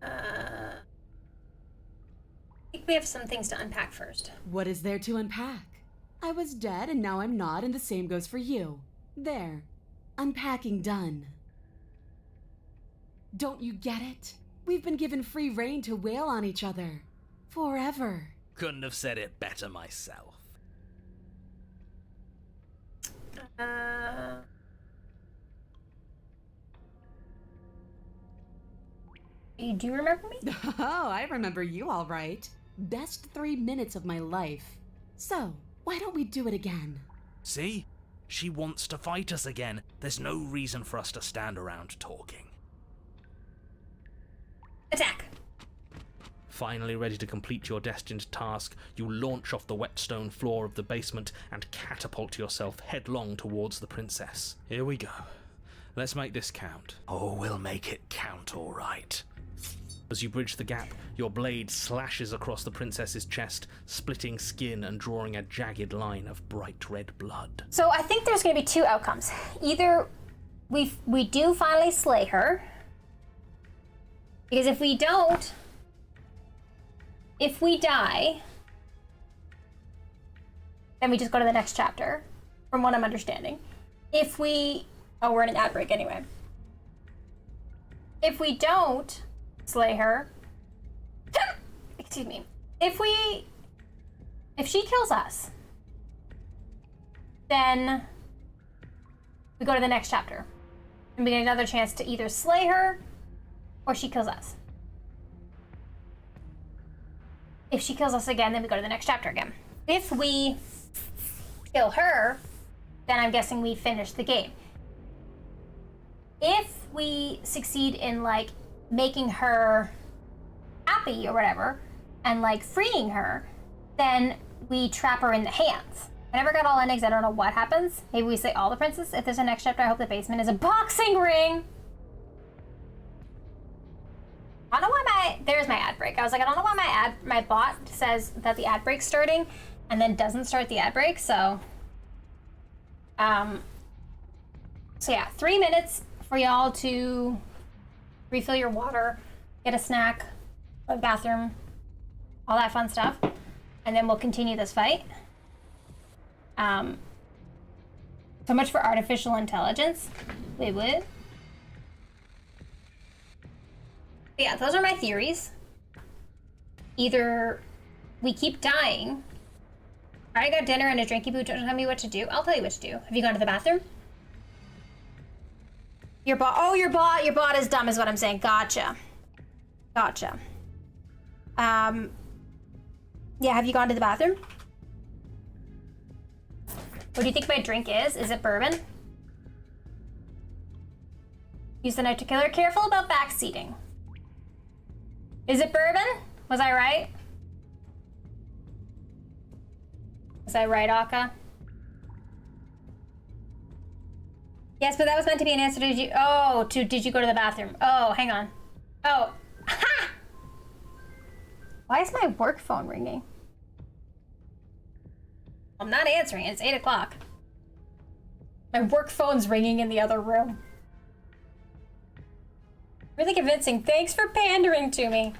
I think we have some things to unpack first. What is there to unpack? I was dead and now I'm not, and the same goes for you. There. Unpacking done. Don't you get it? We've been given free rein to wail on each other. Forever. Couldn't have said it better myself. You do remember me? Oh, I remember you all right. Best 3 minutes of my life. So, why don't we do it again? See? She wants to fight us again. There's no reason for us to stand around talking. Attack. Finally ready to complete your destined task, you launch off the wet stone floor of the basement and catapult yourself headlong towards the princess. Here we go. Let's make this count. Oh, we'll make it count, all right. As you bridge the gap, your blade slashes across the princess's chest, splitting skin and drawing a jagged line of bright red blood. So I think there's going to be two outcomes. Either we do finally slay her, because if we don't, if we die, then we just go to the next chapter, from what I'm understanding. If we... Oh, we're in an ad break anyway. If we don't slay her... Excuse me. If she kills us, then we go to the next chapter. And we get another chance to either slay her or she kills us. If she kills us again, then we go to the next chapter again. If we kill her, then I'm guessing we finish the game. If we succeed in, like, making her happy or whatever, and, like, freeing her, then we trap her in the hands. I never got all endings. I don't know what happens. Maybe we say all the princes. If there's a next chapter, I hope the basement is a boxing ring. I don't know why there's my ad break. I was like, I don't know why my bot says that the ad break's starting and then doesn't start the ad break. So yeah, 3 minutes for y'all to refill your water, get a snack, go to the bathroom, all that fun stuff, and then we'll continue this fight. So much for artificial intelligence. Wait, what? Yeah, those are my theories. Either we keep dying. I got dinner and a drinky boo. Don't tell me what to do. I'll tell you what to do. Have you gone to the bathroom? Your bot. Oh, your bot is dumb, is what I'm saying. Gotcha. Yeah, have you gone to the bathroom? What do you think my drink is? Is it bourbon? Use the night to kill her. Careful about backseating. Is it bourbon? Was I right? Was I right, Akka? Yes, but that was meant to be an answer to did you go to the bathroom? Oh, hang on. Oh, ha! Why is my work phone ringing? I'm not answering. It's 8 o'clock. My work phone's ringing in the other room. Really convincing. Thanks for pandering to me.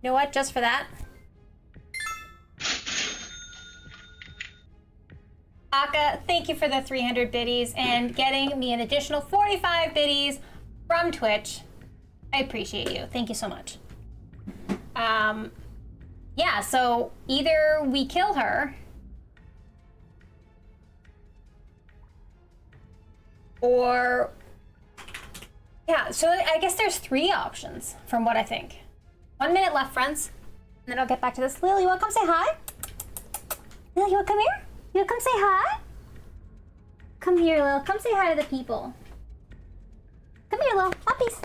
You know what? Just for that. Aka, thank you for the 300 biddies and getting me an additional 45 biddies from Twitch. I appreciate you. Thank you so much. Yeah, so either we kill her or... Yeah, so I guess there's 3 options from what I think. 1 minute left, friends. And then I'll get back to this. Lily, you wanna come say hi? Lily, you wanna come here? You wanna come say hi? Come here, Lil. Come say hi to the people. Come here, Lil. Puppies.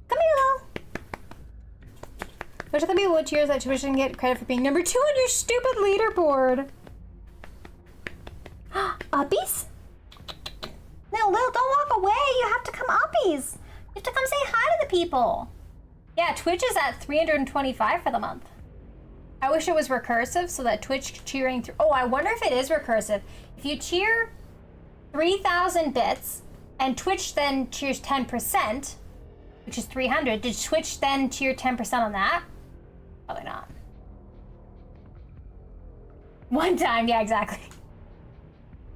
Come here, Lil. There's gonna be wood cheers that Twitch didn't get credit for being number 2 on your stupid leaderboard. Uppies? No, Lil, don't walk away. You have to come uppies. You have to come say hi to the people. Yeah, Twitch is at 325 for the month. I wish it was recursive so that Twitch cheering through. Oh, I wonder if it is recursive. If you cheer 3,000 bits and Twitch then cheers 10%, which is 300, did Twitch then cheer 10% on that? Probably not. One time, yeah, exactly.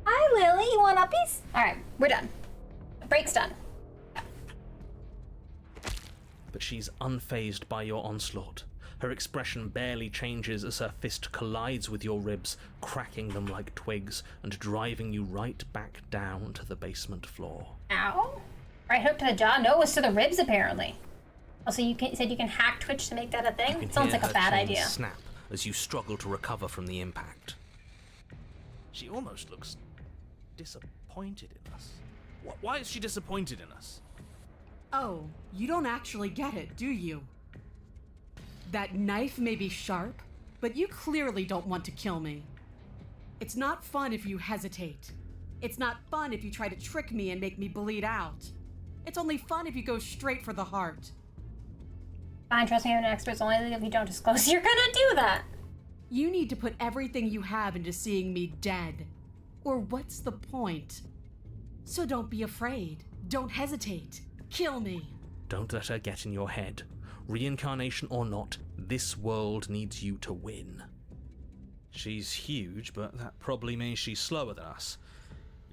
Hi, Lily. You want uppies? All right, we're done. The break's done. But she's unfazed by your onslaught. Her expression barely changes as her fist collides with your ribs, cracking them like twigs and driving you right back down to the basement floor. Ow. Right hook to the jaw? No, it was to the ribs, apparently. Also, you said you can hack Twitch to make that a thing? It sounds like a bad idea. Snap as you struggle to recover from the impact. She almost looks disappointed in us. Why is she disappointed in us? Oh, you don't actually get it, do you? That knife may be sharp, but you clearly don't want to kill me. It's not fun if you hesitate. It's not fun if you try to trick me and make me bleed out. It's only fun if you go straight for the heart. Fine, trust me, I'm an expert. Only if you don't disclose you're gonna do that. You need to put everything you have into seeing me dead. Or what's the point? So don't be afraid. Don't hesitate. Kill me. Don't let her get in your head. Reincarnation or not, this world needs you to win. She's huge, but that probably means she's slower than us.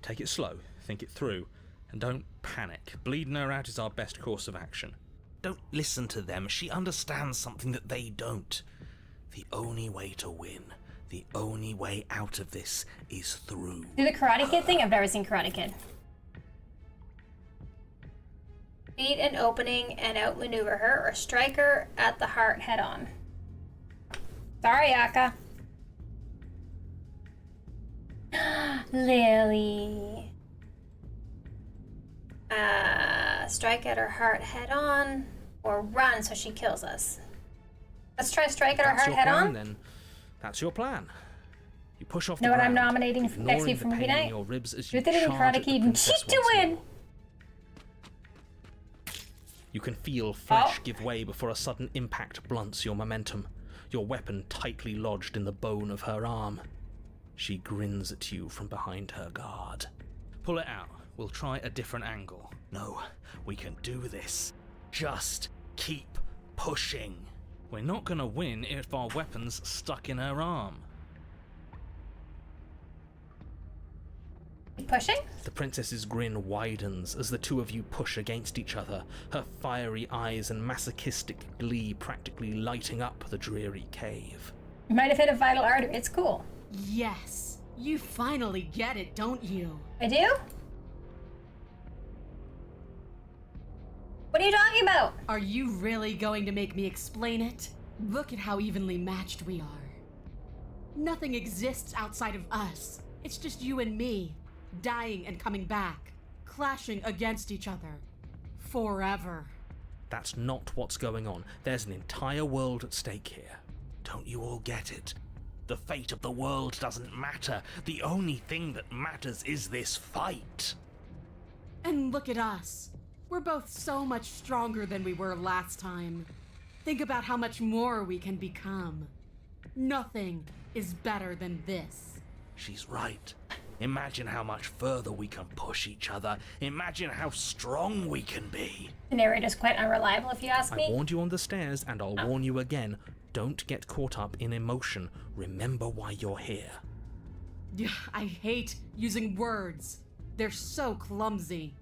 Take it slow, think it through, and don't panic. Bleeding her out is our best course of action. Don't listen to them. She understands something that they don't. The only way to win, the only way out of this is through. Do the Karate Kid thing? I've never seen Karate Kid. Beat an opening and outmaneuver her, or strike her at the heart head on. Sorry, Aka. Lily. Strike at her heart head on, or run so she kills us. Let's try strike at her heart head on. Then that's your plan. You push off. Know the what I'm ground, nominating for next week for movie night? Your ribs as You you did it in charge Karate at the Kid and princess cheat to once win. more. You can feel flesh give way before a sudden impact blunts your momentum, your weapon tightly lodged in the bone of her arm. She grins at you from behind her guard. Pull it out. We'll try a different angle. No, we can do this. Just keep pushing. We're not gonna win if our weapon's stuck in her arm. Pushing? The princess's grin widens as the two of you push against each other, her fiery eyes and masochistic glee practically lighting up the dreary cave. You might have hit a vital artery. It's cool. Yes, you finally get it, don't you? I do? What are you talking about? Are you really going to make me explain it? Look at how evenly matched we are. Nothing exists outside of us. It's just you and me, dying and coming back, clashing against each other. Forever. That's not what's going on. There's an entire world at stake here. Don't you all get it? The fate of the world doesn't matter. The only thing that matters is this fight. And look at us. We're both so much stronger than we were last time. Think about how much more we can become. Nothing is better than this. She's right. Imagine how much further we can push each other. Imagine how strong we can be. The narrator's quite unreliable, if you ask me. I warned you on the stairs, and I'll warn you again. Don't get caught up in emotion. Remember why you're here. Yeah, I hate using words. They're so clumsy.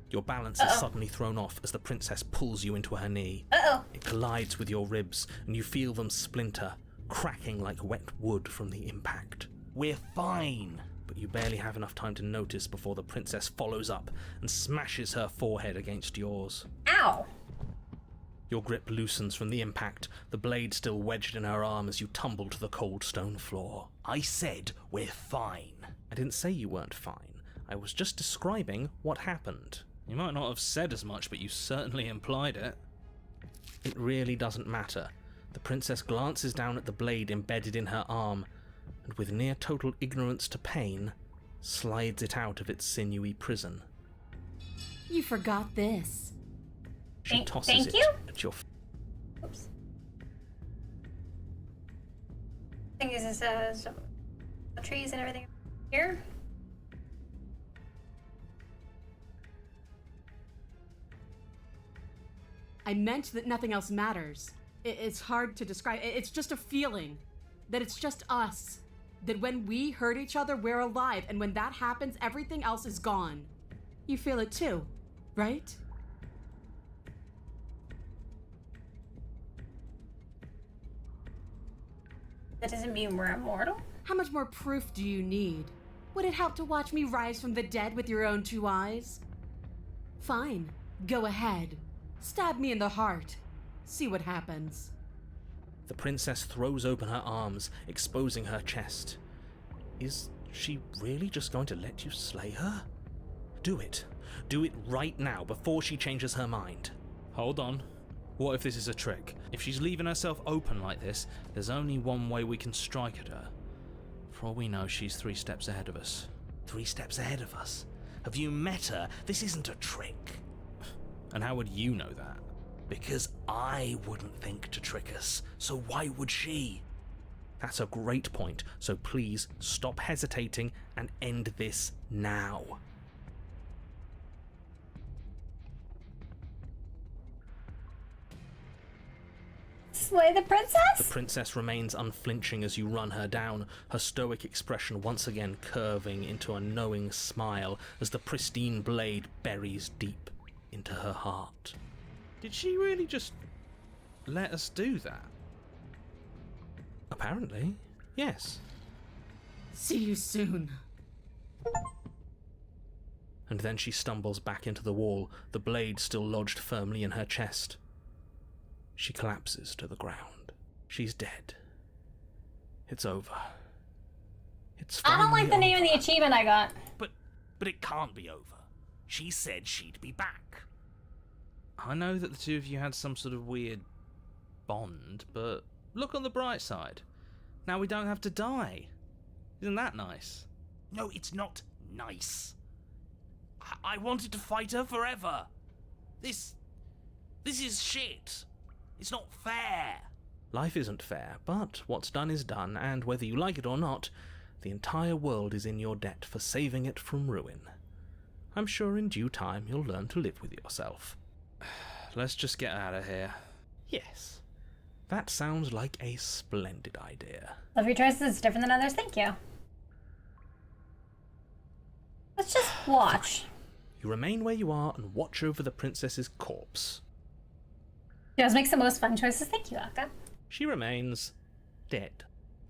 Your balance is suddenly thrown off as the princess pulls you into her knee. Uh-oh. It collides with your ribs, and you feel them splinter, cracking like wet wood from the impact. We're fine. But you barely have enough time to notice before the princess follows up and smashes her forehead against yours. Ow. Your grip loosens from the impact, the blade still wedged in her arm as you tumble to the cold stone floor. I said we're fine. I didn't say you weren't fine. I was just describing what happened. You might not have said as much, but you certainly implied it. It really doesn't matter. The princess glances down at the blade embedded in her arm, and with near total ignorance to pain, slides it out of its sinewy prison. You forgot this. She tosses thank it you? at your Oops. I think this is the trees and everything here. I meant that nothing else matters. It's hard to describe. It's just a feeling. That it's just us. That when we hurt each other, we're alive. And when that happens, everything else is gone. You feel it too, right? That doesn't mean we're immortal. How much more proof do you need? Would it help to watch me rise from the dead with your own 2 eyes? Fine. Go ahead. Stab me in the heart. See what happens. The princess throws open her arms, exposing her chest. Is she really just going to let you slay her? Do it. Do it right now, before she changes her mind. Hold on. What if this is a trick? If she's leaving herself open like this, there's only one way we can strike at her. For all we know, she's 3 steps ahead of us. 3 steps ahead of us? Have you met her? This isn't a trick. And how would you know that? Because I wouldn't think to trick us, so why would she? That's a great point, so please stop hesitating and end this now. Slay the princess? The princess remains unflinching as you run her down, her stoic expression once again curving into a knowing smile as the pristine blade buries deep into her heart. Did she really just let us do that? Apparently, yes. See you soon. And then she stumbles back into the wall, the blade still lodged firmly in her chest. She collapses to the ground. She's dead. It's over. It's I don't like the finally name of the over. achievement I got. But it can't be over. She said she'd be back. I know that the two of you had some sort of weird bond, but look on the bright side. Now we don't have to die. Isn't that nice? No, it's not nice. I wanted to fight her forever. This is shit. It's not fair. Life isn't fair, but what's done is done, and whether you like it or not, the entire world is in your debt for saving it from ruin. I'm sure in due time you'll learn to live with yourself. Let's just get out of here. Yes, that sounds like a splendid idea. Love your choices. It's different than others. Thank you. Let's just watch. You remain where you are and watch over the princess's corpse. Yours makes the most fun choices. Thank you, Akka. She remains dead.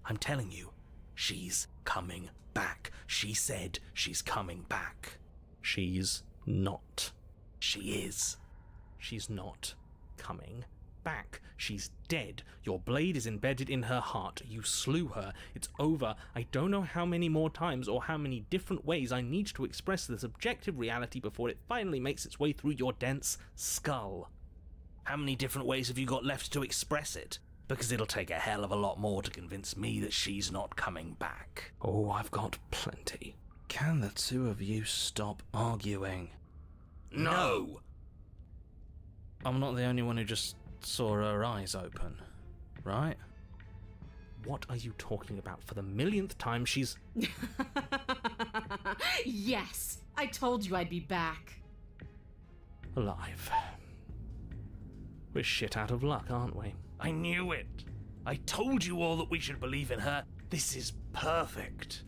I'm telling you, she's coming back. She said she's coming back. She's not. She is. She's not coming back. She's dead. Your blade is embedded in her heart. You slew her. It's over. I don't know how many more times or how many different ways I need to express this objective reality before it finally makes its way through your dense skull. How many different ways have you got left to express it? Because it'll take a hell of a lot more to convince me that she's not coming back. Oh, I've got plenty. Can the two of you stop arguing? No! I'm not the only one who just saw her eyes open, right? What are you talking about? For the millionth time, she's... Yes! I told you I'd be back. alive. We're shit out of luck, aren't we? I knew it. I told you all that we should believe in her. This is perfect.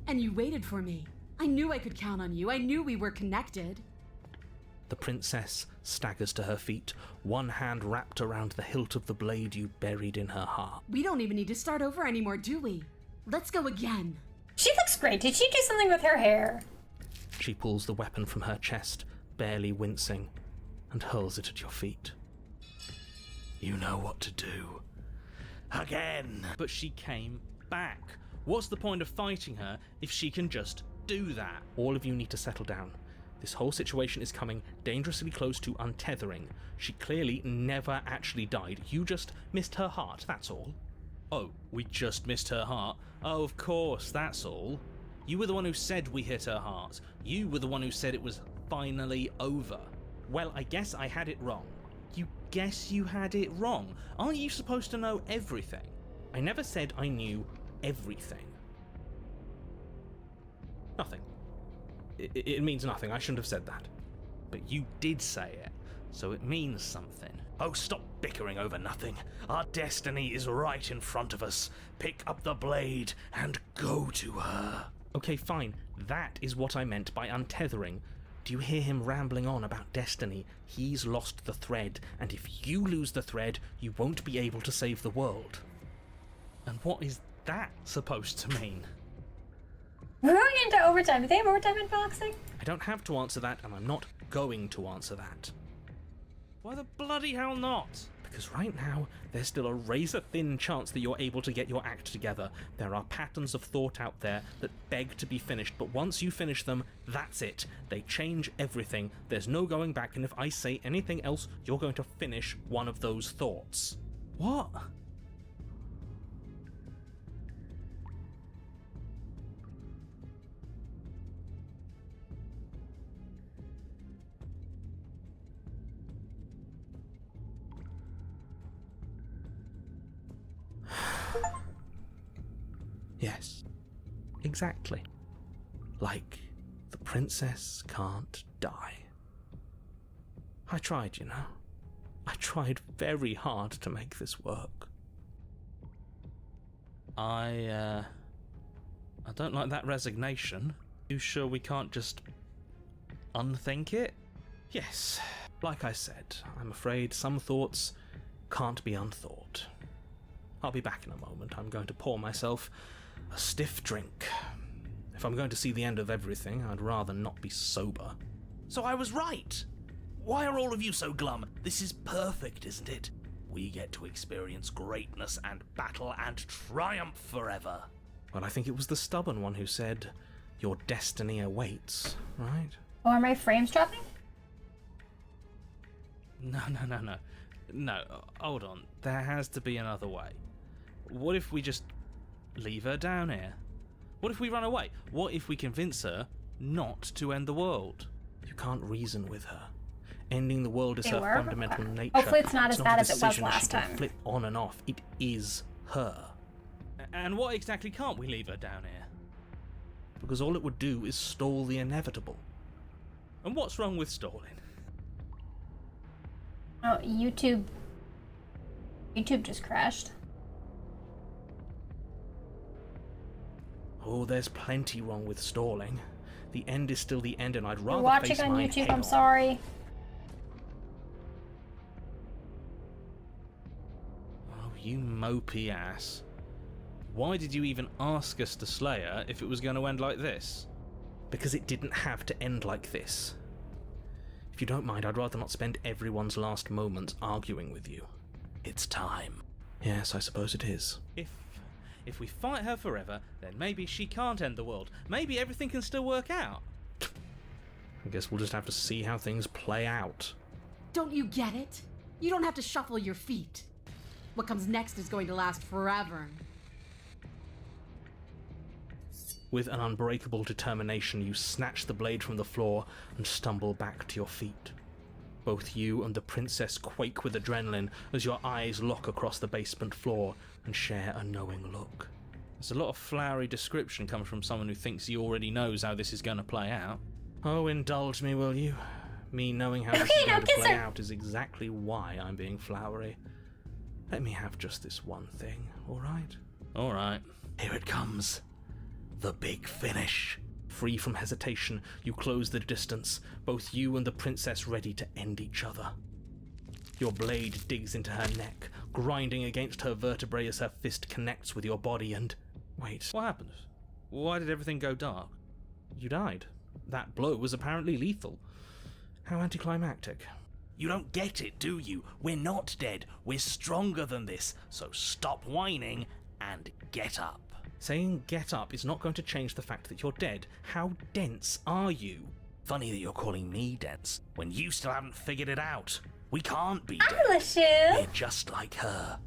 And you waited for me. I knew I could count on you. I knew we were connected. The princess staggers to her feet, one hand wrapped around the hilt of the blade you buried in her heart. We don't even need to start over anymore, do we? Let's go again. She looks great. Did she do something with her hair? She pulls the weapon from her chest, barely wincing, and hurls it at your feet. You know what to do. Again. But she came back. What's the point of fighting her if she can just do that? All of you need to settle down. This whole situation is coming dangerously close to untethering. She clearly never actually died. You just missed her heart, that's all. Oh, we just missed her heart? Oh, of course, that's all. You were the one who said we hit her heart. You were the one who said it was finally over. Well, I guess I had it wrong. You guess you had it wrong? Aren't you supposed to know everything? I never said I knew everything. Nothing. It means nothing. I shouldn't have said that. But you did say it, so it means something. Oh, stop bickering over nothing. Our destiny is right in front of us. Pick up the blade and go to her. Okay, fine. That is what I meant by untethering. Do you hear him rambling on about destiny? He's lost the thread, and if you lose the thread, you won't be able to save the world. And what is that supposed to mean? We're going into overtime. Do they have overtime in boxing? I don't have to answer that, and I'm not going to answer that. Why the bloody hell not? Because right now, there's still a razor-thin chance that you're able to get your act together. There are patterns of thought out there that beg to be finished, but once you finish them, that's it. They change everything. There's no going back, and if I say anything else, you're going to finish one of those thoughts. What? Yes, exactly. Like, the princess can't die. I tried, you know. I tried very hard to make this work. I don't like that resignation. You sure we can't just unthink it? Yes, like I said, I'm afraid some thoughts can't be unthought. I'll be back in a moment. I'm going to pour myself a stiff drink. If I'm going to see the end of everything, I'd rather not be sober. So I was right. Why are all of you so glum? This is perfect, isn't it? We get to experience greatness and battle and triumph forever. Well, I think it was the stubborn one who said, your destiny awaits, right? Oh, are my frames dropping? No, hold on. There has to be another way. What if we just leave her down here? What if we run away? What if we convince her not to end the world? You can't reason with her. Ending the world is They her were? fundamental nature. Hopefully it's not as bad a as it was decision last she can time. Flip on and off. It is her. And what exactly can't we leave her down here? Because all it would do is stall the inevitable. And what's wrong with stalling? Oh, YouTube just crashed. Oh, there's plenty wrong with stalling. The end is still the end, and I'd rather You're watching face on my YouTube, head I'm on. sorry. Oh, you mopey ass. Why did you even ask us to slay her if it was going to end like this? Because it didn't have to end like this. If you don't mind, I'd rather not spend everyone's last moments arguing with you. It's time. Yes, I suppose it is. If we fight her forever, then maybe she can't end the world. Maybe everything can still work out. I guess we'll just have to see how things play out. Don't you get it? You don't have to shuffle your feet. What comes next is going to last forever. With an unbreakable determination, you snatch the blade from the floor and stumble back to your feet. Both you and the princess quake with adrenaline as your eyes lock across the basement floor and share a knowing look. There's a lot of flowery description coming from someone who thinks he already knows how this is going to play out. Oh, indulge me, will you? Me knowing how this is going to play out is exactly why I'm being flowery. Let me have just this one thing, alright? Alright. Here it comes. The big finish. Free from hesitation, you close the distance, both you and the princess ready to end each other. Your blade digs into her neck, grinding against her vertebrae as her fist connects with your body and... Wait, what happened? Why did everything go dark? You died. That blow was apparently lethal. How anticlimactic. You don't get it, do you? We're not dead. We're stronger than this. So stop whining and get up. Saying get up is not going to change the fact that you're dead. How dense are you? Funny that you're calling me dense when you still haven't figured it out. We can't be dead. We're just like her.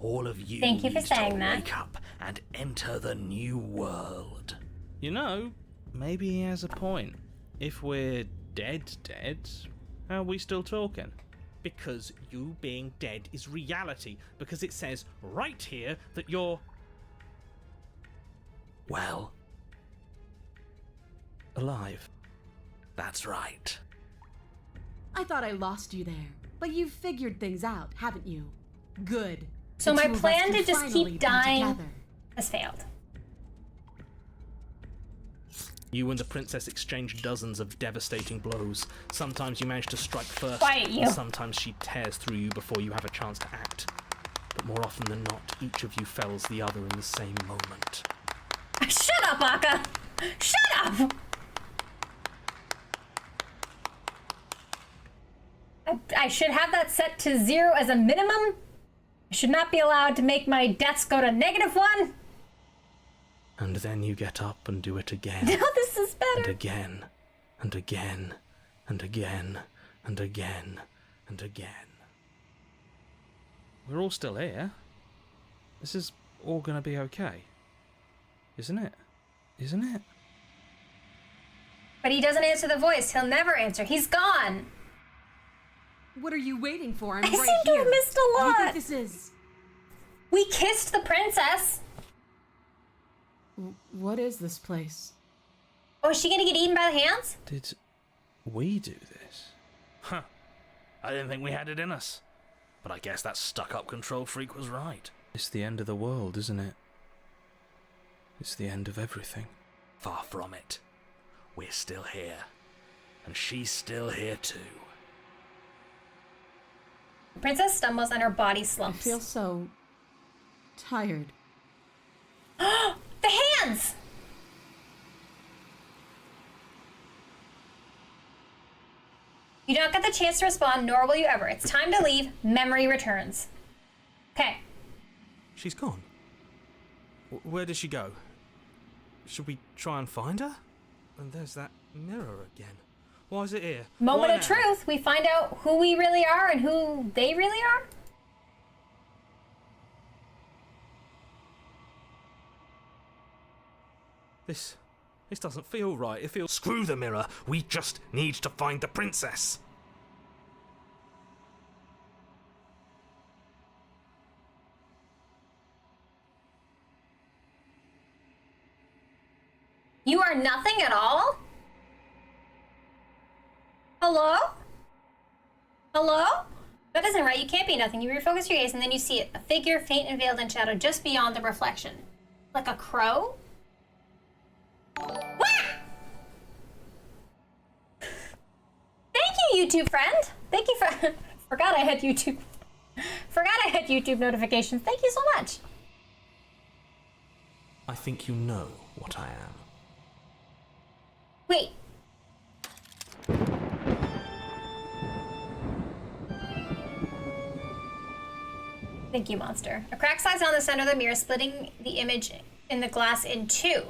All of you Thank you for need to saying that. wake up and enter the new world. You know, maybe he has a point. If we're dead, how are we still talking? Because you being dead is reality, because it says right here that you're... well... alive. That's right. I thought I lost you there, but you've figured things out, haven't you? Good. So The my two of us plan can to just finally keep be dying together. has failed. You and the princess exchange dozens of devastating blows. Sometimes you manage to strike first, Quiet you. and sometimes she tears through you before you have a chance to act. But more often than not, each of you fells the other in the same moment. Shut up, Aka! Shut up! I should have that set to 0 as a minimum. I should not be allowed to make my deaths go to -1. And then you get up and do it again. No, this is And better. again, and again, and again, and again, and again. We're all still here. This is all gonna be okay. Isn't it? Isn't it? But he doesn't answer the voice. He'll never answer. He's gone. What are you waiting for? I'm I right seem to here. have missed a What do you lot. think this is? We kissed the princess. What is this place? Oh, is she gonna get eaten by the hands? Did we do this? Huh. I didn't think we had it in us. But I guess that stuck-up control freak was right. It's the end of the world, isn't it? It's the end of everything. Far from it. We're still here. And she's still here too. The princess stumbles and her body I slumps. feel so tired. The hands! You don't get the chance to respond, nor will you ever. It's time to leave. Memory returns. Okay. She's gone. Where did she go? Should we try and find her? And there's that mirror again. Why is it here? Moment Why of now? truth. We find out who we really are and who they really are. This doesn't feel right. It feels... Screw the mirror. We just need to find the princess. You are nothing at all? Hello? Hello? That isn't right. You can't be nothing. You refocus your gaze and then you see it. A figure faint and veiled in shadow just beyond the reflection. Like a crow? Wah! Thank you, YouTube friend. Thank you for... Forgot I had YouTube. Forgot I had YouTube notifications. Thank you so much. I think you know what I am. Wait. Thank you, monster. A crack slides on the center of the mirror, splitting the image in the glass in two.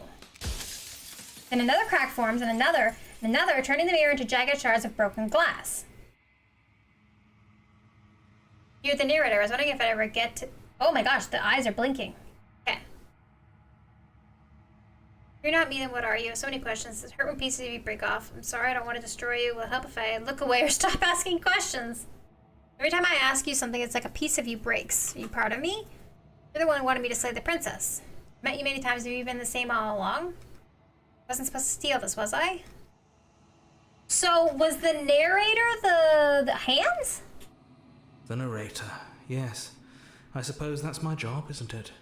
Then another crack forms, and another, turning the mirror into jagged shards of broken glass. You're the narrator. I was wondering if I'd ever get to... Oh my gosh, the eyes are blinking. Okay. You're not me, then what are you? So many questions. It hurt when pieces of you break off. I'm sorry, I don't want to destroy you. Will it help if I look away or stop asking questions? Every time I ask you something, it's like a piece of you breaks. Are you part of me? You're the one who wanted me to slay the princess. Met you many times. Have you been the same all along? Wasn't supposed to steal this, was I? So, was the narrator the hands? The narrator, yes. I suppose that's my job, isn't it?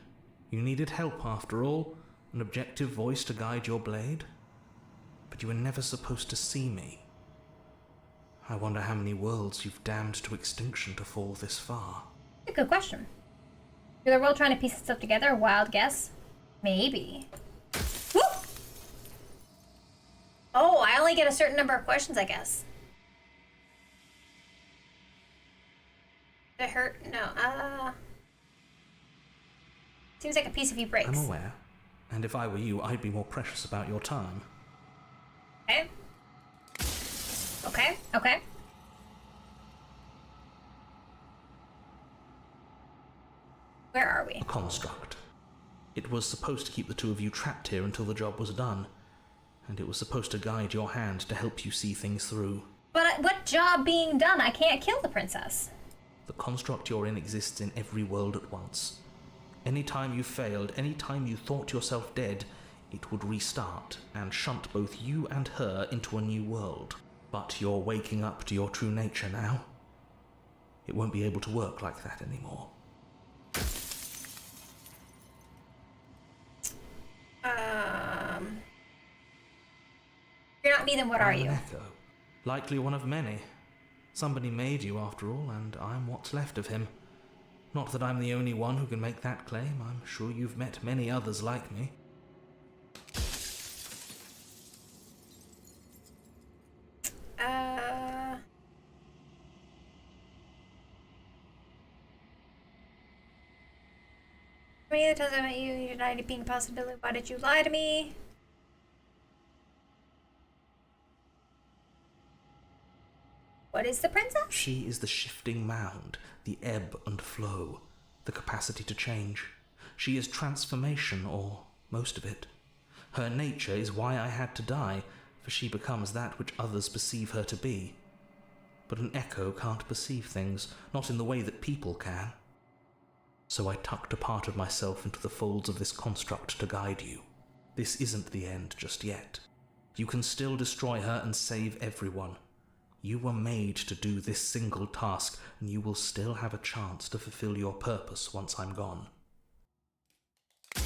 You needed help, after all, an objective voice to guide your blade. But you were never supposed to see me. I wonder how many worlds you've damned to extinction to fall this far. A good question. Is the world trying to piece itself together? A wild guess? Maybe. Woo! Oh, I only get a certain number of questions, I guess. Did it hurt? No. Seems like a piece of you breaks. I'm aware. And if I were you, I'd be more precious about your time. Okay. Okay, okay. Where are we? A construct. It was supposed to keep the two of you trapped here until the job was done. And it was supposed to guide your hand to help you see things through. But what job being done? I can't kill the princess. The construct you're in exists in every world at once. Any time you failed, any time you thought yourself dead, it would restart and shunt both you and her into a new world. But you're waking up to your true nature now. It won't be able to work like that anymore. If you're not me, then what are I'm you? an echo. Likely one of many. Somebody made you, after all, and I'm what's left of him. Not that I'm the only one who can make that claim. I'm sure you've met many others like me. How many times I met you, you denied it being a possibility. Why did you lie to me? What is the princess? She is the shifting mound, the ebb and flow, the capacity to change. She is transformation, or most of it. Her nature is why I had to die, for she becomes that which others perceive her to be. But an echo can't perceive things, not in the way that people can. So I tucked a part of myself into the folds of this construct to guide you. This isn't the end just yet. You can still destroy her and save everyone. You were made to do this single task, and you will still have a chance to fulfill your purpose once I'm gone. Oh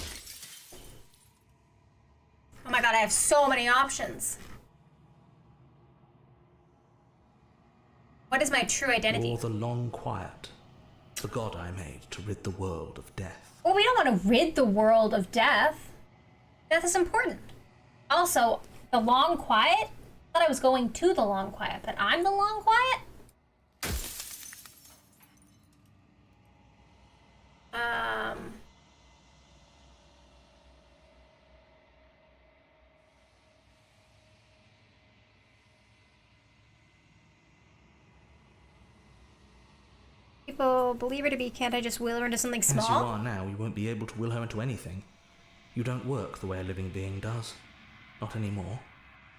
my god, I have so many options. What is my true identity? You're the long quiet, the god I made to rid the world of death. Well, we don't want to rid the world of death. Death is important. Also, the long quiet? I thought I was going to the long quiet, but I'm the long quiet? People believe her to be, can't I just will her into something small? As you are now, you won't be able to will her into anything. You don't work the way a living being does. Not anymore.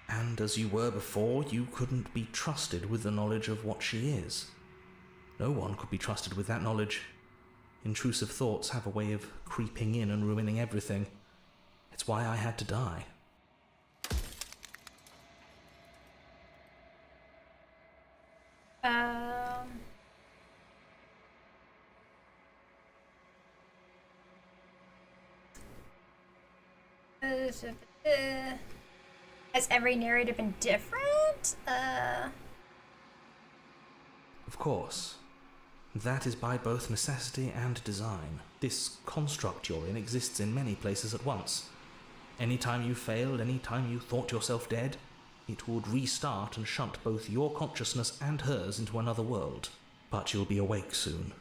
And as you were before, you couldn't be trusted with the knowledge of what she is. No one could be trusted with that knowledge. Intrusive thoughts have a way of creeping in and ruining everything. It's why I had to die. Has every narrative been different? Of course. That is by both necessity and design. This construct you're in exists in many places at once. Any time you failed, any time you thought yourself dead, it would restart and shunt both your consciousness and hers into another world. But you'll be awake soon.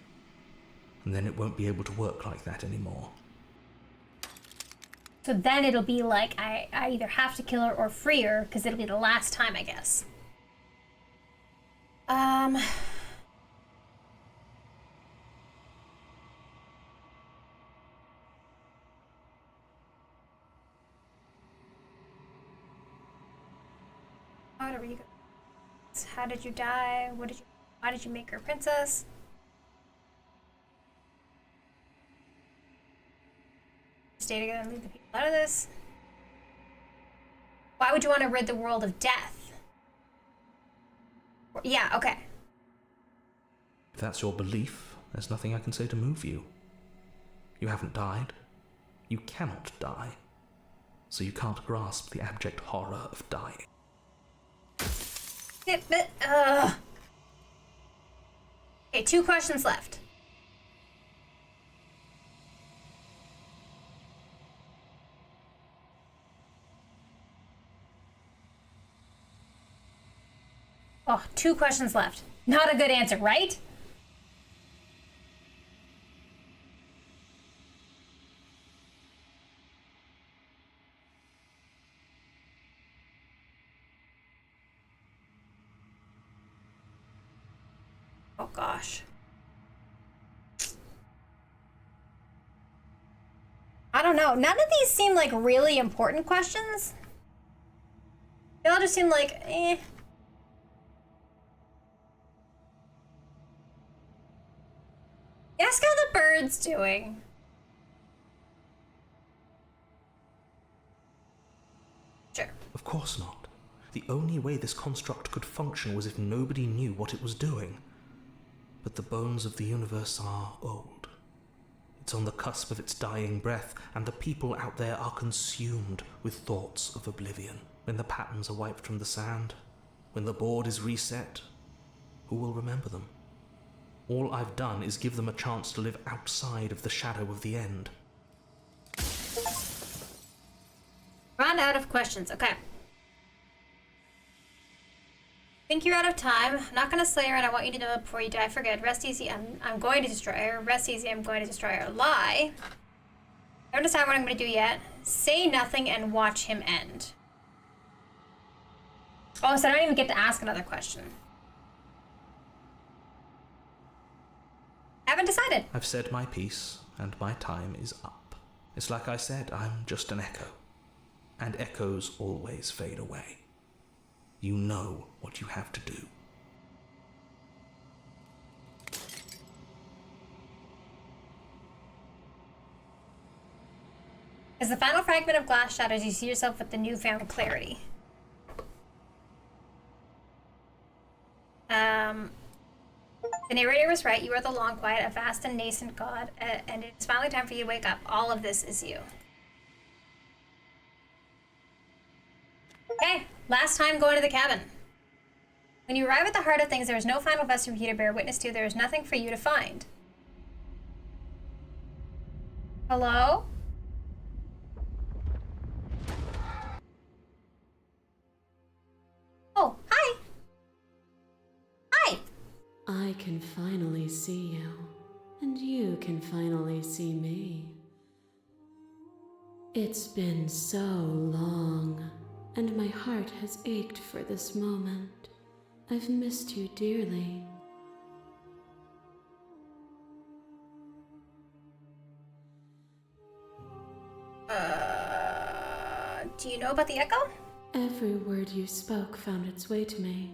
And then it won't be able to work like that anymore. So then it'll be like I either have to kill her or free her, because it'll be the last time, I guess. How you go? How did you die? Why did you make her a princess? Stay together and leave the people out of this. Why would you want to rid the world of death? Yeah, okay. If that's your belief, there's nothing I can say to move you. You haven't died. You cannot die, so you can't grasp the abject horror of dying. Okay, 2 questions left. Oh, 2 questions left. Not a good answer, right? Oh gosh. I don't know. None of these seem like really important questions. They all just seem like, eh. Ask how the bird's doing. Sure. Of course not. The only way this construct could function was if nobody knew what it was doing. But the bones of the universe are old. It's on the cusp of its dying breath, and the people out there are consumed with thoughts of oblivion. When the patterns are wiped from the sand, when the board is reset, who will remember them? All I've done is give them a chance to live outside of the shadow of the end. Run out of questions. Okay. Think you're out of time. I'm not gonna slay her, and I want you to know before you die. Forget. Rest easy. I'm going to destroy her. Rest easy. I'm going to destroy her. Lie. I don't decide what I'm gonna do yet. Say nothing and watch him end. Oh, so I don't even get to ask another question. Haven't decided. I've said my piece, and my time is up. It's like I said, I'm just an echo. And echoes always fade away. You know what you have to do. As the final fragment of glass shatters, you see yourself with the newfound clarity. The narrator was right. You are the long quiet, a vast and nascent god, and it's finally time for you to wake up. All of this is you. Okay, last time going to the cabin. When you arrive at the heart of things, there is no final vestige for you to bear witness to. There is nothing for you to find. Hello? Oh, hi. Hi. I can finally see you, and you can finally see me. It's been so long, and my heart has ached for this moment. I've missed you dearly. Do you know about the echo? Every word you spoke found its way to me.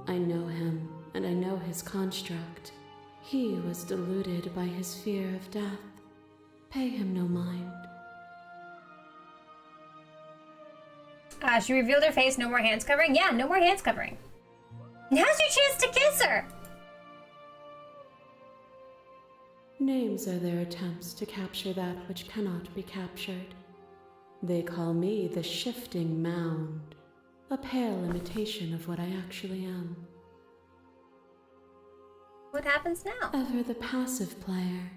I know him, and I know his construct. He was deluded by his fear of death. Pay him no mind. She revealed her face, no more hands covering? Yeah, no more hands covering. Now's your chance to kiss her! Names are their attempts to capture that which cannot be captured. They call me the shifting mound, a pale imitation of what I actually am. What happens now? Ever the passive player,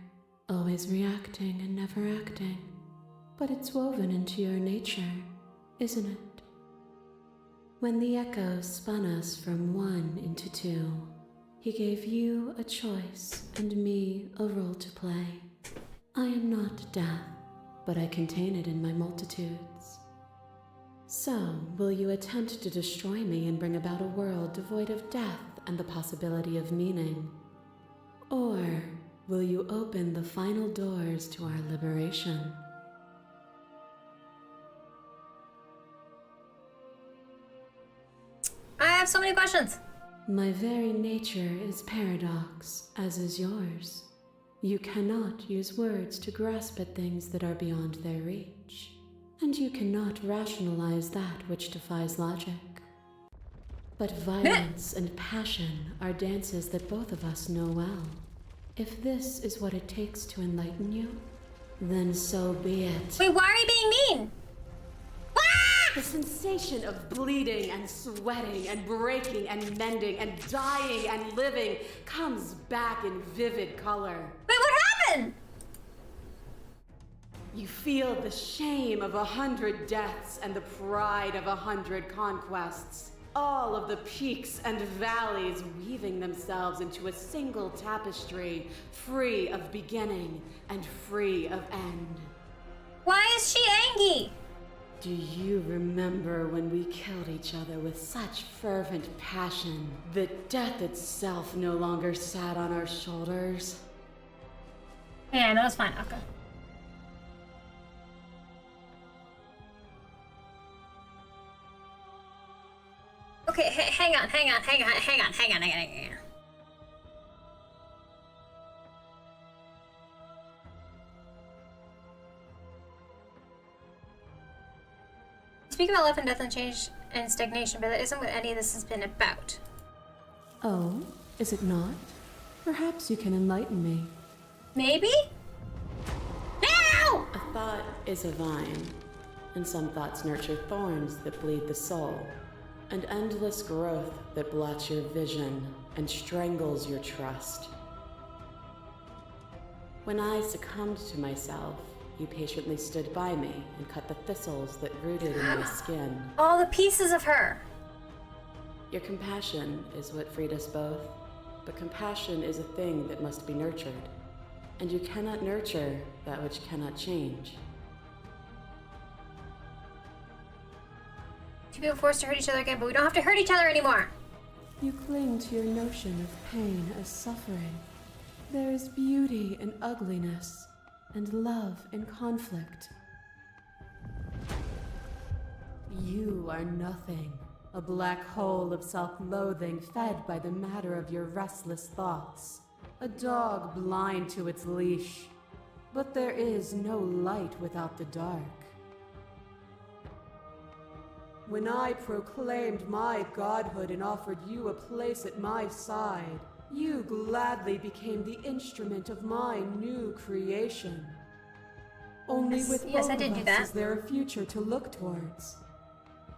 always reacting and never acting. But it's woven into your nature, isn't it? When the echo spun us from one into two, he gave you a choice and me a role to play. I am not death, but I contain it in my multitudes. So, will you attempt to destroy me and bring about a world devoid of death and the possibility of meaning? Or will you open the final doors to our liberation? I have so many questions. My very nature is paradox, as is yours. You cannot use words to grasp at things that are beyond their reach, and you cannot rationalize that which defies logic. But violence and passion are dances that both of us know well. If this is what it takes to enlighten you, then so be it. Wait, why are you being mean? The sensation of bleeding and sweating and breaking and mending and dying and living comes back in vivid color. Wait, what happened? You feel the shame of 100 deaths and the pride of 100 conquests. All of the peaks and valleys weaving themselves into a single tapestry, free of beginning and free of end. Why is she angry? Do you remember when we killed each other with such fervent passion that death itself no longer sat on our shoulders? Yeah, no, it's fine, Akka. Okay, hang on. Speaking about life and death and change and stagnation, but that isn't what any of this has been about. Oh, is it not? Perhaps you can enlighten me. Maybe? Now! A thought is a vine, and some thoughts nurture thorns that bleed the soul, and endless growth that blots your vision and strangles your trust. When I succumbed to myself, you patiently stood by me and cut the thistles that rooted in my skin. All the pieces of her. Your compassion is what freed us both, but compassion is a thing that must be nurtured, and you cannot nurture that which cannot change. Two people forced to hurt each other again, but we don't have to hurt each other anymore. You cling to your notion of pain as suffering. There is beauty in ugliness, and love in conflict. You are nothing, a black hole of self-loathing fed by the matter of your restless thoughts, a dog blind to its leash. But there is no light without the dark. When I proclaimed my godhood and offered you a place at my side, you gladly became the instrument of my new creation. Only with Yes, I both did of do us that. is there a future to look towards.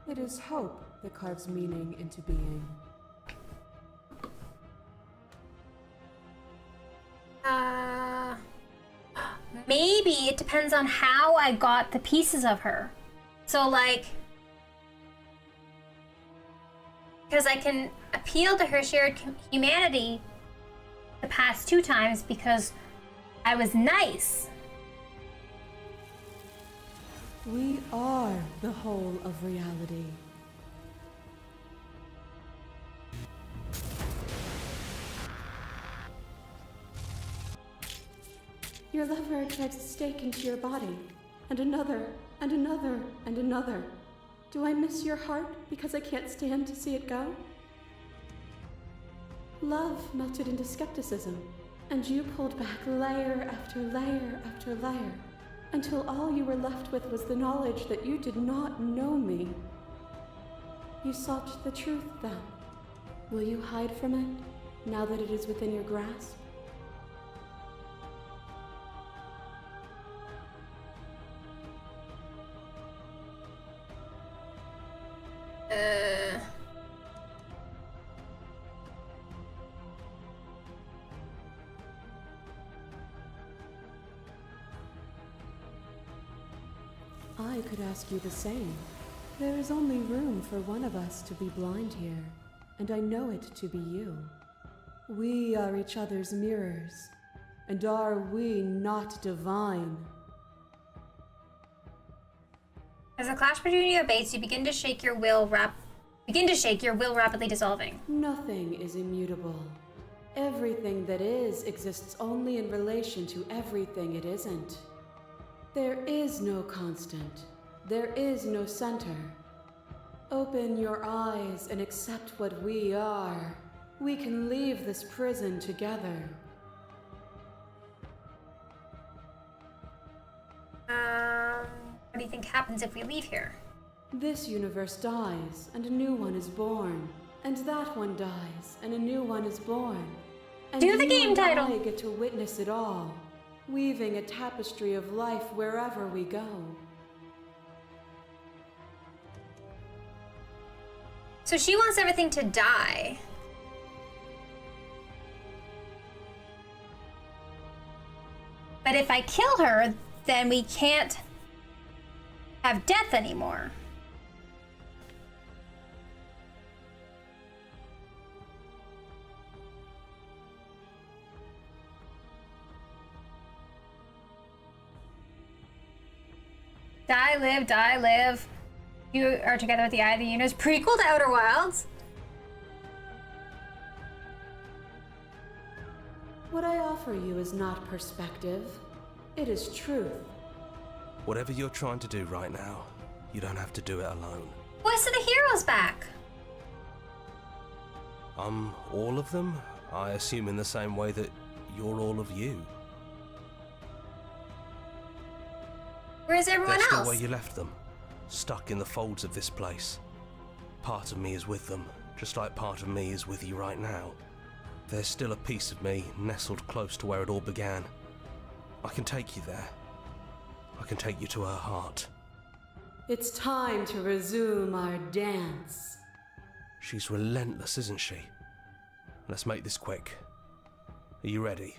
It is hope that carves meaning into being. Maybe it depends on how I got the pieces of her. So, like, because I can appeal to her shared humanity the past 2 times because I was nice. We are the whole of reality. Your lover drives a stake into your body, and another, and another, and another. Do I miss your heart because I can't stand to see it go? Love melted into skepticism, and you pulled back layer after layer after layer, until all you were left with was the knowledge that you did not know me. You sought the truth then. Will you hide from it, now that it is within your grasp? I could ask you the same. There is only room for one of us to be blind here, and I know it to be you. We are each other's mirrors, and are we not divine? As the clash between you abates, you begin to shake your will rapidly dissolving. Nothing is immutable. Everything that is exists only in relation to everything it isn't. There is no constant. There is no center. Open your eyes and accept what we are. We can leave this prison together. What do you think happens if we leave here? This universe dies, and a new one is born. And that one dies, and a new one is born. And Do the you game and title. I get to witness it all. weaving a tapestry of life wherever we go. So she wants everything to die. But if I kill her, then we can't have death anymore. Die, live, die, live. You are together with the Eye of the Universe. Prequel to Outer Wilds. What I offer you is not perspective. It is truth. Whatever you're trying to do right now, you don't have to do it alone. Voice of the Hero's back. All of them? I assume in the same way that you're all of you. Where's everyone They're still else? where you left them, stuck in the folds of this place. Part of me is with them, just like part of me is with you right now. There's still a piece of me nestled close to where it all began. I can take you there. I can take you to her heart. It's time to resume our dance. She's relentless, isn't she? Let's make this quick. Are you ready?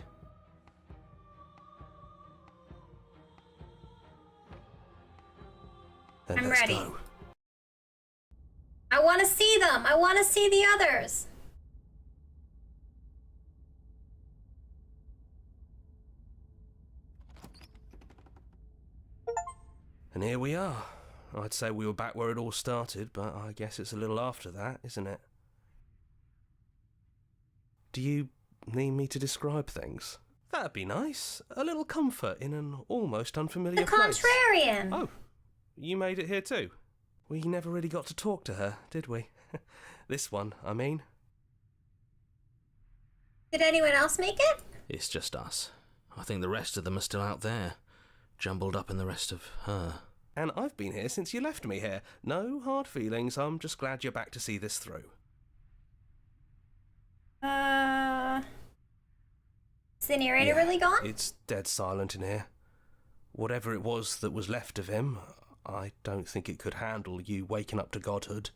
Then I'm let's ready. go. I want to see them. I want to see the others. And here we are. I'd say we were back where it all started, but I guess it's a little after that, isn't it? Do you need me to describe things? That'd be nice. A little comfort in an almost unfamiliar The place. contrarian. Oh, you made it here too? We never really got to talk to her, did we? This one, I mean. Did anyone else make it? It's just us. I think the rest of them are still out there, jumbled up in the rest of her. And I've been here since you left me here. No hard feelings, I'm just glad you're back to see this through. Is the narrator Yeah, really gone? It's dead silent in here. Whatever it was that was left of him, I don't think it could handle you waking up to godhood.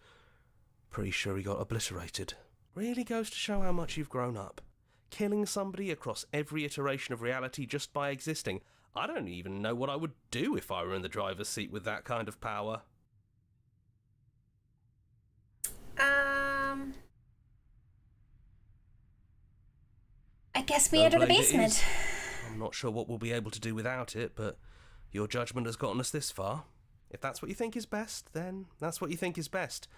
Pretty sure he got obliterated. Really goes to show how much you've grown up. Killing somebody across every iteration of reality just by existing. I don't even know what I would do if I were in the driver's seat with that kind of power. I guess we Don't enter the believe it basement. is. I'm not sure what we'll be able to do without it, but your judgment has gotten us this far. If that's what you think is best, then that's what you think is best.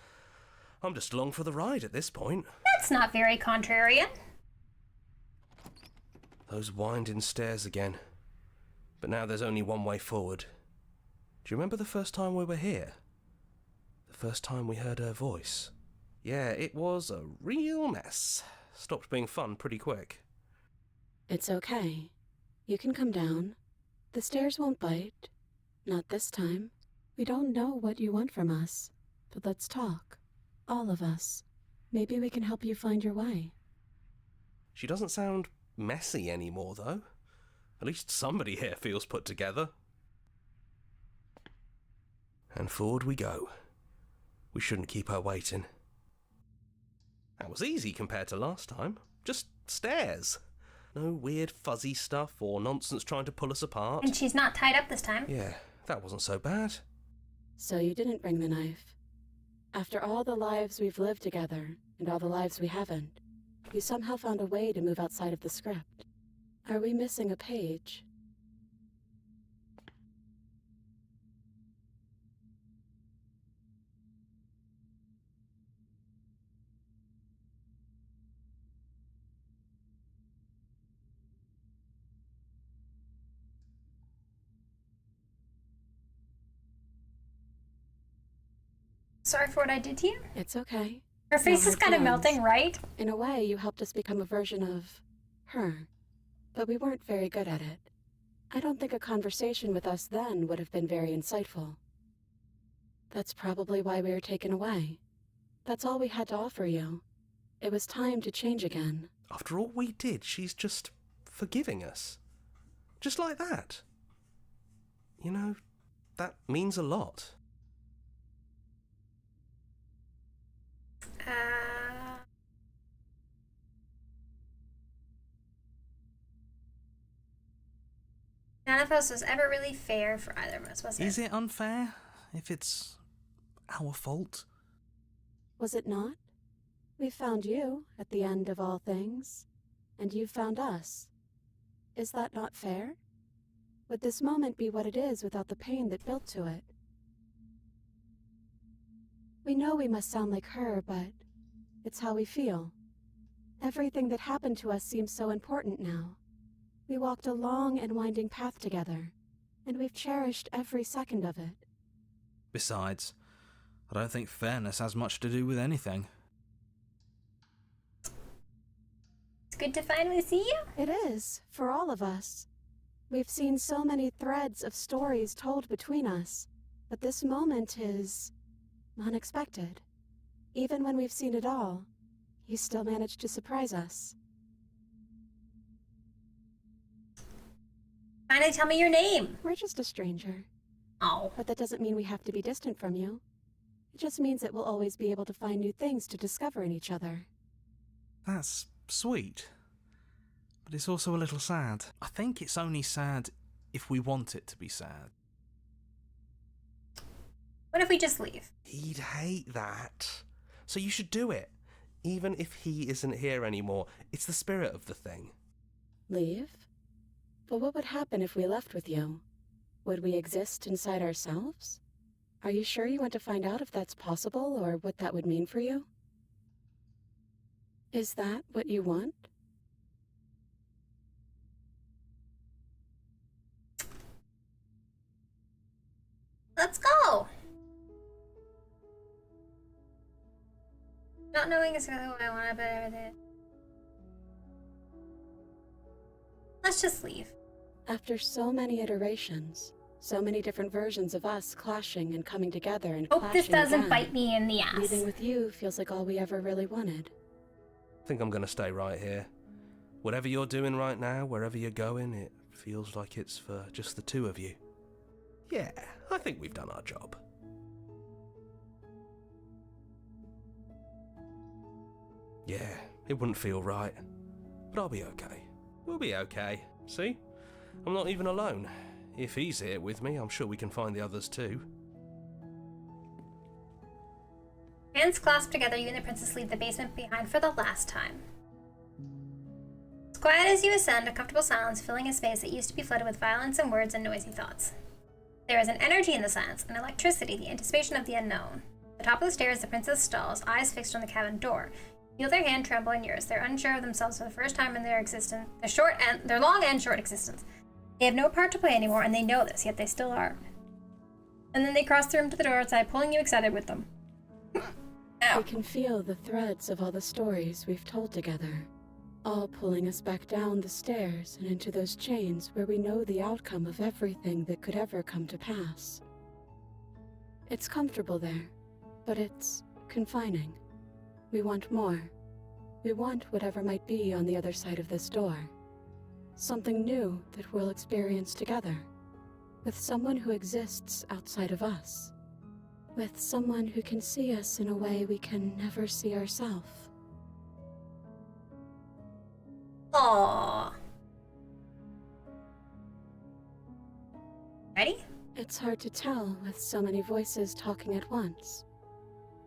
I'm just along for the ride at this point. That's not very contrarian. Those winding stairs again. But now there's only one way forward. Do you remember the first time we were here? The first time we heard her voice? Yeah, it was a real mess. Stopped being fun pretty quick. It's okay. You can come down. The stairs won't bite. Not this time. We don't know what you want from us. But let's talk. All of us. Maybe we can help you find your way. She doesn't sound messy anymore, though. At least somebody here feels put together. And forward we go. We shouldn't keep her waiting. That was easy compared to last time. Just stairs. No weird fuzzy stuff or nonsense trying to pull us apart. And she's not tied up this time. Yeah, that wasn't so bad. So you didn't bring the knife. After all the lives we've lived together, and all the lives we haven't, you somehow found a way to move outside of the script. Are we missing a page? Sorry for what I did to you. It's okay. Her face No is hard kind of feelings. melting, right? In a way, you helped us become a version of her. But we weren't very good at it. I don't think a conversation with us then would have been very insightful. That's probably why we were taken away. That's all we had to offer you. It was time to change again. After all we did, she's just forgiving us. Just like that. You know, that means a lot. None of us was ever really fair for either of us, was it? Is it unfair if it's our fault? Was it not? We found you at the end of all things, and you found us. Is that not fair? Would this moment be what it is without the pain that built to it? We know we must sound like her, but it's how we feel. Everything that happened to us seems so important now. We walked a long and winding path together, and we've cherished every second of it. Besides, I don't think fairness has much to do with anything. It's good to finally see you. It is, for all of us. We've seen so many threads of stories told between us, but this moment is unexpected. Even when we've seen it all, you still managed to surprise us. Finally tell me your name. We're just a stranger. Oh. But that doesn't mean we have to be distant from you. It just means that we'll always be able to find new things to discover in each other. That's sweet. But it's also a little sad. I think it's only sad if we want it to be sad. What if we just leave? He'd hate that. So you should do it. Even if he isn't here anymore, it's the spirit of the thing. Leave? But what would happen if we left with you? Would we exist inside ourselves? Are you sure you want to find out if that's possible, or what that would mean for you? Is that what you want? Let's go! Not knowing exactly what I want, but everything. Let's just leave. After so many iterations, so many different versions of us clashing and coming together and Hope this clashing doesn't again, bite me in the ass. leaving with you feels like all we ever really wanted. I think I'm going to stay right here. Whatever you're doing right now, wherever you're going, it feels like it's for just the two of you. Yeah, I think we've done our job. Yeah, it wouldn't feel right. But I'll be okay. We'll be okay. See? I'm not even alone. If he's here with me, I'm sure we can find the others too. Hands clasped together, you and the princess leave the basement behind for the last time. As quiet as you ascend, a comfortable silence filling a space that used to be flooded with violence and words and noisy thoughts. There is an energy in the silence, an electricity, the anticipation of the unknown. At the top of the stairs, the princess stalls, eyes fixed on the cabin door. You feel their hand tremble in yours. They're unsure of themselves for the first time in their existence, their long and short existence. They have no part to play anymore, and they know this, yet they still are. And then they cross the room to the door outside, pulling you excited with them. Ow. We can feel the threads of all the stories we've told together, all pulling us back down the stairs and into those chains where we know the outcome of everything that could ever come to pass. It's comfortable there, but it's confining. We want more. We want whatever might be on the other side of this door. Something new that we'll experience together, with someone who exists outside of us. With someone who can see us in a way we can never see ourselves. Aww. Ready? It's hard to tell with so many voices talking at once,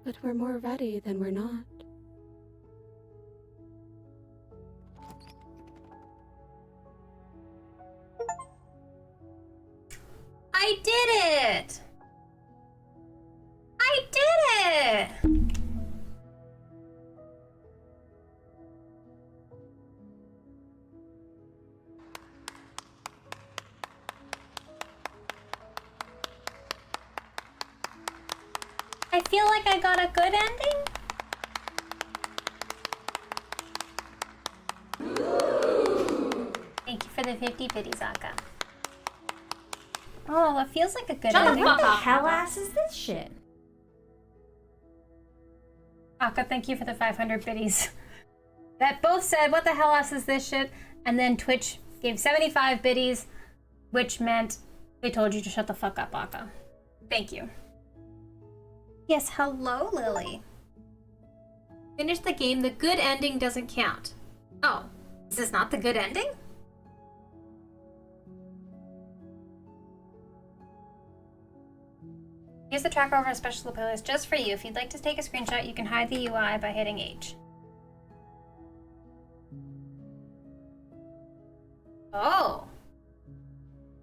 but we're more ready than we're not. I did it! I did it! I feel like I got a good ending. Thank you for the 50 biddies, Aka. Oh, it feels like a good ending. What the hell ass is this shit? Aka, thank you for the 500 biddies. That both said, what the hell ass is this shit? And then Twitch gave 75 biddies. which meant they told you to shut the fuck up, Aka. Thank you. Yes, hello, Lily. Finish the game. The good ending doesn't count. Oh, is this not the good ending? Here's the tracker over a special playlist just for you. If you'd like to take a screenshot, you can hide the UI by hitting H. Oh.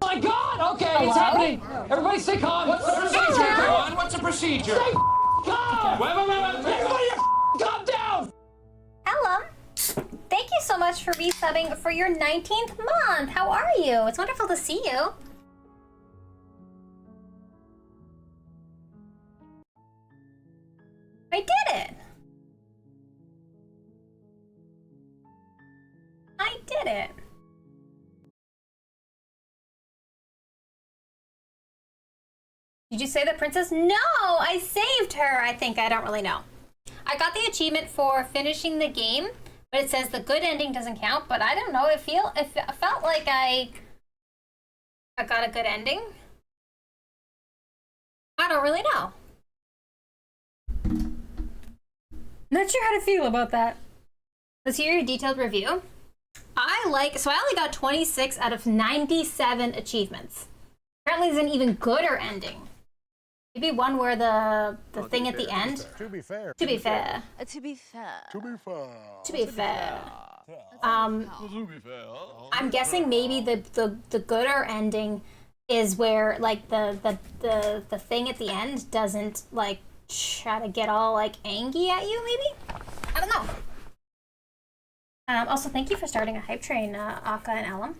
My God! Okay, Hello? it's happening. Everybody stay calm. What's the procedure, everyone? What's the procedure? Stay calm. Wait. Everybody, calm down. Ella, thank you so much for resubbing for your 19th month. How are you? It's wonderful to see you. I did it. I did it. Did you say the princess? No, I saved her. I think. I don't really know. I got the achievement for finishing the game, but it says the good ending doesn't count. But I don't know. It felt like I got a good ending. I don't really know. Not sure how to feel about that. Let's hear your detailed review. I only got 26 out of 97 achievements. Apparently there's an even gooder ending. Maybe one where the thing at the end. To be fair. To be fair. To be fair. To be fair. To be fair. I'm guessing maybe the gooder ending is where like the thing at the end doesn't like try to get all like angry at you, maybe? I don't know. Also, thank you for starting a hype train, Aka and Ellum.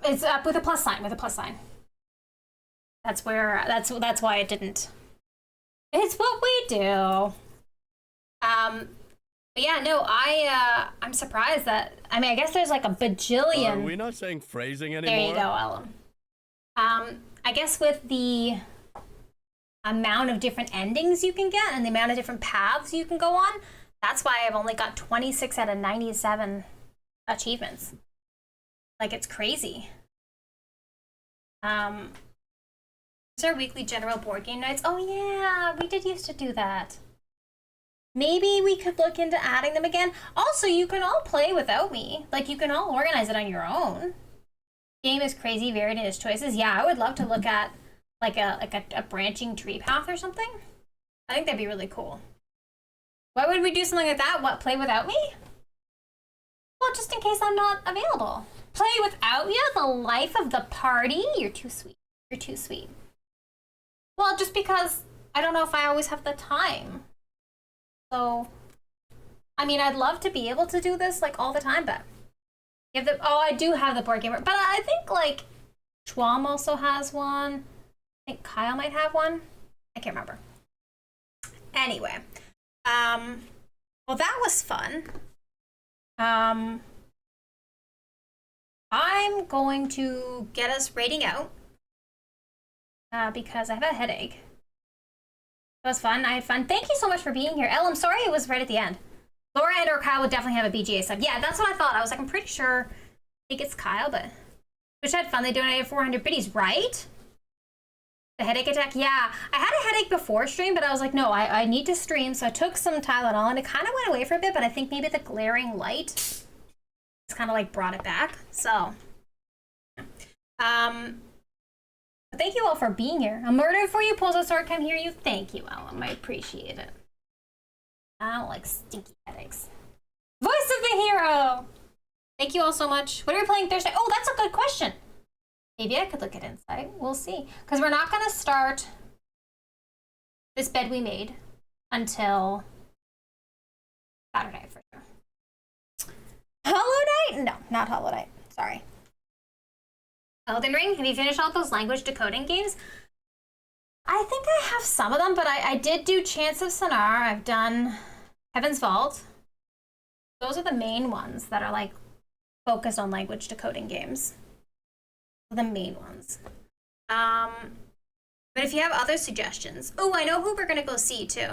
It's up with a plus sign. That's why it didn't. It's what we do. But yeah, no, I'm surprised that. I mean, I guess there's like a bajillion. Are we not saying phrasing anymore? There you go, Ellum. I guess with the amount of different endings you can get and the amount of different paths you can go on, that's why I've only got 26 out of 97 achievements. Like, it's crazy. Is our weekly general board game nights? Oh yeah, we did used to do that. Maybe we could look into adding them again. Also, you can all play without me. Like, you can all organize it on your own. Game is crazy, varied in its choices. Yeah, I would love to look at like a branching tree path or something. I think that'd be really cool. Why would we do something like that? What, play without me? Well, just in case I'm not available. Play without you? The life of the party? You're too sweet. You're too sweet. Well, just because I don't know if I always have the time. So, I mean, I'd love to be able to do this like all the time, but I do have the board game, but I think like Schwam also has one. I think Kyle might have one. I can't remember. Anyway, well, that was fun. I'm going to get us rating out because I have a headache. It was fun. I had fun. Thank you so much for being here. Elle, I'm sorry it was right at the end. Laura and or Kyle would definitely have a BGA sub. Yeah, that's what I thought. I was like, I'm pretty sure. I think it's Kyle, but which had fun. They donated 400 biddies, right? The headache attack. Yeah, I had a headache before stream, but I was like, no, I need to stream. So I took some Tylenol, and it kind of went away for a bit. But I think maybe the glaring light just kind of like brought it back. So, but thank you all for being here. A murder for you pulls a sword. Can hear you. Thank you, Ellum. I appreciate it. I don't like stinky headaches. Voice of the hero. Thank you all so much. What are we playing Thursday? Oh, that's a good question. Maybe I could look at Insight. We'll see. Because we're not going to start this bed we made until Saturday for sure. Hollow Knight? No, not Hollow Knight. Sorry. Elden Ring? Have you finished all those language decoding games? I think I have some of them, but I did do Chants of Sonar. I've done Heaven's Vault. Those are the main ones that are like focused on language decoding games. The main ones. But if you have other suggestions. Oh, I know who we're gonna go see too.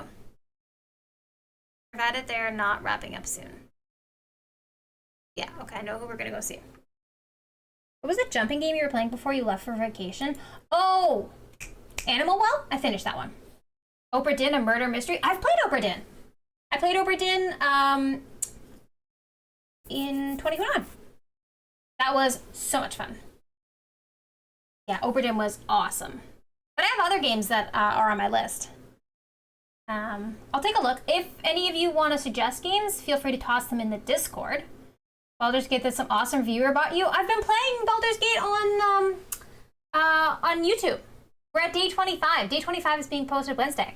Provided they're not wrapping up soon. Yeah, okay, I know who we're gonna go see. What was the jumping game you were playing before you left for vacation? Oh, Animal Well? I finished that one. Oprah Din, a murder mystery. I've played Oprah Din. I played Oprah Din in 2021. That was so much fun. Yeah, Oprah Din was awesome. But I have other games that are on my list. I'll take a look. If any of you want to suggest games, feel free to toss them in the Discord. Baldur's Gate, that's some awesome viewer bought you. I've been playing Baldur's Gate on YouTube. We're at day 25. Day 25 is being posted Wednesday.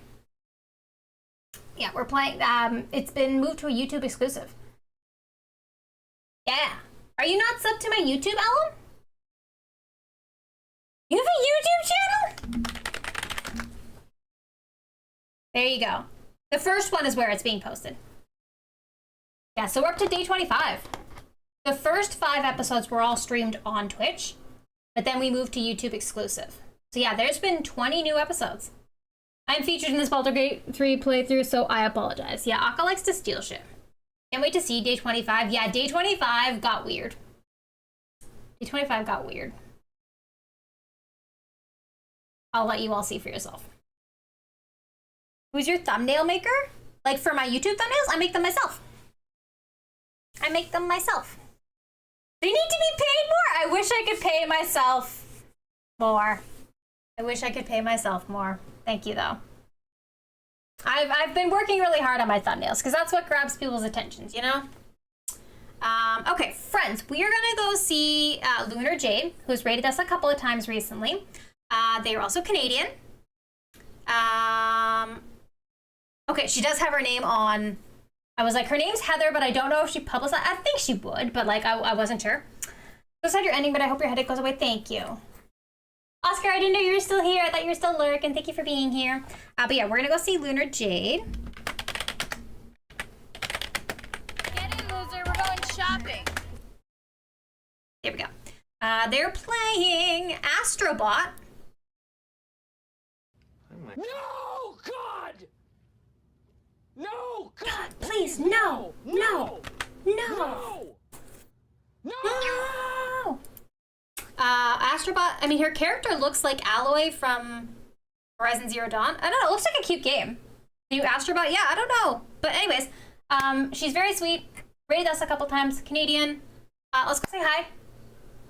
Yeah, we're playing. It's been moved to a YouTube exclusive. Yeah. Are you not subbed to my YouTube, Ellen? You have a YouTube channel? There you go. The first one is where it's being posted. Yeah, so we're up to day 25. The first 5 episodes were all streamed on Twitch, but then we moved to YouTube exclusive. So yeah, there's been 20 new episodes. I'm featured in this Baldur's Gate 3 playthrough, so I apologize. Yeah, Akka likes to steal shit. Can't wait to see day 25. Yeah, day 25 got weird. Day 25 got weird. I'll let you all see for yourself. Who's your thumbnail maker? Like for my YouTube thumbnails, I make them myself. I make them myself. They need to be paid more. I wish I could pay myself more. I wish I could pay myself more. Thank you, though. I've been working really hard on my thumbnails because that's what grabs people's attentions, you know? Okay, friends, we are going to go see Lunar Jade, who's rated us a couple of times recently. They are also Canadian. Okay, she does have her name on... I was like, her name's Heather, but I don't know if she publicized. I think she would, but like, I wasn't sure. So sad you're ending, but I hope your headache goes away. Thank you. Oscar, I didn't know you were still here. I thought you were still lurking. Thank you for being here. But yeah, we're gonna go see Lunar Jade. Get in, loser. We're going shopping. There we go. They're playing Astrobot. No, God! No, God, please, no, no, no, no. Astrobot, I mean, her character looks like Alloy from Horizon Zero Dawn. I don't know, it looks like a cute game. New Astrobot? Yeah, I don't know. But anyways, she's very sweet. Rated us a couple times. Canadian. Let's go say hi.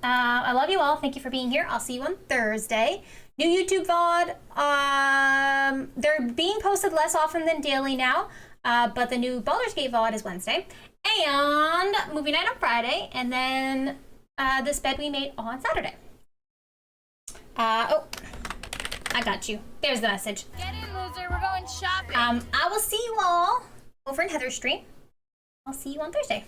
I love you all. Thank you for being here. I'll see you on Thursday. New YouTube VOD. They're being posted less often than daily now, but the new Baldur's Gate VOD is Wednesday. And movie night on Friday, and then this bed we made on Saturday. Oh, I got you. There's the message. Get in, loser. We're going shopping. I will see you all over in Heather's stream. I'll see you on Thursday.